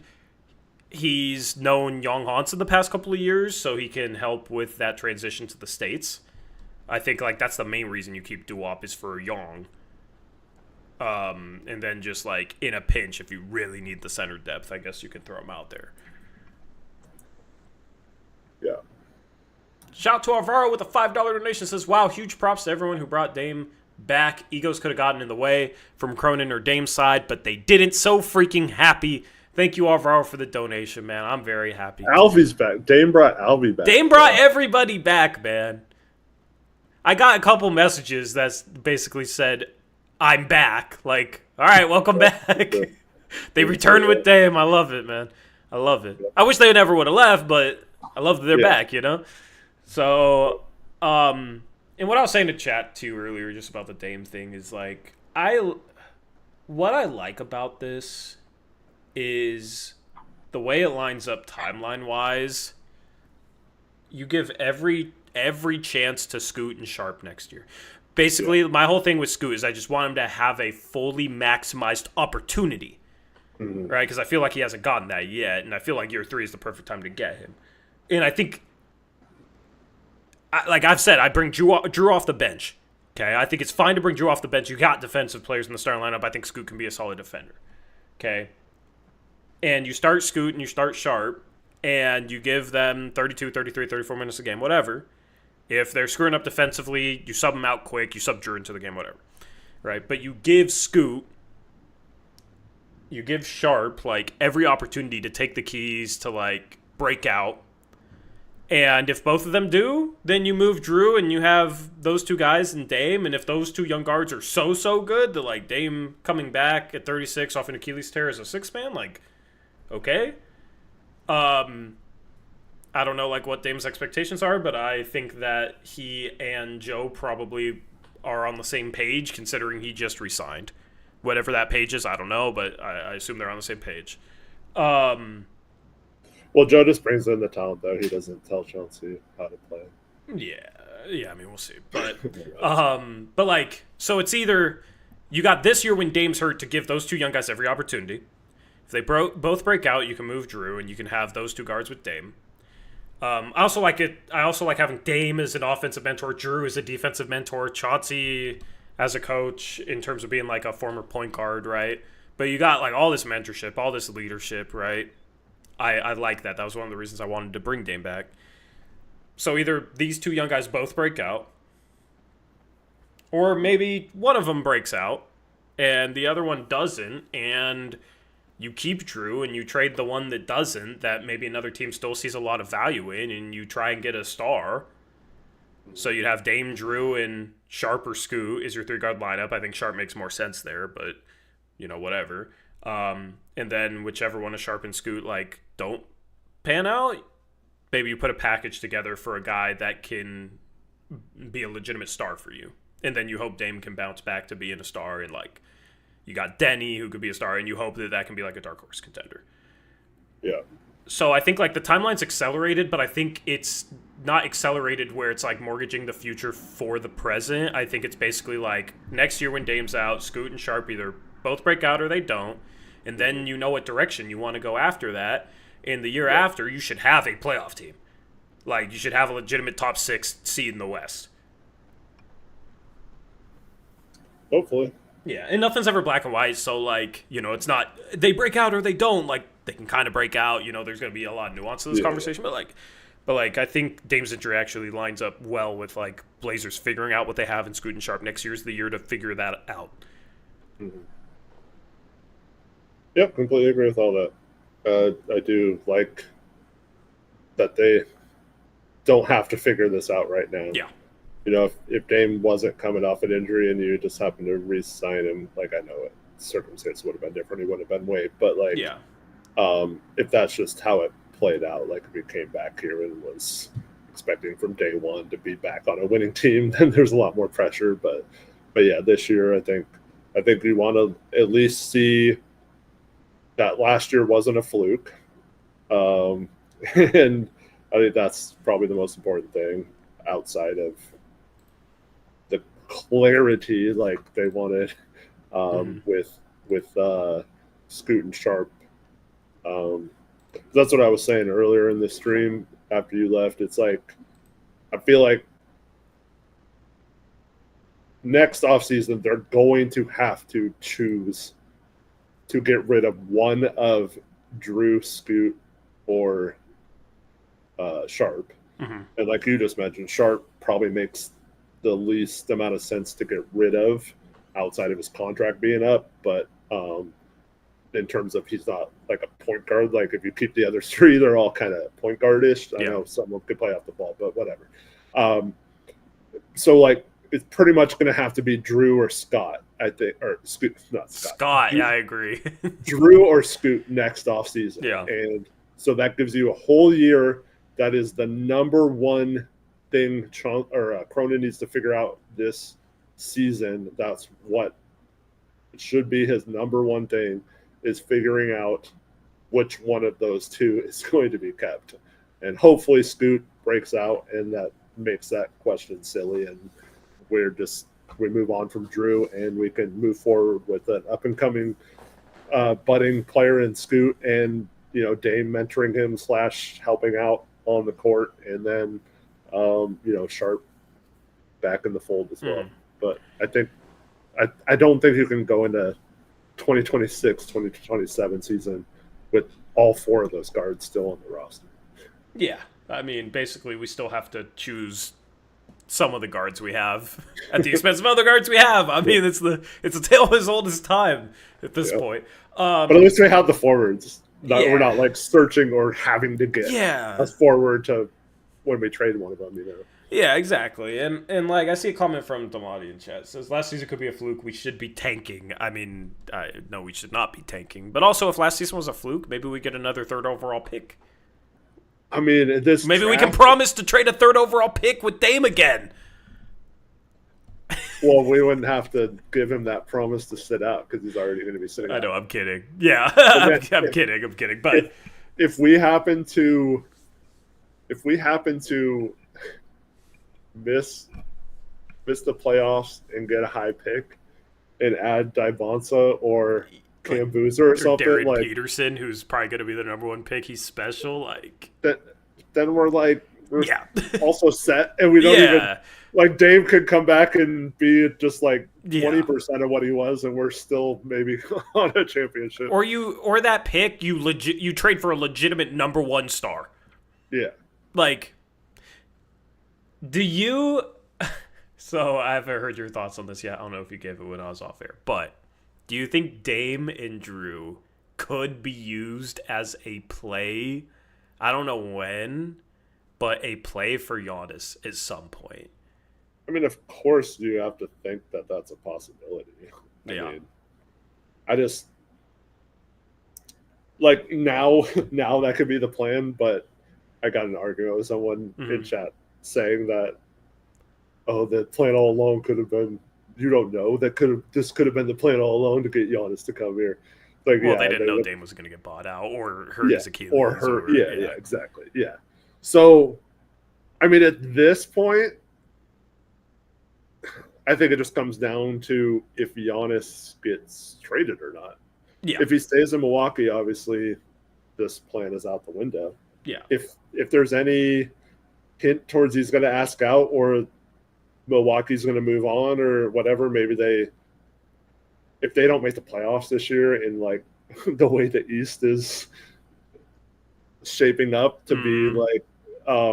he's known Young Hansen the past couple of years, so he can help with that transition to the States. I think, like, that's the main reason you keep Duop is for Young. And then just, like, in a pinch, if you really need the center depth, I guess you can throw him out there. Yeah. Shout out to Alvaro with a $5 donation. Says, wow, huge props to everyone who brought Dame back. Egos could have gotten in the way from Cronin or Dame's side, but they didn't. So freaking happy. Thank you, Alvaro, for the donation, man. I'm very happy. Alvy's back. Dame brought Alvy back. Dame brought everybody back, man. I got a couple messages that basically said, I'm back. Like, all right, welcome back. They returned with Dame. I love it, man. I love it. I wish they never would have left, but I love that they're back, you know? So, and what I was saying to chat, too, earlier, just about the Dame thing, is, like, what I like about this is the way it lines up timeline-wise. You give every chance to Scoot and Sharp next year. Basically, my whole thing with Scoot is I just want him to have a fully maximized opportunity, right? Because I feel like he hasn't gotten that yet, and I feel like year 3 is the perfect time to get him. And I think, like I've said, I bring Drew off the bench. Okay, I think it's fine to bring Drew off the bench. You got defensive players in the starting lineup. I think Scoot can be a solid defender. Okay, and you start Scoot and you start Sharp, and you give them 32, 33, 34 minutes a game, whatever. If they're screwing up defensively, you sub them out quick, you sub Drew into the game, whatever. Right? But you give Scoot, you give Sharp, like, every opportunity to take the keys to, like, break out. And if both of them do, then you move Drew and you have those two guys and Dame. And if those two young guards are so good, that, like, Dame coming back at 36 off an Achilles tear as a 6-man, like, okay. I don't know, like, what Dame's expectations are, but I think that he and Joe probably are on the same page, considering he just resigned. Whatever that page is, I don't know, but I assume they're on the same page. Well, Joe just brings in the talent, though. He doesn't tell Chelsea how to play. Yeah, I mean, we'll see. But, but like, so it's either you got this year when Dame's hurt to give those two young guys every opportunity. If they both break out, you can move Drew, and you can have those two guards with Dame. I also like having Dame as an offensive mentor, Drew as a defensive mentor, Chauncey as a coach in terms of being like a former point guard, right? But you got like all this mentorship, all this leadership, right? I like that. That was one of the reasons I wanted to bring Dame back. So either these two young guys both break out, or maybe one of them breaks out and the other one doesn't, and you keep Drew and you trade the one that doesn't, that maybe another team still sees a lot of value in, and you try and get a star. So you'd have Dame, Drew, and Sharp or Scoot is your 3-guard lineup. I think Sharp makes more sense there, but, you know, whatever. And then whichever one of Sharp and Scoot, like, don't pan out, maybe you put a package together for a guy that can be a legitimate star for you. And then you hope Dame can bounce back to being a star, and, like, you got Denny, who could be a star, and you hope that can be like a dark horse contender. Yeah. So I think like the timeline's accelerated, but I think it's not accelerated where it's like mortgaging the future for the present. I think it's basically like next year when Dame's out, Scoot and Sharp either both break out or they don't, and then you know what direction you want to go after that. And the year after, you should have a playoff team. Like, you should have a legitimate top 6 seed in the West. Hopefully. Yeah, and nothing's ever black and white, so, like, you know, it's not, they break out or they don't, like, they can kind of break out, you know, there's going to be a lot of nuance to this conversation, but, I think Dame's injury actually lines up well with, like, Blazers figuring out what they have in Scoot and Sharp. Next year's the year to figure that out. Mm-hmm. Yep, completely agree with all that. I do like that they don't have to figure this out right now. Yeah. You know, if Dame wasn't coming off an injury and you just happened to re-sign him, like I know it circumstance would have been different, he would have been waived, but like, Yeah. If that's just how it played out, like if he came back here and was expecting from day one to be back on a winning team, then there's a lot more pressure. But yeah, this year I think we want to at least see that last year wasn't a fluke, um, and I think that's probably the most important thing outside of the clarity like they wanted with Scoot and Sharp. Um, that's what I was saying earlier in the stream after you left. It's like I feel like next offseason they're going to have to choose to get rid of one of Drew, Scoot, or Sharp. And like you just mentioned, Sharp probably makes the least amount of sense to get rid of outside of his contract being up. But in terms of he's not like a point guard, like if you keep the other three, they're all kind of point guard-ish. I know someone could play off the ball, but whatever. So like it's pretty much going to have to be Drew or Scott, I think, or Scoot, not Scott. Scott, Drew, yeah, I agree. Drew or Scoot next offseason. Yeah. And so that gives you a whole year. That is the number one thing Cronin needs to figure out this season. That's what should be his number one thing, is figuring out which one of those two is going to be kept. And hopefully Scoot breaks out and that makes that question silly and we move on from Drew and we can move forward with an up and coming budding player in Scoot and, you know, Dame mentoring him / helping out on the court, and then you know, Sharp back in the fold as well. But I don't think you can go into 2026, 2027 season with all four of those guards still on the roster. Yeah, I mean, basically, we still have to choose some of the guards we have at the expense of other guards we have. I mean, it's a tale as old as time at this point. But at least we have the forwards. We're not like searching or having to get a forward to when we trade one of them, you know. Yeah, exactly. And like I see a comment from Damati in chat. It says last season could be a fluke. We should be tanking. I mean, no, we should not be tanking. But also, if last season was a fluke, maybe we get another 3rd overall pick. I mean, maybe we can promise to trade a 3rd overall pick with Dame again. Well, we wouldn't have to give him that promise to sit out because he's already going to be sitting out. I know, I'm kidding. Yeah, I'm kidding. But if we happen to miss the playoffs and get a high pick and add Dybonsa or Cam Boozer or something, Darren like Peterson, who's probably going to be the number 1 pick, he's special. Like then we're also set, and we don't even. Like Dave could come back and be just like 20% of what he was, and we're still maybe on a championship. Or that pick you trade for a legitimate number 1 star. Yeah. Like, do you? So I haven't heard your thoughts on this yet. I don't know if you gave it when I was off air, but do you think Dame and Drew could be used as a play? I don't know when, but a play for Giannis at some point. I mean, of course you have to think that that's a possibility. I mean, I just like now that could be the plan, but I got an argument with someone in chat saying that, oh, the plan all along could have been, you don't know, this could have been the plan all along to get Giannis to come here. Like, well, they didn't know Dame was going to get bought out or hurt his Achilles. Yeah, exactly. Yeah. So, I mean, at this point, I think it just comes down to if Giannis gets traded or not. Yeah. If he stays in Milwaukee, obviously, this plan is out the window. Yeah. If there's any hint towards he's going to ask out or Milwaukee's going to move on or whatever, maybe if they don't make the playoffs this year and like the way the East is shaping up to be like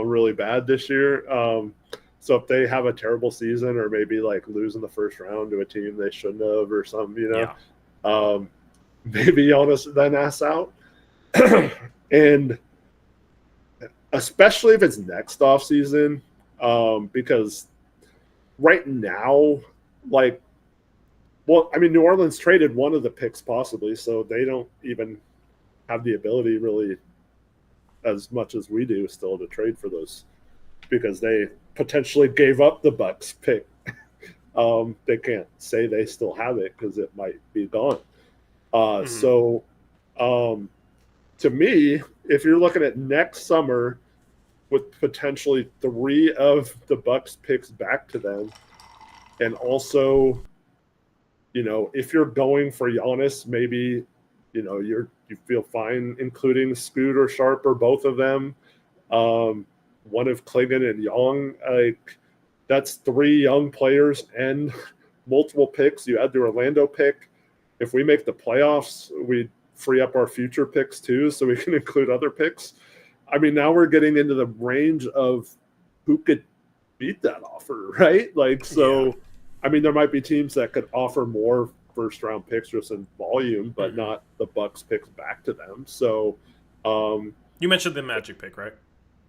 really bad this year. So if they have a terrible season or maybe like lose in the first round to a team they shouldn't have or something, you know, maybe Giannis then asks out. And especially if it's next offseason, because right now, like, well, I mean, New Orleans traded one of the picks possibly, so they don't even have the ability really as much as we do still to trade for those because they potentially gave up the Bucks pick. They can't say they still have it because it might be gone. So to me, if you're looking at next summer with potentially 3 of the Bucks picks back to them, and also, you know, if you're going for Giannis, maybe, you know, you feel fine including Scoot or Sharp or both of them. One of Klingon and Young, like that's 3 young players and multiple picks. You add the Orlando pick. If we make the playoffs, we free up our future picks too, so we can include other picks. I mean, now we're getting into the range of who could beat that offer, right? Like, so, I mean, there might be teams that could offer more first-round picks just in volume, but not the Bucks picks back to them. So, you mentioned the Magic pick, right?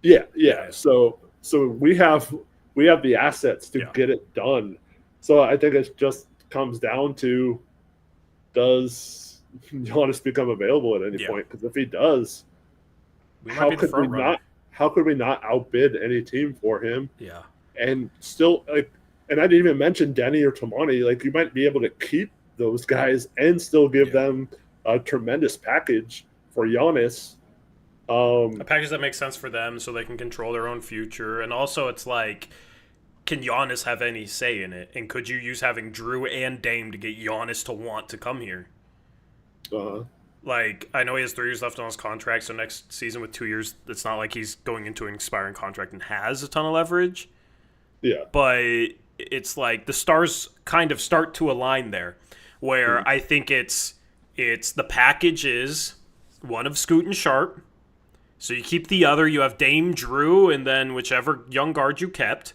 Yeah. So we have the assets to get it done. So I think it just comes down to, does Giannis become available at any point? Because if he does, how could we not outbid any team for him? Yeah. And still, like, and I didn't even mention Denny or Tamani. Like, you might be able to keep those guys and still give them a tremendous package for Giannis. A package that makes sense for them so they can control their own future. And also, it's like, can Giannis have any say in it? And could you use having Drew and Dame to get Giannis to want to come here? Like, I know he has 3 years left on his contract, so next season with 2 years, it's not like he's going into an expiring contract and has a ton of leverage. Yeah. But it's like the stars kind of start to align there, where I think it's the package is one of Scoot and Sharp. So you keep the other, you have Dame, Drew, and then whichever young guard you kept.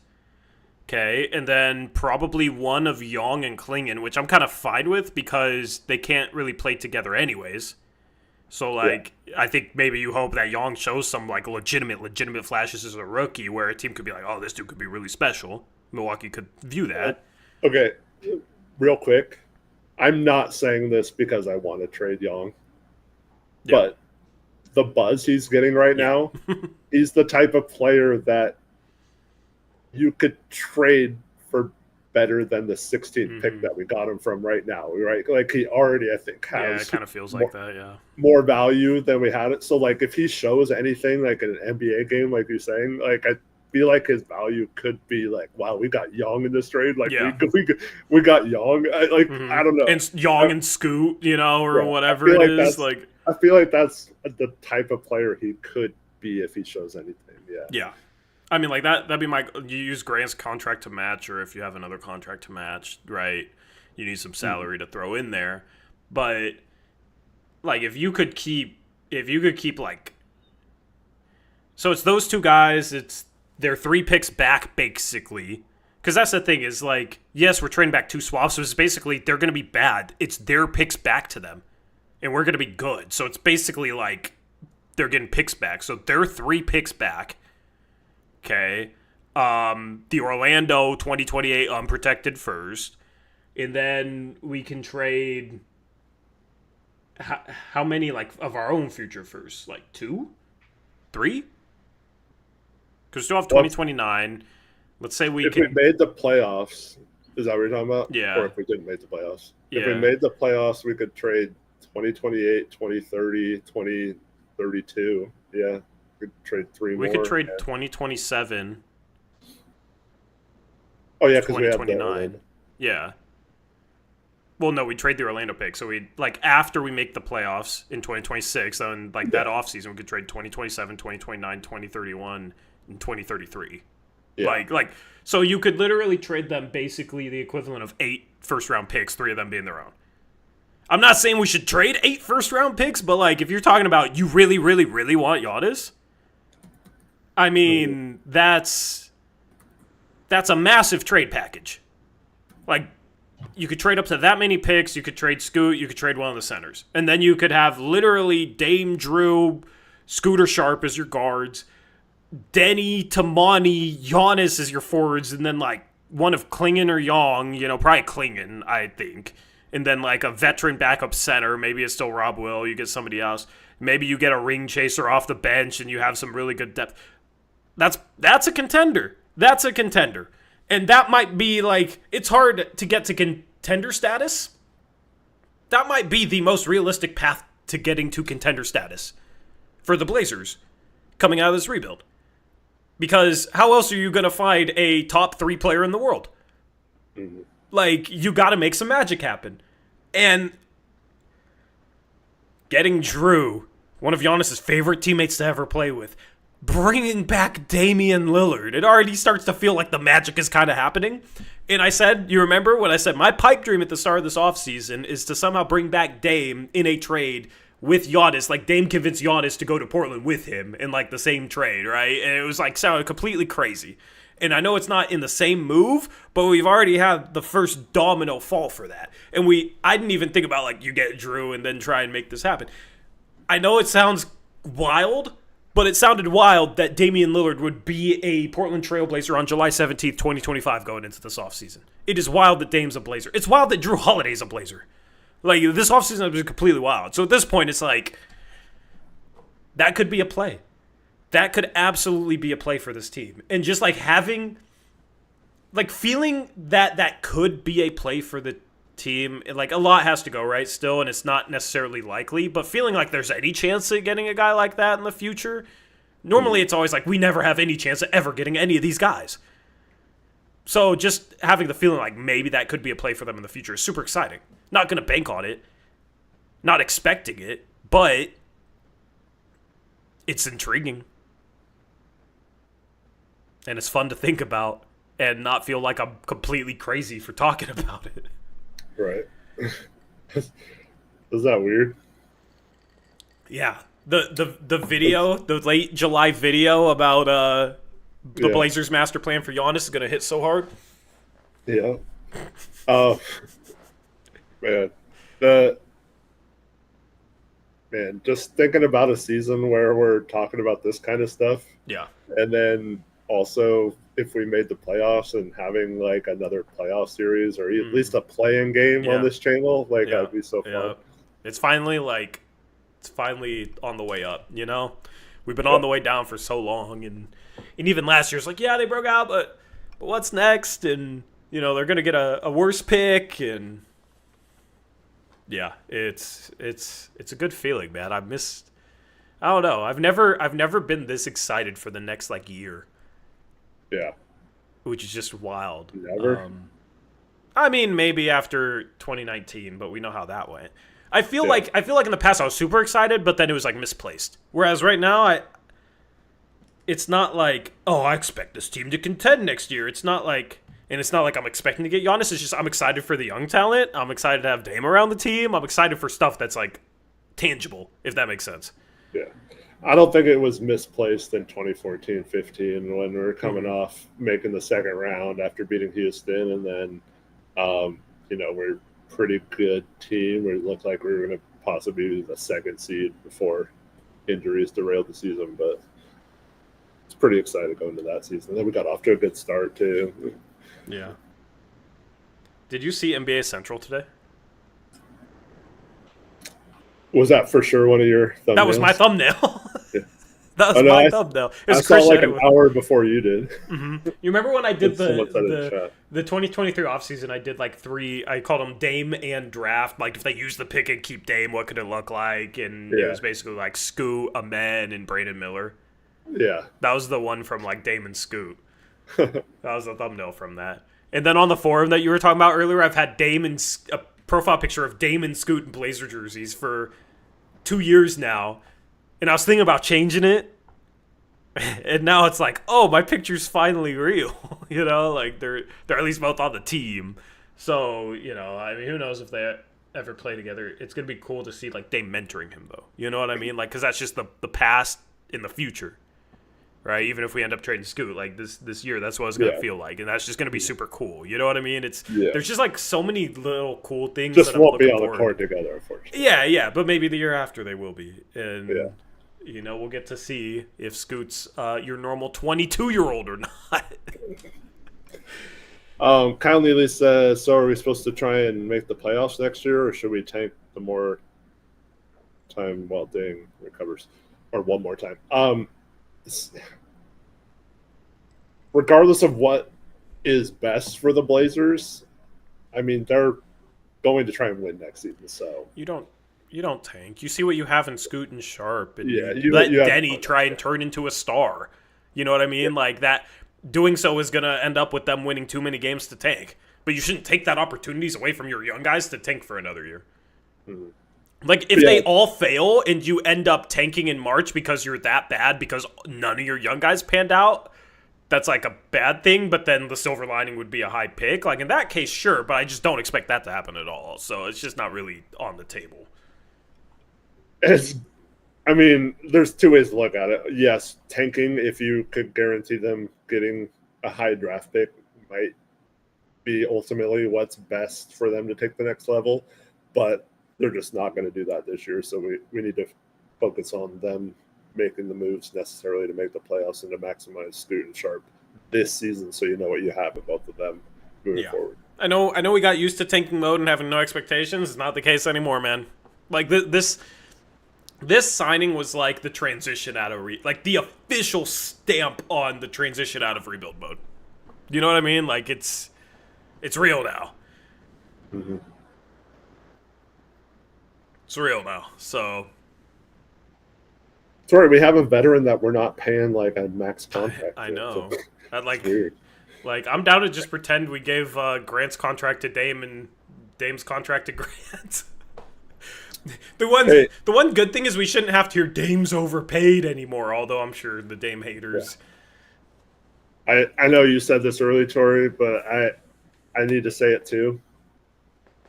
Okay, and then probably one of Young and Klingon, which I'm kind of fine with because they can't really play together anyways. So, like, I think maybe you hope that Young shows some, like, legitimate flashes as a rookie where a team could be like, oh, this dude could be really special. Milwaukee could view that. Okay, real quick. I'm not saying this because I want to trade Young. But the buzz he's getting right now, he's the type of player that you could trade for better than the 16th pick that we got him from right now, right? Like, he already, I think, has... Yeah, it kind of feels like that, more value than we had it. So, like, if he shows anything, like, in an NBA game, like you're saying, like, I feel like his value could be like, wow, we got Young in this trade. Like, we got Young. I don't know. And Young and Scoot, you know, or whatever it is. Like, I feel like that's the type of player he could be if he shows anything. Yeah. I mean, like, that'd be you use Grant's contract to match, or if you have another contract to match, right, you need some salary to throw in there. But, like, if you could keep, like, so it's those 2 guys, it's their 3 picks back, basically. Because that's the thing is, like, yes, we're trading back 2 swaps, so it's basically they're going to be bad. It's their picks back to them. And we're going to be good. So it's basically like they're getting picks back. So they're 3 picks back. Okay. The Orlando 2028 unprotected first. And then we can trade how many, like, of our own future first? Like 2? 3? Because we still have 2029. Let's say we if we made the playoffs, is that what you're talking about? Yeah. Or if we didn't make the playoffs? If we made the playoffs, we could trade 2028, 2030, 2032. Yeah. We could trade 3 more. We could trade 2027. Oh, yeah, because we have 2029. Yeah. Well, no, we trade the Orlando pick. So we, like, after we make the playoffs in 2026, then, like, that offseason, we could trade 2027, 2029, 2031, and 2033. Yeah. Like, so you could literally trade them basically the equivalent of 8 first-round picks, 3 of them being their own. I'm not saying we should trade 8 first-round picks, but, like, if you're talking about you really, really, really want Giannis, I mean, that's a massive trade package. Like, you could trade up to that many picks. You could trade Scoot. You could trade one of the centers. And then you could have literally Dame, Drew, Scooter Sharp as your guards, Denny, Tamani, Giannis as your forwards, and then like one of Klingon or Young, probably Klingon, I think. And then like a veteran backup center. Maybe it's still Rob Will. You get somebody else. Maybe you get a ring chaser off the bench and you have some really good depth. That's a contender. That's a contender. And that might be like, it's hard to get to contender status. That might be the most realistic path to getting to contender status for the Blazers coming out of this rebuild. Because how else are you going to find a top 3 player in the world? Mm-hmm. Like, you got to make some magic happen. And getting Drew, one of Giannis' favorite teammates to ever play with, bringing back Damian Lillard, it already starts to feel like the magic is kind of happening. And I said, you remember when I said my pipe dream at the start of this offseason is to somehow bring back Dame in a trade with Giannis, like Dame convinced Giannis to go to Portland with him in like the same trade, right? And it was like sounded completely crazy. And I know it's not in the same move, but we've already had the first domino fall for that. And I didn't even think about like you get Drew and then try and make this happen. I know it sounds wild, but it sounded wild that Damian Lillard would be a Portland Trailblazer on July 17th, 2025 going into this offseason. It is wild that Dame's a Blazer. It's wild that Drew Holiday's a Blazer. Like, this offseason was completely wild. So at this point, it's like, that could be a play. That could absolutely be a play for this team. And just like having, like feeling that could be a play for the team, like a lot has to go right still, and it's not necessarily likely, but feeling like there's any chance of getting a guy like that in the future, normally it's always like we never have any chance of ever getting any of these guys. So just having the feeling like maybe that could be a play for them in the future is super exciting. Not going to bank on it, not expecting it, but it's intriguing. And it's fun to think about and not feel like I'm completely crazy for talking about it. Right. Is that weird? Yeah. The video, the late July video about the Blazers master plan for Giannis is going to hit so hard. Yeah. Man, just thinking about a season where we're talking about this kind of stuff. Yeah. And then also if we made the playoffs and having like another playoff series or at least a play-in game on this channel, like that'd be so fun. Yeah. It's finally on the way up, We've been on the way down for so long, and even last year's like, yeah, they broke out, but what's next? And they're gonna get a worse pick, and yeah, it's a good feeling, man. I don't know. I've never been this excited for the next like year. Yeah. Which is just wild. Never. I mean, maybe after 2019, but we know how that went. I feel like in the past I was super excited, but then it was like misplaced. Whereas right now, it's not like, oh, I expect this team to contend next year. It's not like I'm expecting to get Giannis. It's just I'm excited for the young talent. I'm excited to have Dame around the team. I'm excited for stuff that's like tangible, if that makes sense. Yeah. I don't think it was misplaced in 2014-15 when we were coming off making the second round after beating Houston, and then, we're a pretty good team. We looked like we were going to possibly be the second seed before injuries derailed the season, but it's pretty excited going to that season. Then we got off to a good start too. Yeah. Did you see NBA Central today? Was that for sure one of your thumbnails? That was my thumbnail. Yeah. That was my thumbnail. I saw like an hour before you did. Mm-hmm. You remember when I did the 2023 offseason, I did like 3, I called them Dame and Draft. Like if they use the pick and keep Dame, what could it look like? And it was basically like Scoot, Amen, and Brandon Miller. Yeah. That was the one from like Dame and Scoot. That was the thumbnail from that. And then on the forum that you were talking about earlier, I've had a profile picture of Dame and Scoot in Blazer jerseys for 2 years now. And I was thinking about changing it. And now it's like, oh, my picture's finally real. Like they're at least both on the team. So, I mean, who knows if they ever play together. It's going to be cool to see like Dame mentoring him though. You know what I mean? Like, cause that's just the past in the future. right? Even if we end up trading Scoot, like this year, that's what it's gonna feel like, and that's just gonna be super cool. You know what I mean? There's just like so many little cool things just that I'm won't be looking on the forward. court together, unfortunately. Yeah, but maybe the year after they will be, and we'll get to see if Scoot's your normal 22-year-old or not. Kyle Neely says, so are we supposed to try and make the playoffs next year, or should we tank the more time while Dame recovers, or one more time? Regardless of what is best for the Blazers, I mean, they're going to try and win next season. So you don't tank. You see what you have in Scoot and Sharp, and you let have Denny try and turn into a star. You know what I mean? Like that. Doing so is going to end up with them winning too many games to tank. But you shouldn't take that opportunities away from your young guys to tank for another year. Mm-hmm. Like, if they all fail and you end up tanking in March because you're that bad because none of your young guys panned out, that's like a bad thing, but then the silver lining would be a high pick. Like, in that case, sure, but I just don't expect that to happen at all. So it's just not really on the table. I mean, there's two ways to look at it. Yes, tanking, if you could guarantee them getting a high draft pick, might be ultimately what's best for them to take the next level. But they're just not going to do that this year. So we need to focus on them making the moves necessarily to make the playoffs and to maximize Scoot and Sharp this season, so you know what you have in both of them moving forward. I know we got used to tanking mode and having no expectations. It's not the case anymore, man. Like, this signing was like the transition out of like the official stamp on the transition out of rebuild mode. You know what I mean? Like, it's real now. Mm-hmm. It's real now. So sorry, we have a veteran that we're not paying like a max contract. I know. So That, like, weird. Like, I'm down to just pretend we gave Grant's contract to Dame and Dame's contract to Grant. The one good thing is we shouldn't have to hear Dame's overpaid anymore, although I'm sure the Dame haters. Yeah. I know you said this early, Tori, but I need to say it too.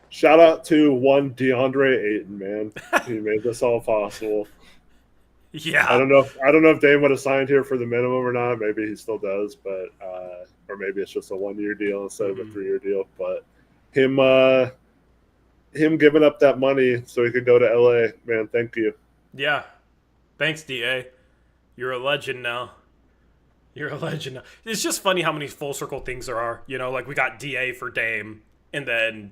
Shout out to one DeAndre Ayton, man. He made this all possible. Yeah. I don't know if Dame would have signed here for the minimum or not. Maybe he still does, but or maybe it's just a 1-year deal instead of a 3-year deal. But him giving up that money so he could go to LA, man, thank you. Yeah. Thanks, DA. You're a legend now. It's just funny how many full circle things there are. You know, like we got DA for Dame, and then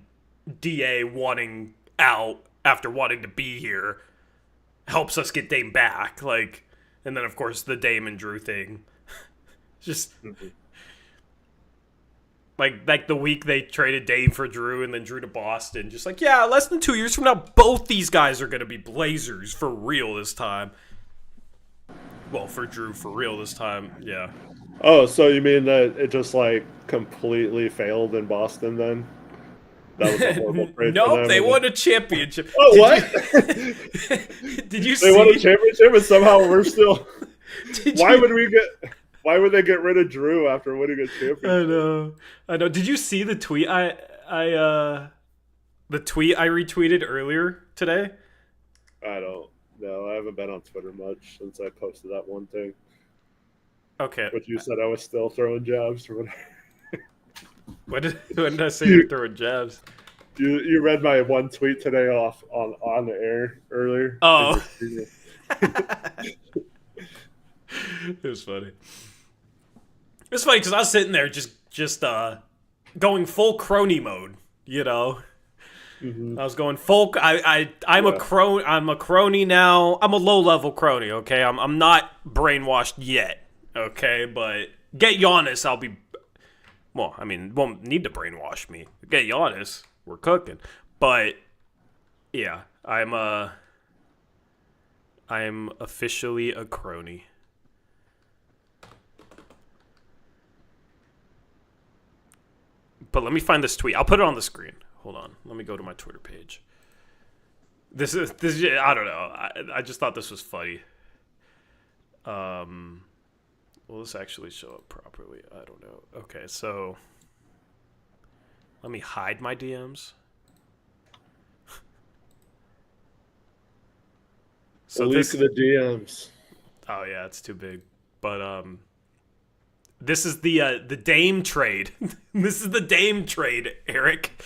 DA wanting out after wanting to be here helps us get Dame back. Like, and then of course the Dame and Drew thing. Just like the week they traded Dame for Drew and then Drew to Boston. Just like, yeah, less than 2 years from now, both these guys are going to be Blazers for real this time. Well, for Drew, for real this time, yeah. Oh, so you mean that it just, like, completely failed in Boston then? That was a horrible trade for them. They won a championship. Oh, what? Did you see? They won a championship and somehow we're still... Why would they get rid of Drew after winning a championship? I know. Did you see the tweet the tweet I retweeted earlier today? I don't know. I haven't been on Twitter much since I posted that one thing. Okay. But you said I was still throwing jabs or whatever. When did I say you're throwing jabs? You read my one tweet today off on the air earlier. Oh. It was funny. It's funny because I was sitting there just going full crony mode, you know. Mm-hmm. I was going full. I'm a crony. I'm a crony now. I'm a low level crony. Okay, I'm not brainwashed yet. Okay, but get Giannis, I'll be. Well, I mean, won't need to brainwash me. Get Giannis, we're cooking. But yeah, I'm officially a crony. But let me find this tweet. I'll put it on the screen. Hold on. Let me go to my Twitter page. This is I don't know. I just thought this was funny. Will this actually show up properly? I don't know. Okay, so let me hide my DMs. So leak the DMs. Oh yeah, it's too big. But this is the Dame trade. This is the Dame trade, Eric.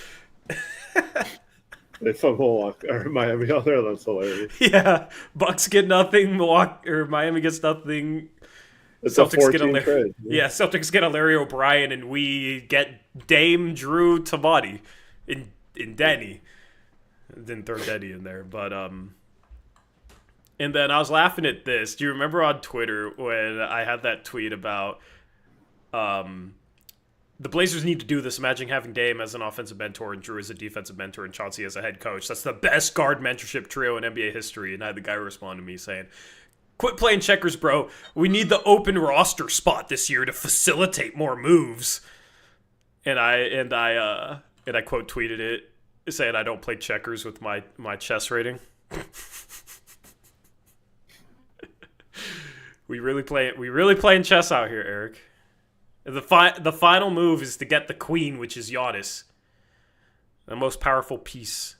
They fumble Miami out there. That's hilarious. Yeah, Bucks get nothing. Miami gets nothing. It's Celtics a get 14 trade. Yeah, Celtics get a Larry O'Brien, and we get Dame Drew Tamati in Denny. Didn't throw Denny in there, but and then I was laughing at this. Do you remember on Twitter when I had that tweet about the Blazers need to do this? Imagine having Dame as an offensive mentor and Drew as a defensive mentor and Chauncey as a head coach. That's the best guard mentorship trio in NBA history. And I had the guy respond to me saying, "Quit playing checkers, bro. We need the open roster spot this year to facilitate more moves." And I quote tweeted it saying I don't play checkers with my chess rating. We really playing chess out here, Eric. The final move is to get the queen, which is Giannis, the most powerful piece.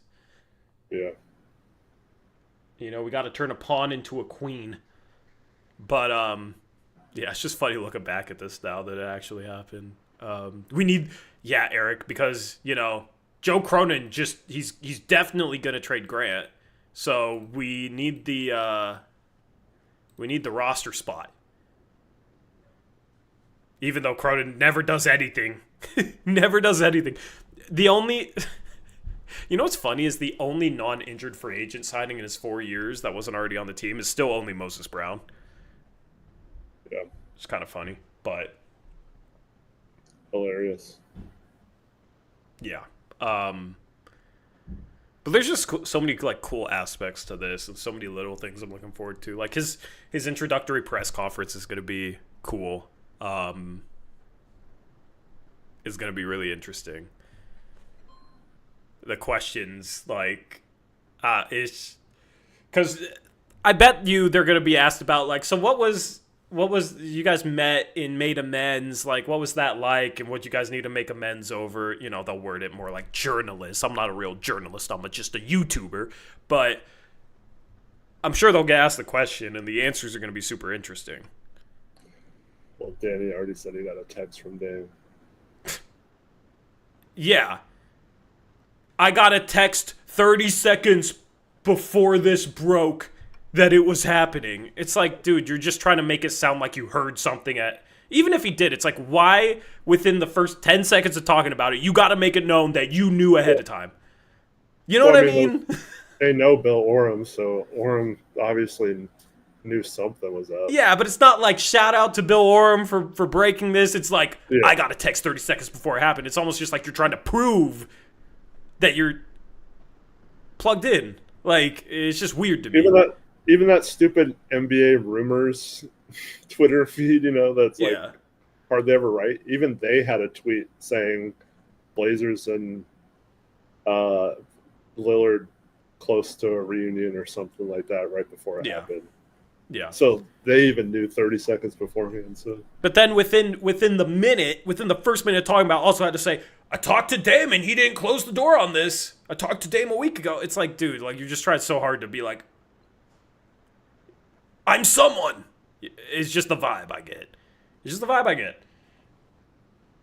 Yeah. You know, we got to turn a pawn into a queen. But yeah, it's just funny looking back at this now that it actually happened. We need, Eric, because Joe Cronin he's definitely gonna trade Grant, so we need the roster spot. Even though Cronin never does anything. Never does anything. The only... You know what's funny is the only non-injured free agent signing in his 4 years that wasn't already on the team is still only Moses Brown. Yeah. It's kind of funny, but... Hilarious. Yeah. But there's just so many cool aspects to this and so many little things I'm looking forward to. Like his introductory press conference is going to be cool. Is going to be really interesting. The questions, is because I bet you they're going to be asked about, so what was you guys met and made amends, what was that like, and what you guys need to make amends over. They'll word it more like journalists. I'm not a real journalist. I'm just a YouTuber, but I'm sure they'll get asked the question, and the answers are going to be super interesting. Well, Danny already said he got a text from Dave. Yeah. I got a text 30 seconds before this broke that it was happening. It's like, dude, you're just trying to make it sound like you heard something even if he did, it's like, why within the first 10 seconds of talking about it, you got to make it known that you knew ahead of time. You know what I mean? They know Bill Oram, so Oram obviously knew something was up. Yeah, but it's not like shout out to Bill Oram for breaking this. It's like, I got a text 30 seconds before it happened. It's almost just like you're trying to prove that you're plugged in. It's just weird to me. Even that stupid NBA rumors Twitter feed, that's hardly ever right. Even they had a tweet saying Blazers and Lillard close to a reunion or something like that right before it happened. Yeah. So they even knew 30 seconds beforehand. So, but then within the first minute talking about, also had to say, I talked to Dame and he didn't close the door on this. I talked to Dame a week ago. It's like, dude, you're just trying so hard to be like, I'm someone. It's just the vibe I get.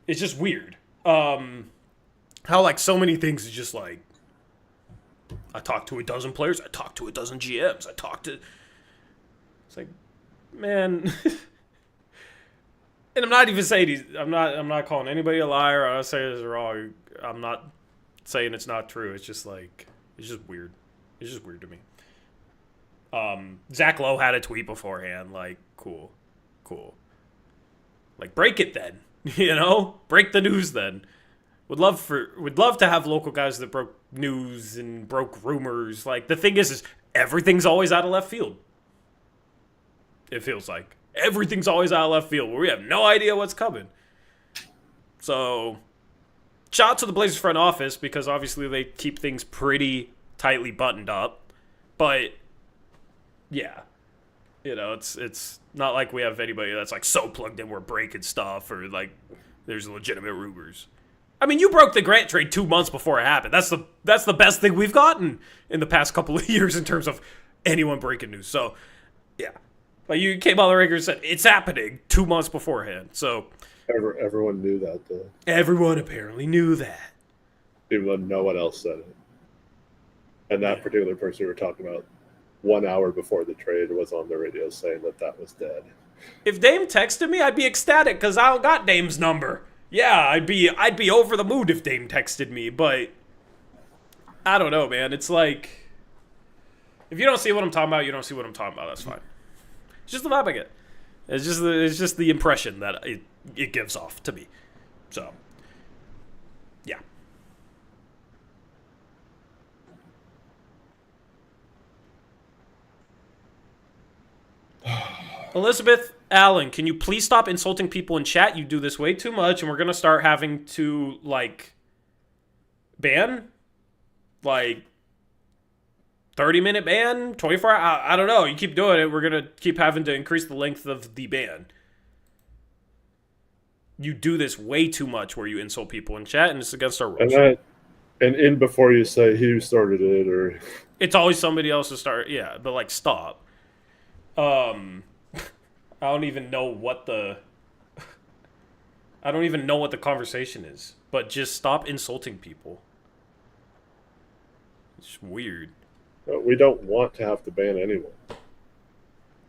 It's just weird. How so many things is just I talked to a dozen players. I talked to a dozen GMs. It's like, man, and I'm not even saying I'm not calling anybody a liar. I'm not saying it's wrong. I'm not saying it's not true. It's just it's just weird. It's just weird to me. Zach Lowe had a tweet beforehand, cool. Break it then, break the news then. Would love to have local guys that broke news and broke rumors. The thing is everything's always out of left field. It feels like everything's always out of left field where we have no idea what's coming. So, shout out to the Blazers front office because obviously they keep things pretty tightly buttoned up. But, yeah, it's not like we have anybody that's so plugged in we're breaking stuff or there's legitimate rumors. I mean, you broke the Grant trade 2 months before it happened. That's the best thing we've gotten in the past couple of years in terms of anyone breaking news. So, yeah. Like, you came on the record and said, it's happening 2 months beforehand. So Everyone knew that, though. Everyone apparently knew that. Even though no one else said it. And that particular person we were talking about 1 hour before the trade was on the radio saying that was dead. If Dame texted me, I'd be ecstatic because I don't got Dame's number. Yeah, I'd be over the moon if Dame texted me, but I don't know, man. It's like, if you don't see what I'm talking about, you don't see what I'm talking about. That's fine. It's just the vibe I get. It's just the impression that it gives off to me. So, yeah. Elizabeth Allen, can you please stop insulting people in chat? You do this way too much, and we're gonna start having to like ban, like 30-minute ban, 24 hour. I don't know. You keep doing it, we're gonna keep having to increase the length of the ban. You do this way too much, where you insult people in chat, and it's against our rules. And in before you say who started it, or it's always somebody else to start. Yeah, but like, stop. I don't even know what the conversation is, but just stop insulting people. It's weird. We don't want to have to ban anyone.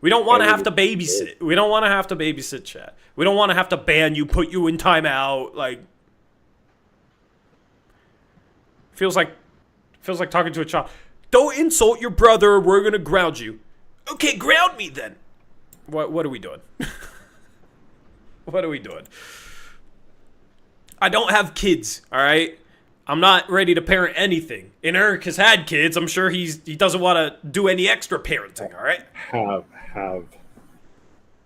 We don't want to have to babysit. We don't want to have to babysit chat. We don't want to have to ban you, put you in timeout. Like, feels like talking to a child. Don't insult your brother. We're gonna ground you. Okay, ground me then. What are we doing? What are we doing? I don't have kids, all right? I'm not ready to parent anything. And Eric has had kids. I'm sure he doesn't want to do any extra parenting, all right? Have.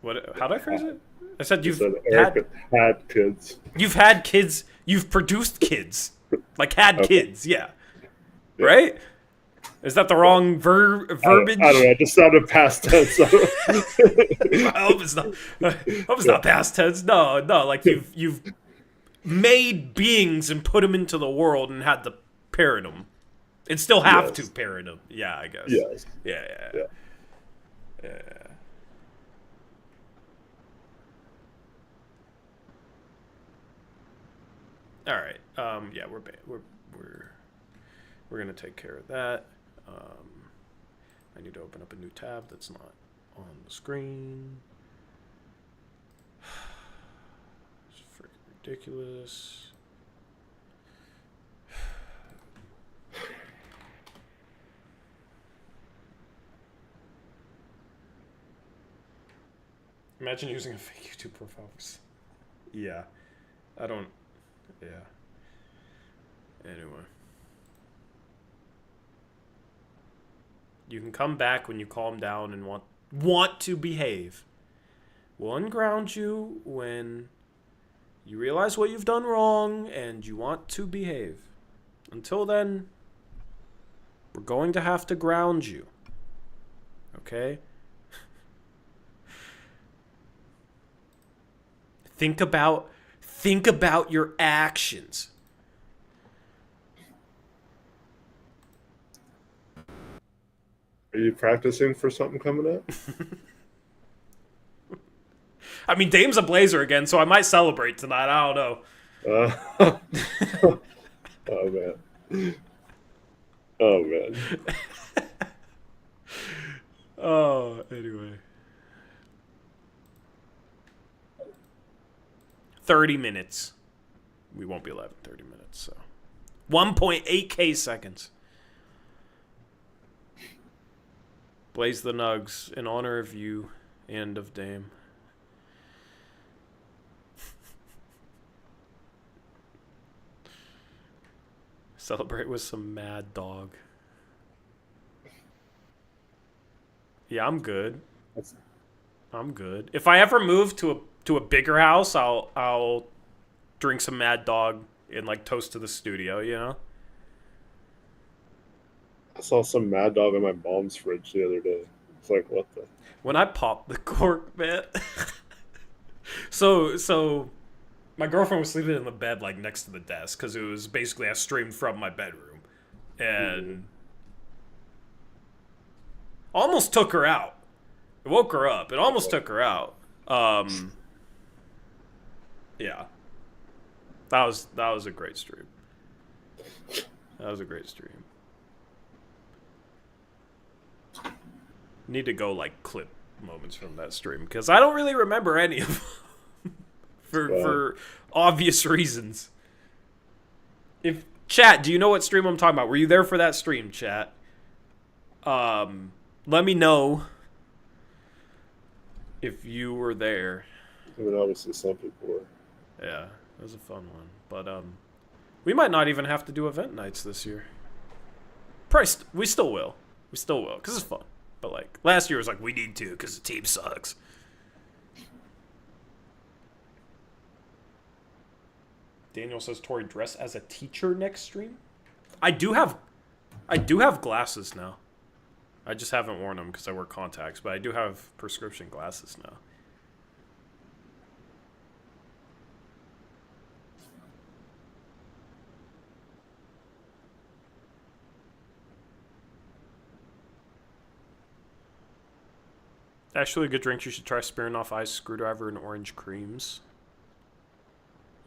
What? How did I phrase it? I said Eric had kids. You've had kids. You've produced kids. Like, had kids, yeah. Right? Is that the wrong verbiage? I don't know. It just sounded past tense. I hope it's not past tense. No. Like, you've made beings and put them into the world and had to parent them, and still have to parent them. Yeah, I guess. Yes. Yeah. All right. Yeah, we're gonna take care of that. I need to open up a new tab that's not on the screen. It's freaking ridiculous. Imagine using a fake YouTube profile. Yeah. Yeah. Anyway. You can come back when you calm down and want to behave. We'll unground you when you realize what you've done wrong and you want to behave. Until then, we're going to have to ground you. Okay? Think about your actions. Are you practicing for something coming up? I mean, Dame's a Blazer again, so I might celebrate tonight. I don't know. Oh, man. Oh, anyway. 30 minutes. We won't be live in 30 minutes, so. 1.8k seconds. Blaze the Nugs in honor of you and of Dame. Celebrate with some Mad Dog. Yeah, I'm good. I'm good. If I ever move to a bigger house, I'll drink some Mad Dog and like toast to the studio, you know? I saw some Mad Dog in my mom's fridge the other day. It's like, what the? When I popped the cork, man. So my girlfriend was sleeping in the bed like next to the desk because it was basically I streamed from my bedroom, and almost took her out. It woke her up. It almost took her out. Yeah. That was a great stream. That was a great stream. Need to go like clip moments from that stream because I don't really remember any of them for obvious reasons. If chat, do you know what stream I'm talking about? Were you there for that stream, chat? Let me know if you were there. I mean, obviously some people were. Yeah, it was a fun one. But we might not even have to do event nights this year. We still will. We still will, because it's fun. But, like, last year was like, we need to, because the team sucks. Daniel says, Tori, dress as a teacher next stream? I do have glasses now. I just haven't worn them because I wear contacts, but I do have prescription glasses now. Actually, a good drink you should try: Smirnoff Ice, Screwdriver, and Orange Creams.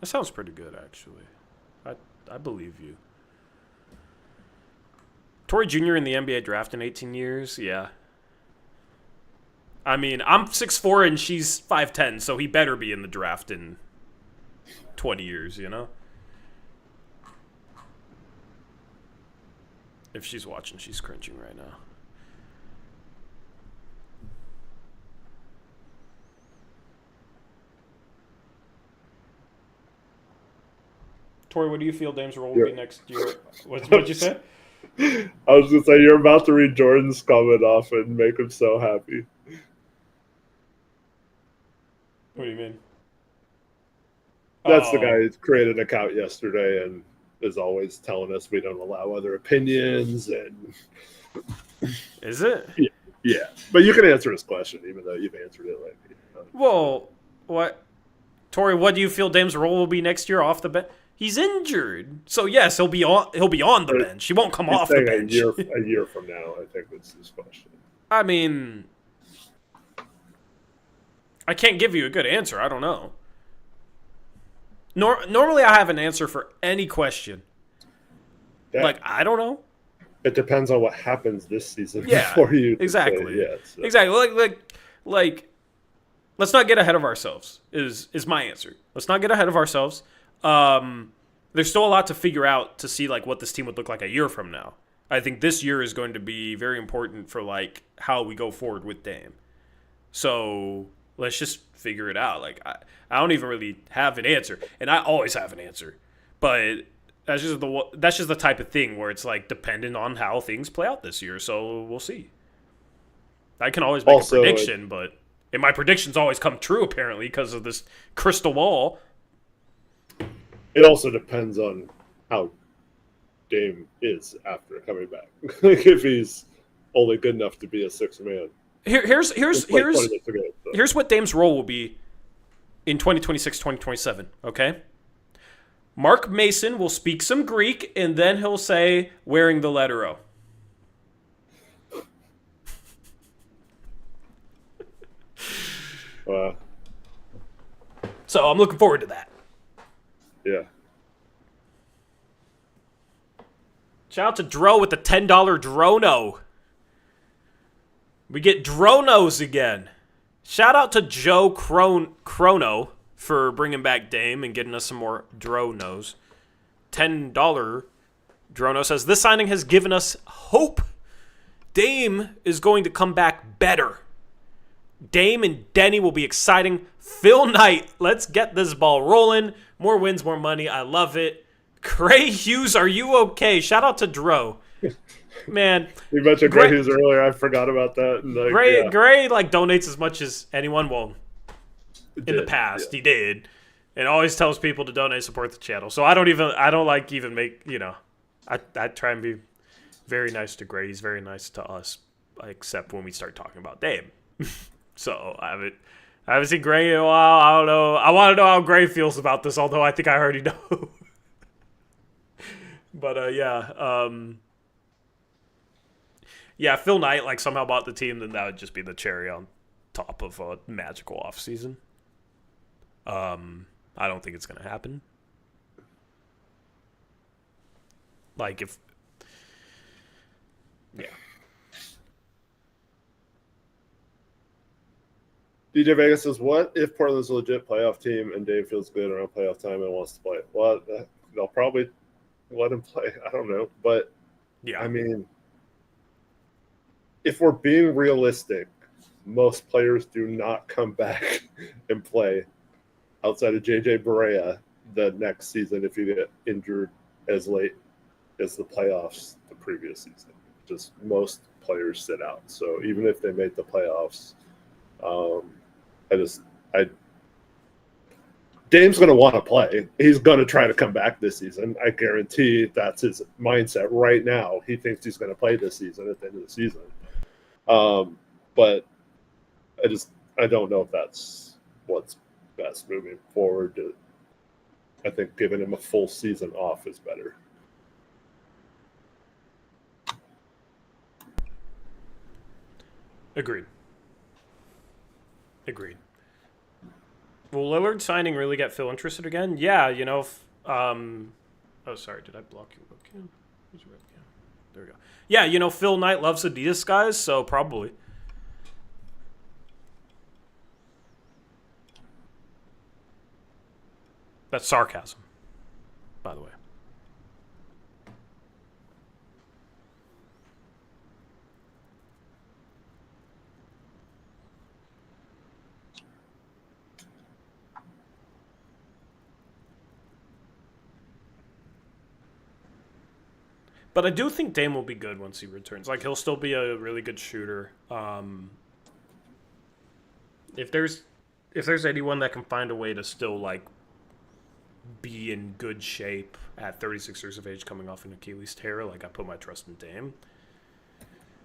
That sounds pretty good, actually. I believe you. Torrey Jr. in the NBA draft in 18 years? Yeah. I mean, I'm 6'4" and she's 5'10", so he better be in the draft in 20 years, you know? If she's watching, she's cringing right now. Tori, what do you feel Dame's role will be next year? What'd you say? I was going to say, you're about to read Jordan's comment off and make him so happy. What do you mean? That's the guy who created an account yesterday and is always telling us we don't allow other opinions. And is it? Yeah. But you can answer his question, even though you've answered it. Like, well, what? Tori, what do you feel Dame's role will be next year off the bench? He's injured, so yes, he'll be on the bench. He won't come off the bench. A year from now, I think that's his question. I mean, I can't give you a good answer. I don't know. Normally, I have an answer for any question. I don't know. It depends on what happens this season. Yeah, before you exactly. Say, so. Exactly. Like, let's not get ahead of ourselves. Is my answer. Let's not get ahead of ourselves. There's still a lot to figure out to see like what this team would look like a year from now. I think this year is going to be very important for like how we go forward with Dame. So let's just figure it out. Like I don't even really have an answer, and I always have an answer, but that's just the type of thing where it's like dependent on how things play out this year. So we'll see. I can always make a prediction, and my predictions always come true apparently because of this crystal ball. It also depends on how Dame is after coming back. Like if he's only good enough to be a sixth man. Here's what Dame's role will be in 2026-2027, okay? Mark Mason will speak some Greek, and then he'll say, wearing the letter O. Wow. So I'm looking forward to that. Yeah. Shout out to Dro with the $10 Drono. We get Dronos again. Shout out to Joe Chrono for bringing back Dame and getting us some more Dronos. $10 Drono says, this signing has given us hope. Dame is going to come back better. Dame and Denny will be exciting. Phil Knight, let's get this ball rolling. More wins, more money. I love it. Gray Hughes, are you okay? Shout out to Dro. Man. You mentioned Gray Hughes earlier. I forgot about that. Gray donates as much as anyone will. In the past, he did. And always tells people to donate, support the channel. So I don't make, I try and be very nice to Gray. He's very nice to us, except when we start talking about Dame. So I haven't seen Gray in a while. I don't know. I want to know how Gray feels about this, although I think I already know. But yeah, Phil Knight somehow bought the team, then that would just be the cherry on top of a magical offseason. I don't think it's going to happen. Like, if... Yeah. DJ Vegas says, what if Portland's a legit playoff team and Dave feels good around playoff time and wants to play? Well, they'll probably let him play. I don't know. But, Yeah. I mean, if we're being realistic, most players do not come back and play outside of JJ Barea the next season if you get injured as late as the playoffs the previous season. Just most players sit out. So even if they make the playoffs, Dame's going to want to play. He's going to try to come back this season. I guarantee that's his mindset right now. He thinks he's going to play this season at the end of the season. But I don't know if that's what's best moving forward. I think giving him a full season off is better. Agreed. Will Lillard signing really get Phil interested again? Yeah, you know. Oh, sorry. Did I block your webcam? Where's your webcam? There we go. Yeah, you know, Phil Knight loves Adidas guys, so probably. That's sarcasm, by the way. But I do think Dame will be good once he returns. Like, he'll still be a really good shooter. If there's anyone that can find a way to still, like, be in good shape at 36 years of age coming off an Achilles tear, like, I put my trust in Dame.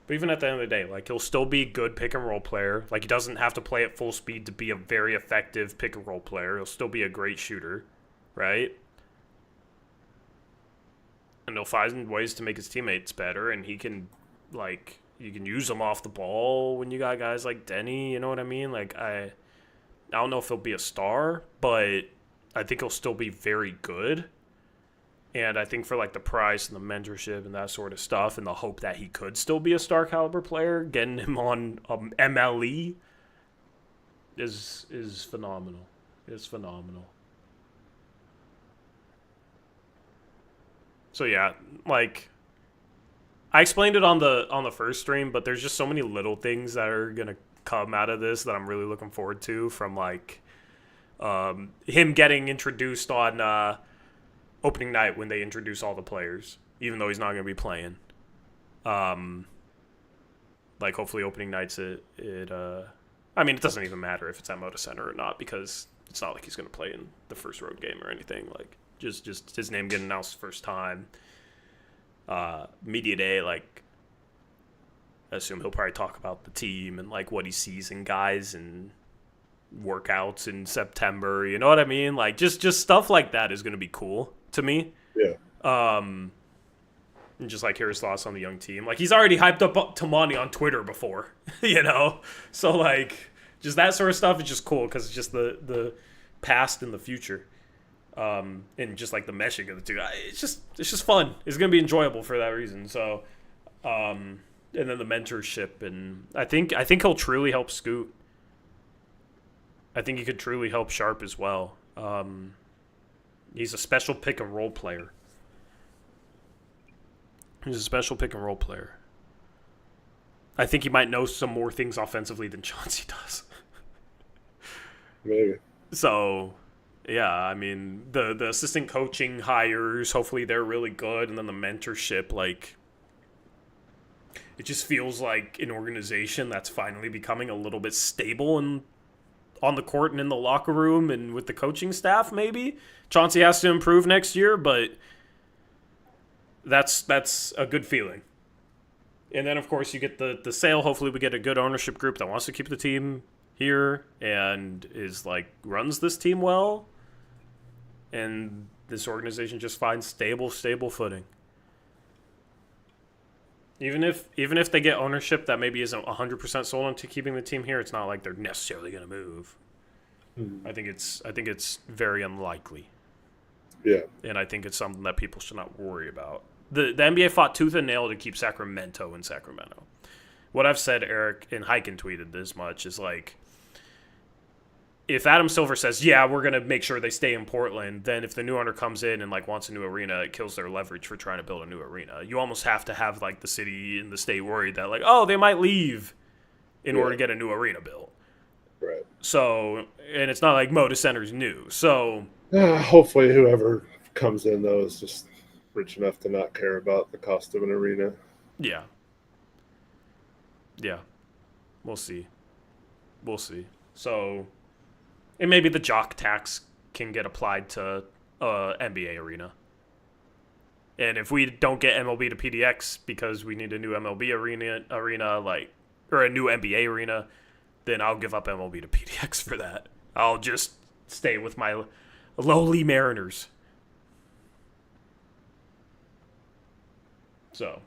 But even at the end of the day, like, he'll still be a good pick-and-roll player. Like, he doesn't have to play at full speed to be a very effective pick-and-roll player. He'll still be a great shooter, right? And he'll find ways to make his teammates better, and he can, like, you can use him off the ball when you got guys like Denny, you know what I mean? Like, I don't know if he'll be a star, but I think he'll still be very good. And I think for, like, the price and the mentorship and that sort of stuff and the hope that he could still be a star-caliber player, getting him on MLE is phenomenal. It's phenomenal. So yeah, like, I explained it on the first stream, but there's just so many little things that are gonna come out of this that I'm really looking forward to. From, like, him getting introduced on opening night when they introduce all the players, even though he's not gonna be playing. Like, hopefully opening nights I mean, it doesn't even matter if it's at Moda Center or not, because it's not like he's gonna play in the first road game or anything. Like, just his name getting announced first time. Media day, like, I assume he'll probably talk about the team and, like, what he sees in guys and workouts in September. You know what I mean? Like, just stuff like that is going to be cool to me. Yeah. And just, like, hear his thoughts on the young team. Like, he's already hyped up Tamani on Twitter before, you know? So, like, just that sort of stuff is just cool because it's just the past and the future. And just, like, the meshing of the two. It's just fun. It's going to be enjoyable for that reason. So, and then the mentorship. And I think he'll truly help Scoot. I think he could truly help Sharp as well. He's a special pick-and-roll player. I think he might know some more things offensively than Chauncey does. Maybe. So, yeah, I mean, the assistant coaching hires, hopefully they're really good. And then the mentorship, like, it just feels like an organization that's finally becoming a little bit stable and on the court and in the locker room and with the coaching staff, maybe. Chauncey has to improve next year, but that's a good feeling. And then, of course, you get the sale. Hopefully we get a good ownership group that wants to keep the team here and is, like, runs this team well. And this organization just finds stable footing. Even if they get ownership that maybe isn't 100% sold into keeping the team here, it's not like they're necessarily going to move. I think it's very unlikely. Yeah. And I think it's something that people should not worry about. The NBA fought tooth and nail to keep Sacramento in Sacramento. What I've said, Eric, and Hyken tweeted this much, is like, if Adam Silver says, yeah, we're going to make sure they stay in Portland, then if the new owner comes in and like wants a new arena, it kills their leverage for trying to build a new arena. You almost have to have like the city and the state worried that like, oh, they might leave in order to get a new arena built. Right. So, and it's not like Moda Center's new. So, hopefully whoever comes in, though, is just rich enough to not care about the cost of an arena. yeah. Yeah. We'll see. So, and maybe the jock tax can get applied to NBA arena. And if we don't get MLB to PDX because we need a new MLB arena like, or a new NBA arena, then I'll give up MLB to PDX for that. I'll just stay with my lowly Mariners. So,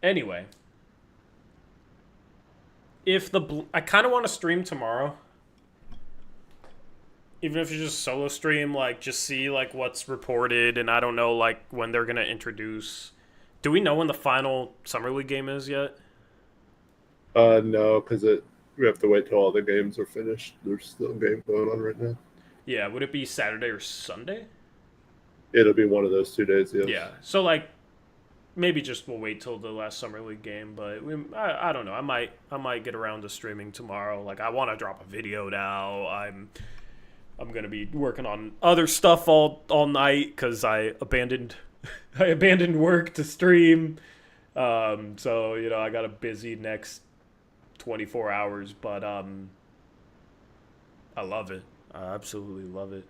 anyway, I kind of want to stream tomorrow, even if it's just solo stream, like just see like what's reported, and I don't know like when they're gonna introduce. Do we know when the final Summer League game is yet? No, because we have to wait till all the games are finished. There's still a game going on right now. Yeah, would it be Saturday or Sunday? It'll be one of those 2 days, yes. Yeah, so like maybe just we'll wait till the last Summer League game, but I don't know. I might get around to streaming tomorrow. Like I want to drop a video now. I'm gonna be working on other stuff all night because I abandoned work to stream. So you know I got a busy next 24 hours, but I love it. I absolutely love it.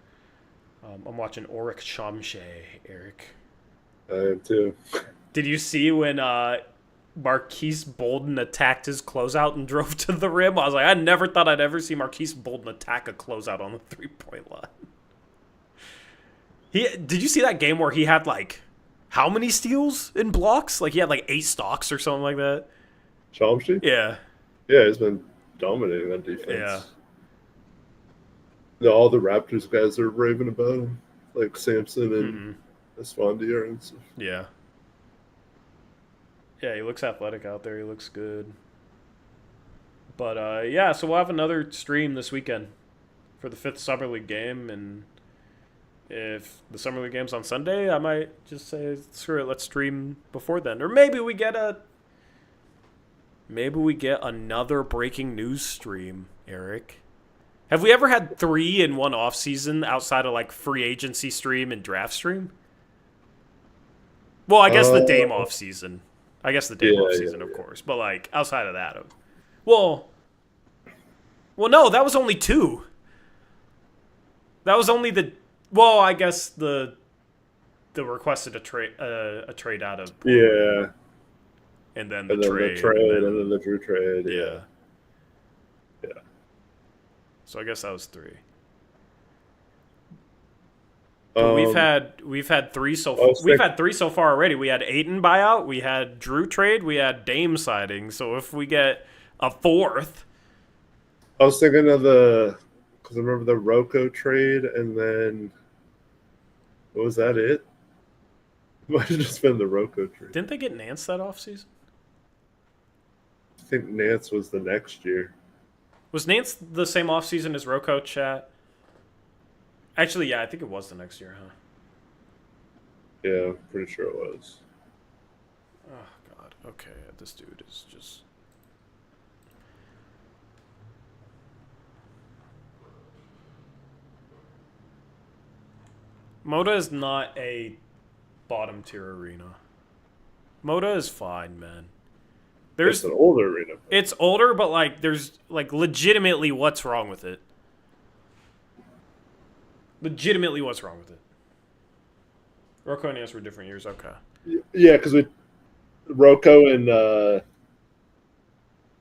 I'm watching Auric Shamshay, Eric. I am too. Did you see when Marquise Bolden attacked his closeout and drove to the rim? I was like, I never thought I'd ever see Marquise Bolden attack a closeout on the 3-point line. Did you see that game where he had like how many steals and blocks? Like he had like 8 stocks or something like that. Chomsky? Yeah. Yeah, he's been dominating on defense. Yeah. All the Raptors guys are raving about him, like Sampson and Esfandier and stuff. Yeah. Yeah, he looks athletic out there. He looks good. But, yeah, so we'll have another stream this weekend for the 5th Summer League game. And if the Summer League game's on Sunday, I might just say, screw it, let's stream before then. Or maybe we get another breaking news stream, Eric. Have we ever had 3 in one off season outside of like free agency stream and draft stream? Well, I guess the Dame off season. Of course. But like outside of that, well, no, that was only 2. That was only I guess the requested a trade out of Portland. And then the trade, and then the Drew trade. Yeah. So I guess that was 3. But we've had 3 so far. We've had 3 so far already. We had Ayton buyout, we had Drew trade, we had Dame signing. So if we get a 4th, I was thinking of because I remember the Rocco trade, and then was that it? It might have just been the Rocco trade. Didn't they get Nance that offseason? I think Nance was the next year. Was Nance the same offseason as Rocco, chat? Actually, yeah, I think it was the next year, huh? Yeah, I'm pretty sure it was. Oh, God. Okay, this dude is just... Moda is not a bottom-tier arena. Moda is fine, man. It's an older arena. It's older, but like there's like legitimately what's wrong with it? Legitimately what's wrong with it? Rocco and Nance were different years. Okay. Yeah, because Rocco and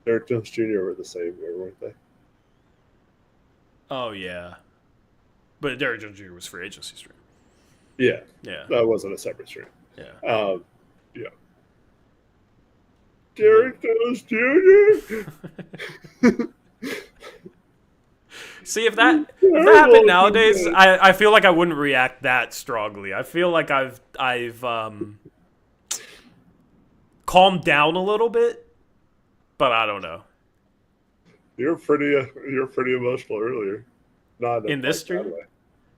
Derek Jones Jr. were the same year, weren't they? Oh, yeah. But Derek Jones Jr. was free agency stream. Yeah, Yeah. that wasn't a separate stream. Yeah. Yeah. Derek Jones Jr. See, if that happened nowadays, I feel like I wouldn't react that strongly. I feel like I've calmed down a little bit, but I don't know. You were pretty emotional earlier. Not In this stream? that way.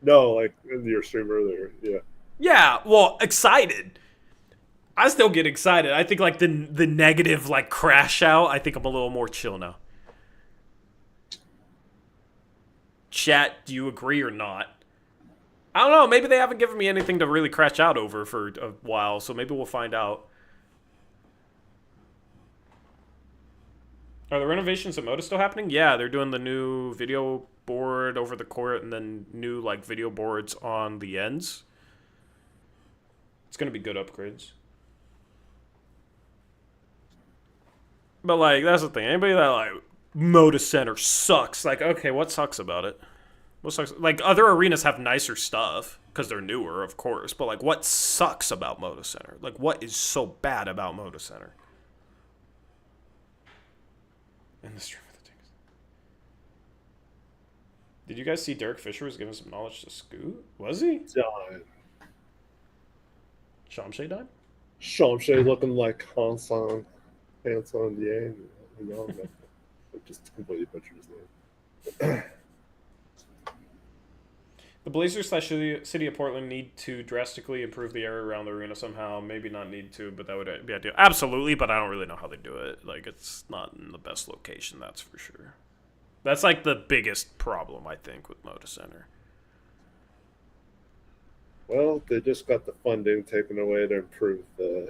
No, like in your stream earlier. Yeah. Yeah, well, excited. I still get excited. I think like the negative like crash out, I think I'm a little more chill now. Chat, do you agree or not? I don't know. Maybe they haven't given me anything to really crash out over for a while, so maybe we'll find out. Are the renovations at Moda still happening? Yeah, they're doing the new video board over the court and then new like video boards on the ends. It's gonna be good upgrades. But like that's the thing. Anybody that like Moda Center sucks. Like, okay, what sucks about it? What sucks? Like other arenas have nicer stuff because they're newer, of course. But like, what sucks about Moda Center? Like, what is so bad about Moda Center? In the stream of the things. Did you guys see Derek Fisher was giving some knowledge to Scoot? Was he? Died. Shamshay died? Shamshay looking like Hansen Yang. No, I just completely butchered his name. The Blazers / City of Portland need to drastically improve the area around the arena somehow. Maybe not need to, but that would be ideal. Absolutely, but I don't really know how they do it. Like, it's not in the best location, that's for sure. That's like the biggest problem, I think, with Moda Center. Well, they just got the funding taken away to improve the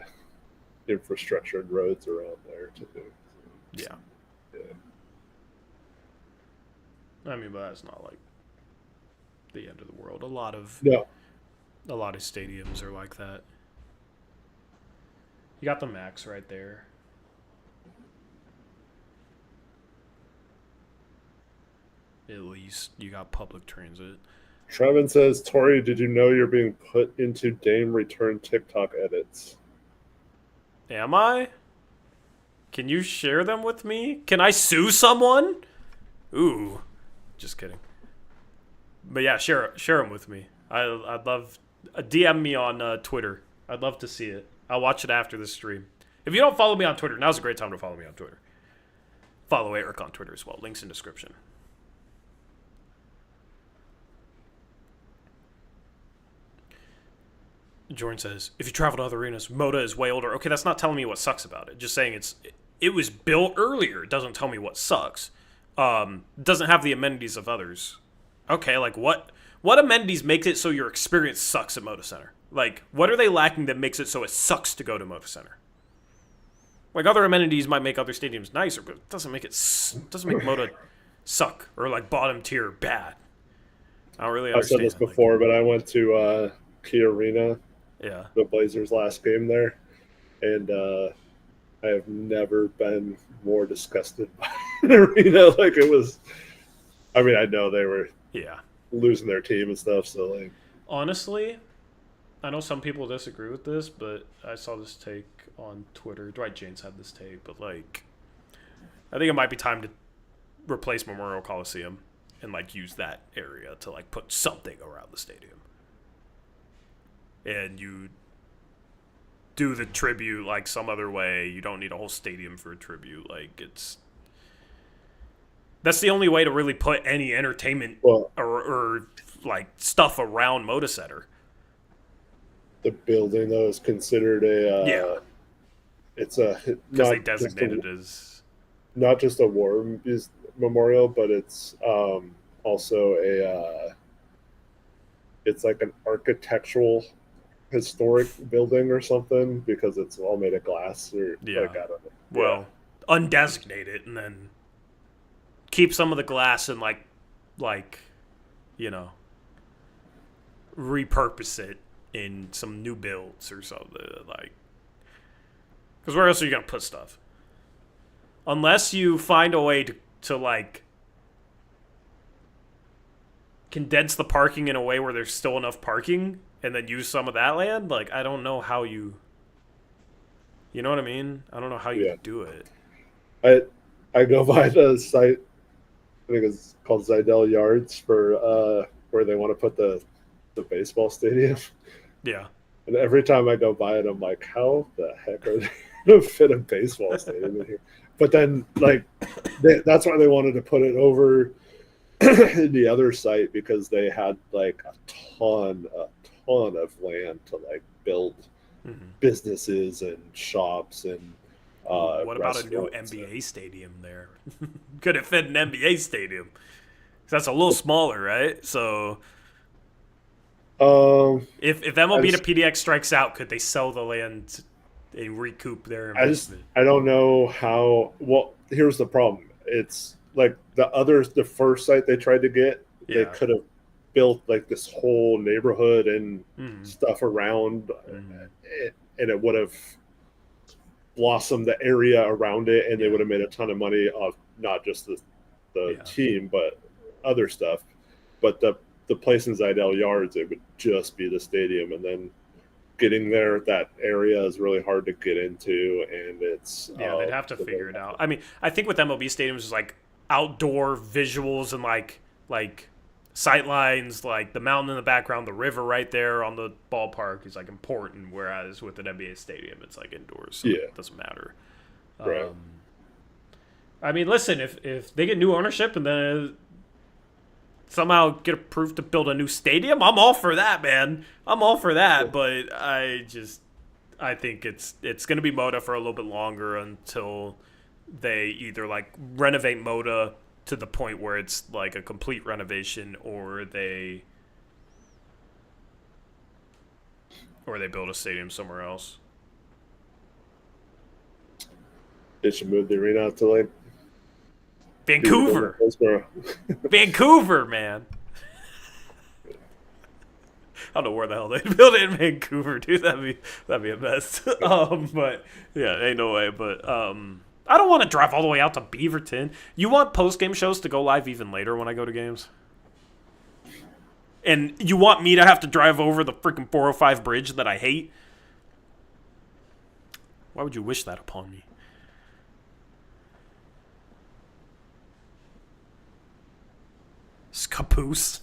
infrastructure and roads around there to do. Yeah. I mean, but that's not like the end of the world. A lot of stadiums are like that. You got the Max right there. At least you got public transit. Trevin says, Tori, did you know you're being put into Dame return TikTok edits? Am I? Can you share them with me? Can I sue someone? Ooh. Just kidding. But yeah, share them with me. I'd love... DM me on Twitter. I'd love to see it. I'll watch it after the stream. If you don't follow me on Twitter, now's a great time to follow me on Twitter. Follow Eric on Twitter as well. Links in description. Jordan says, if you travel to other arenas, Moda is way older. Okay, that's not telling me what sucks about it. Just saying it was built earlier. It doesn't tell me what sucks. Doesn't have the amenities of others. Okay, like what amenities makes it so your experience sucks at Moda Center? Like, what are they lacking that makes it so it sucks to go to Moda Center? Like, other amenities might make other stadiums nicer, but it doesn't make Moda suck or like bottom tier bad. I don't really understand. I've said this before, but I went to Key Arena. Yeah. The Blazers' last game there, and I have never been more disgusted by an arena. Like, it was. I mean, I know they were losing their team and stuff. So, like, honestly, I know some people disagree with this, but I saw this take on Twitter. Dwight James had this take, but like, I think it might be time to replace Memorial Coliseum and like use that area to like put something around the stadium. And you do the tribute like some other way. You don't need a whole stadium for a tribute. Like, that's the only way to really put any entertainment or like stuff around Moda Center. The building though is considered it's a because they designated it as not just a war memorial, but it's also it's like an architectural historic building or something because it's all made of glass or like, I don't know. Well, undesignate it and then keep some of the glass and like you know, repurpose it in some new builds or something, like, because where else are you gonna put stuff unless you find a way to like condense the parking in a way where there's still enough parking and then use some of that land. Like, I don't know how you know what I mean? I don't know how you do it. I go by the site. I think it's called Zidell Yards for where they want to put the baseball stadium. Yeah. And every time I go by it, I'm like, how the heck are they going to fit a baseball stadium in here? But then, like, that's why they wanted to put it over in the other site, because they had like a ton of land to like build businesses and shops and what about a new NBA stadium there? Could it fit an NBA stadium? That's a little smaller, right? So if MLB to PDX strikes out, could they sell the land and recoup their investment? I don't know how. Well, here's the problem. It's like the first site they tried to get, they could have built like this whole neighborhood and stuff around it, and it would have blossomed the area around it, and they would have made a ton of money off not just the team, but other stuff. But the place in Zidell Yards, it would just be the stadium, and then getting there, that area is really hard to get into, and it's they'd have to figure it out. I mean, I think with MLB stadiums, is like outdoor visuals and like sight lines, like the mountain in the background, the river right there on the ballpark is like important. Whereas with an NBA stadium, it's like indoors, so it doesn't matter. Right. I mean, listen, if they get new ownership and then somehow get approved to build a new stadium, I'm all for that, man. I'm all for that, but I think it's going to be Moda for a little bit longer until they either like renovate Moda to the point where it's like a complete renovation, or they build a stadium somewhere else. They should move the arena out to like Vancouver. Vancouver, man. I don't know where the hell they'd build it in Vancouver, dude. That'd be a mess. But yeah, ain't no way. But I don't want to drive all the way out to Beaverton. You want post-game shows to go live even later when I go to games? And you want me to have to drive over the freaking 405 bridge that I hate? Why would you wish that upon me? Caboose.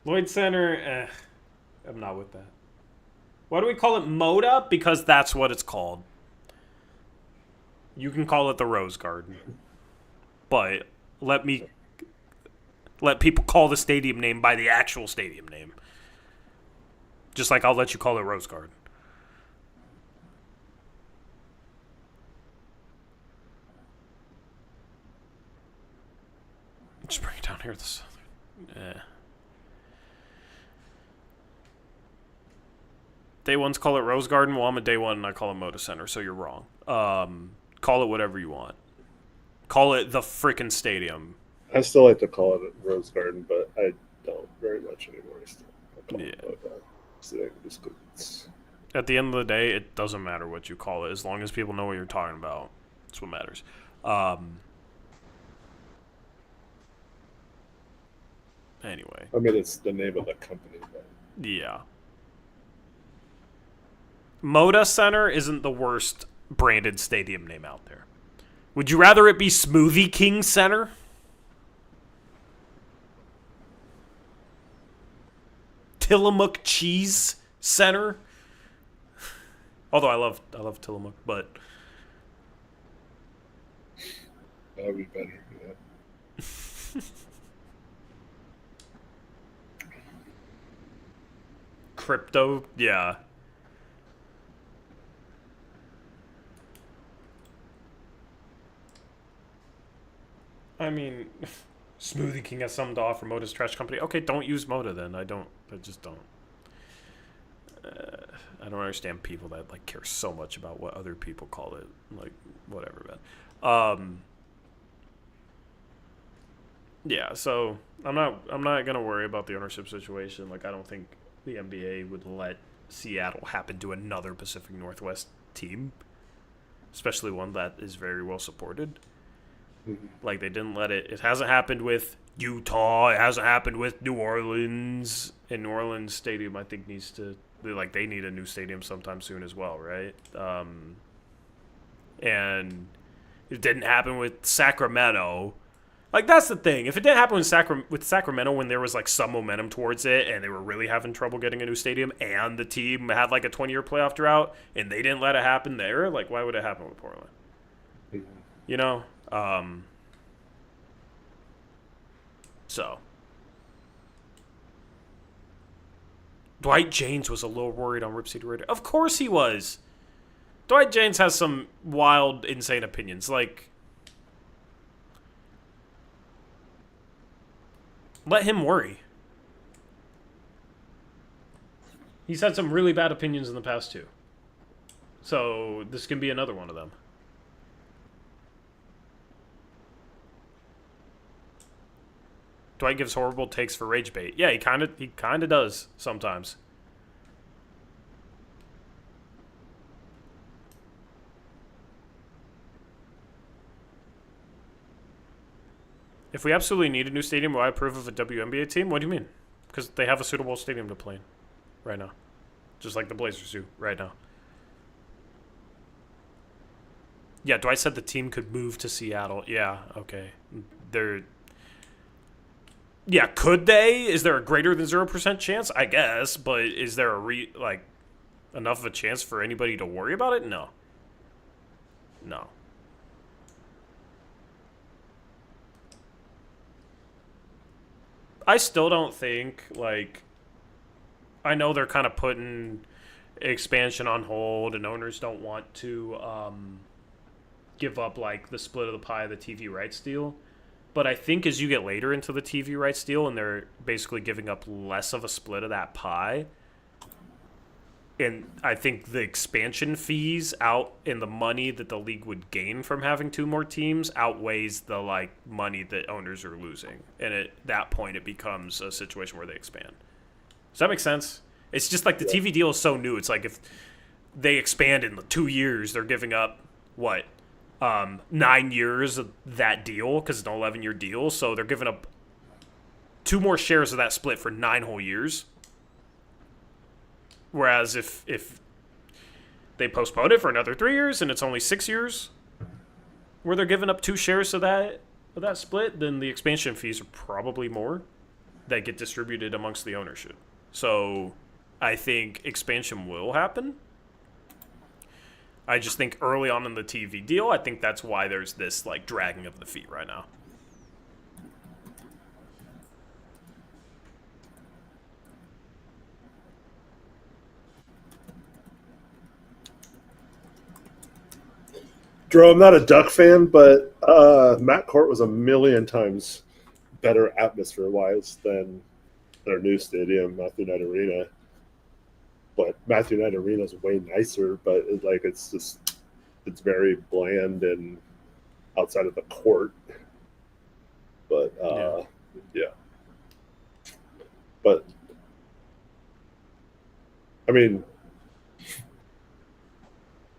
Lloyd Center, I'm not with that. Why do we call it Moda? Because that's what it's called. You can call it the Rose Garden. But let people call the stadium name by the actual stadium name. Just like I'll let you call it Rose Garden. Just bring it down here. Day ones call it Rose Garden. Well, I'm a day one and I call it Moda Center, so you're wrong. Call it whatever you want. Call it the frickin' stadium. I still like to call it Rose Garden, but I don't very much anymore. At the end of the day, it doesn't matter what you call it, as long as people know what you're talking about. That's what matters. Anyway. I mean, it's the name of the company. But... yeah. Moda Center isn't the worst branded stadium name out there. Would you rather it be Smoothie King Center? Tillamook Cheese Center? Although I love Tillamook, but... that would be better, yeah. Crypto, yeah. I mean, Smoothie King has something to offer Moda's trash company. Okay, don't use Moda then. I just don't. I don't understand people that like care so much about what other people call it. Like, whatever, man. Yeah, so I'm not gonna worry about the ownership situation. Like, I don't think the NBA would let Seattle happen to another Pacific Northwest team, especially one that is very well supported. Mm-hmm. Like, they didn't let it. It hasn't happened with Utah. It hasn't happened with New Orleans. And New Orleans Stadium, I think, needs to... Like, they need a new stadium sometime soon as well, right? And it didn't happen with Sacramento. Like, that's the thing. If it didn't happen with Sacramento when there was, like, some momentum towards it and they were really having trouble getting a new stadium and the team had, like, a 20-year playoff drought and they didn't let it happen there, like, why would it happen with Portland? You know? So. Dwight Jaynes was a little worried on Rip City Radio. Of course he was. Dwight Jaynes has some wild, insane opinions. Like, let him worry. He's had some really bad opinions in the past, too. So, this can be another one of them. Dwight gives horrible takes for rage bait. Yeah, he kind of does sometimes. If we absolutely need a new stadium, will I approve of a WNBA team? What do you mean? Because they have a suitable stadium to play in right now. Just like the Blazers do right now. Yeah, Dwight said the team could move to Seattle. Yeah, okay. Yeah, could they? Is there a greater than 0% chance? I guess, but is there enough of a chance for anybody to worry about it? No. No. I still don't think, like, I know they're kind of putting expansion on hold and owners don't want to give up, like, the split of the pie of the TV rights deal. But I think as you get later into the TV rights deal and they're basically giving up less of a split of that pie, and I think the expansion fees out in the money that the league would gain from having two more teams outweighs the, like, money that owners are losing. And at that point, it becomes a situation where they expand. Does that make sense? It's just like the TV deal is so new. It's like if they expand in 2 years, they're giving up, 9 years of that deal because it's an 11-year deal. So they're giving up 2 more shares of that split for 9 whole years. Whereas if they postpone it for another 3 years and it's only 6 years where they're giving up 2 shares of that split, then the expansion fees are probably more that get distributed amongst the ownership. So I think expansion will happen. I just think early on in the TV deal, I think that's why there's this, like, dragging of the feet right now. Drew, I'm not a Duck fan, but Matt Court was a million times better atmosphere-wise than their new stadium, Matthew Knight Arena. But Matthew Knight Arena is way nicer, but it's very bland and outside of the court. But yeah. But I mean,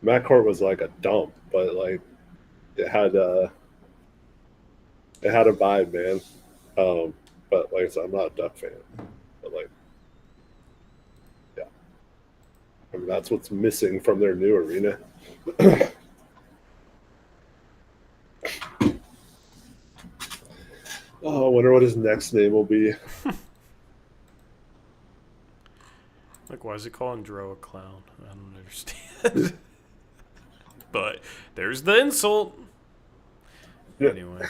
Matt Court was like a dump, but like it had a vibe, man. But like I said, I'm not a Duck fan, but like. I mean, that's what's missing from their new arena. Oh, I wonder what his next name will be. Like, why is it calling Dro a clown? I don't understand. But there's the insult. Yeah. Anyway.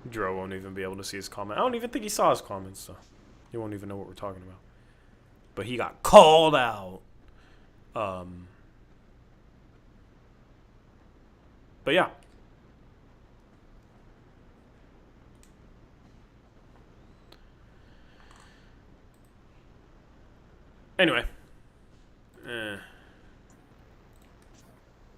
Dro won't even be able to see his comment. I don't even think he saw his comments, so he won't even know what we're talking about. But he got called out. But yeah. Anyway.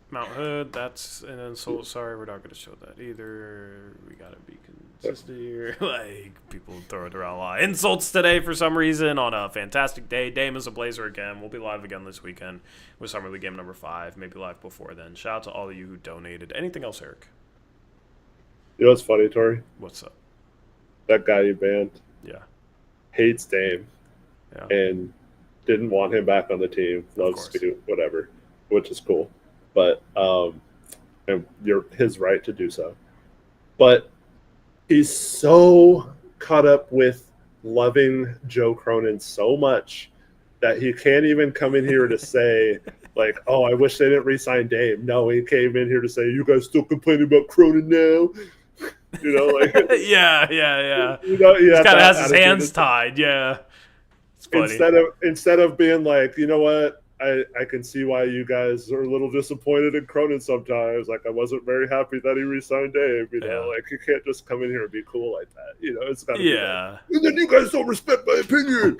Mountain Mount Hood, that's an insult. Sorry, we're not going to show that either. We got to be consistent here. Like, people throwing around a lot of insults today for some reason on a fantastic day. Dame is a Blazer again. We'll be live again this weekend with Summer League game number 5. Maybe live before then. Shout out to all of you who donated. Anything else, Eric? You know what's funny, Tori? What's up? That guy you banned hates Dame and didn't want him back on the team. Loves to whatever, which is cool. But and you're his right to do so. But he's so caught up with loving Joe Cronin so much that he can't even come in here to say, like, oh, I wish they didn't re-sign Dame. No, he came in here to say, you guys still complaining about Cronin now? You know, like yeah. You know, he kind of has his hands tied. Yeah, it's funny. Instead of being like, you know what, I can see why you guys are a little disappointed in Cronin sometimes. Like, I wasn't very happy that he re-signed Dave. You know, like, you can't just come in here and be cool like that. You know, it's gotta be like, and then you guys don't respect my opinion.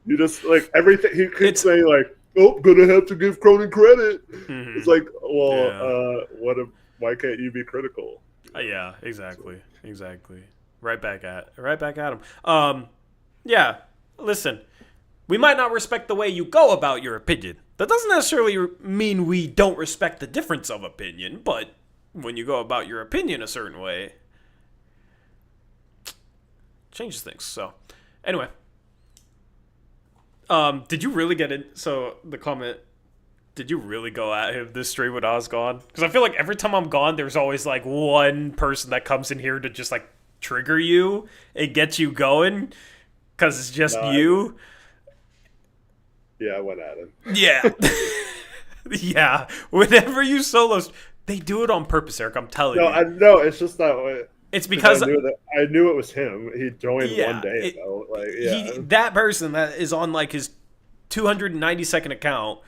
You just like everything he could say, like, oh, gonna have to give Cronin credit. Mm-hmm. It's like, well, why can't you be critical? Yeah, exactly. Right back at him. Yeah, listen, we might not respect the way you go about your opinion. That doesn't necessarily mean we don't respect the difference of opinion, but when you go about your opinion a certain way, changes things. So, anyway, did you really get in? So the comment. Did you really go at him this stream when I was gone? Because I feel like every time I'm gone, there's always, like, one person that comes in here to just, like, trigger you and get you going because it's just you. Yeah, I went at him. Yeah. Yeah. Whenever you solos, they do it on purpose, Eric. I'm telling you. No, it's just that way. It's because I knew it was him. He joined one day ago. Like, that person that is on, like, his 292nd account.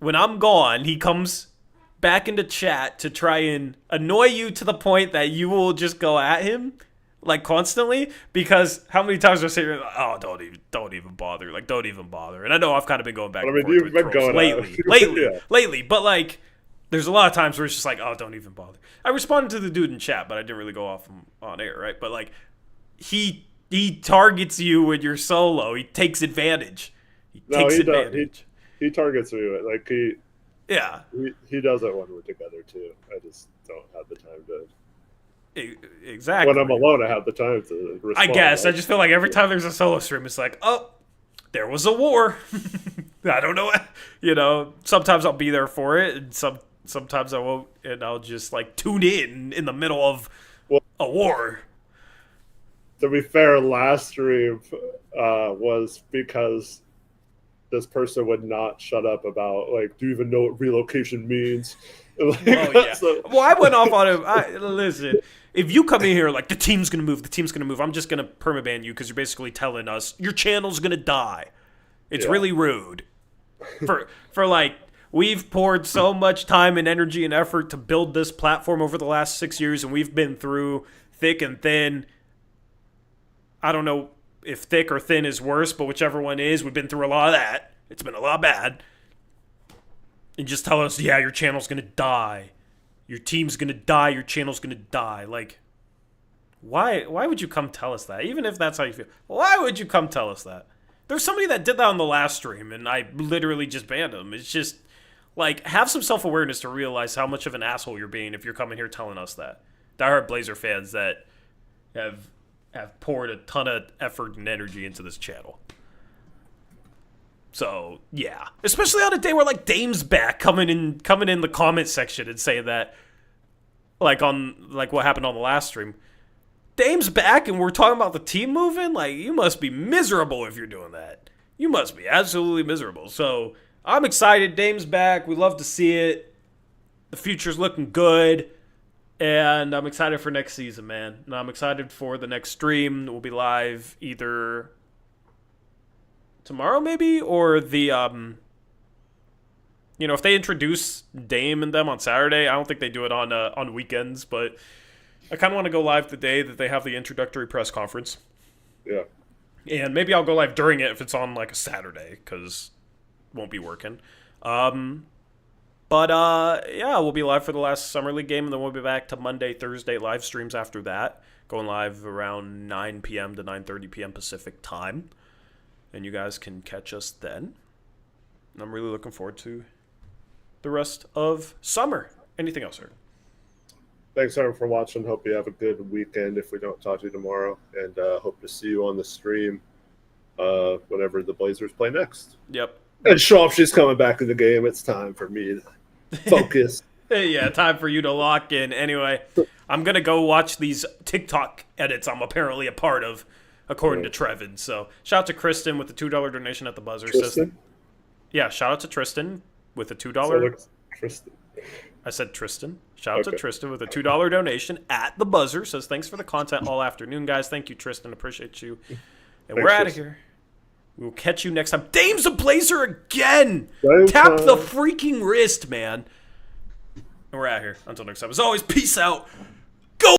When I'm gone, he comes back into chat to try and annoy you to the point that you will just go at him, like, constantly. Because how many times I say, "Oh, don't even bother," like, don't even bother. And I know I've kind of been going back. I mean, you've been going lately. But, like, there's a lot of times where it's just like, "Oh, don't even bother." I responded to the dude in chat, but I didn't really go off on air, right? But, like, he targets you when you're solo. He takes advantage. He He targets me like he does it when we're together too. I just don't have the time to. Exactly. When I'm alone, I have the time to respond. I guess I just feel like every time there's a solo stream, it's like, oh, there was a war. I don't know. You know, sometimes I'll be there for it, and sometimes I won't, and I'll just, like, tune in the middle of a war. To be fair, last stream was because this person would not shut up about, like, do you even know what relocation means? Like, well, I went off on him. Listen, if you come in here like, the team's going to move, I'm just going to permaban you because you're basically telling us your channel's going to die. It's really rude. For like, we've poured so much time and energy and effort to build this platform over the last 6 years, and we've been through thick and thin. I don't know if thick or thin is worse, but whichever one is, we've been through a lot of that. It's been a lot bad. And just tell us, your channel's going to die. Your team's going to die. Your channel's going to die. Like, why would you come tell us that? Even if that's how you feel. Why would you come tell us that? There's somebody that did that on the last stream, and I literally just banned him. It's just, like, have some self-awareness to realize how much of an asshole you're being if you're coming here telling us that. Diehard Blazer fans that have poured a ton of effort and energy into this channel. So, yeah. Especially on a day where, like, Dame's back, coming in the comment section and saying that, like, on, like, what happened on the last stream. Dame's back and we're talking about the team moving? Like, you must be miserable if you're doing that. You must be absolutely miserable. So, I'm excited. Dame's back. We love to see it. The future's looking good. And I'm excited for next season, man. And I'm excited for the next stream. We'll be live either tomorrow, maybe, or the, if they introduce Dame and them on Saturday, I don't think they do it on weekends, but I kind of want to go live the day that they have the introductory press conference. Yeah. And maybe I'll go live during it if it's on, like, a Saturday, because won't be working. Yeah, we'll be live for the last Summer League game, and then we'll be back to Monday, Thursday live streams after that, going live around 9 p.m. to 9:30 p.m. Pacific time, and you guys can catch us then. And I'm really looking forward to the rest of summer. Anything else, sir? Thanks, everyone, for watching. Hope you have a good weekend if we don't talk to you tomorrow, and hope to see you on the stream whenever the Blazers play next. Yep. And she's coming back in the game. It's time for me to focus. Yeah, time for you to lock in. Anyway, I'm going to go watch these TikTok edits I'm apparently a part of, according to Trevin. So, shout out to Kristen with the $2 donation at the buzzer. Tristan? Yeah, shout out to Tristan with a $2. Tristan. I said Tristan. Shout out to Tristan with a $2 donation at the buzzer. Says, thanks for the content all afternoon, guys. Thank you, Tristan. Appreciate you. And we're out of here. We'll catch you next time. Dame's a Blazer again! Tap the freaking wrist, man. And we're out here. Until next time. As always, peace out.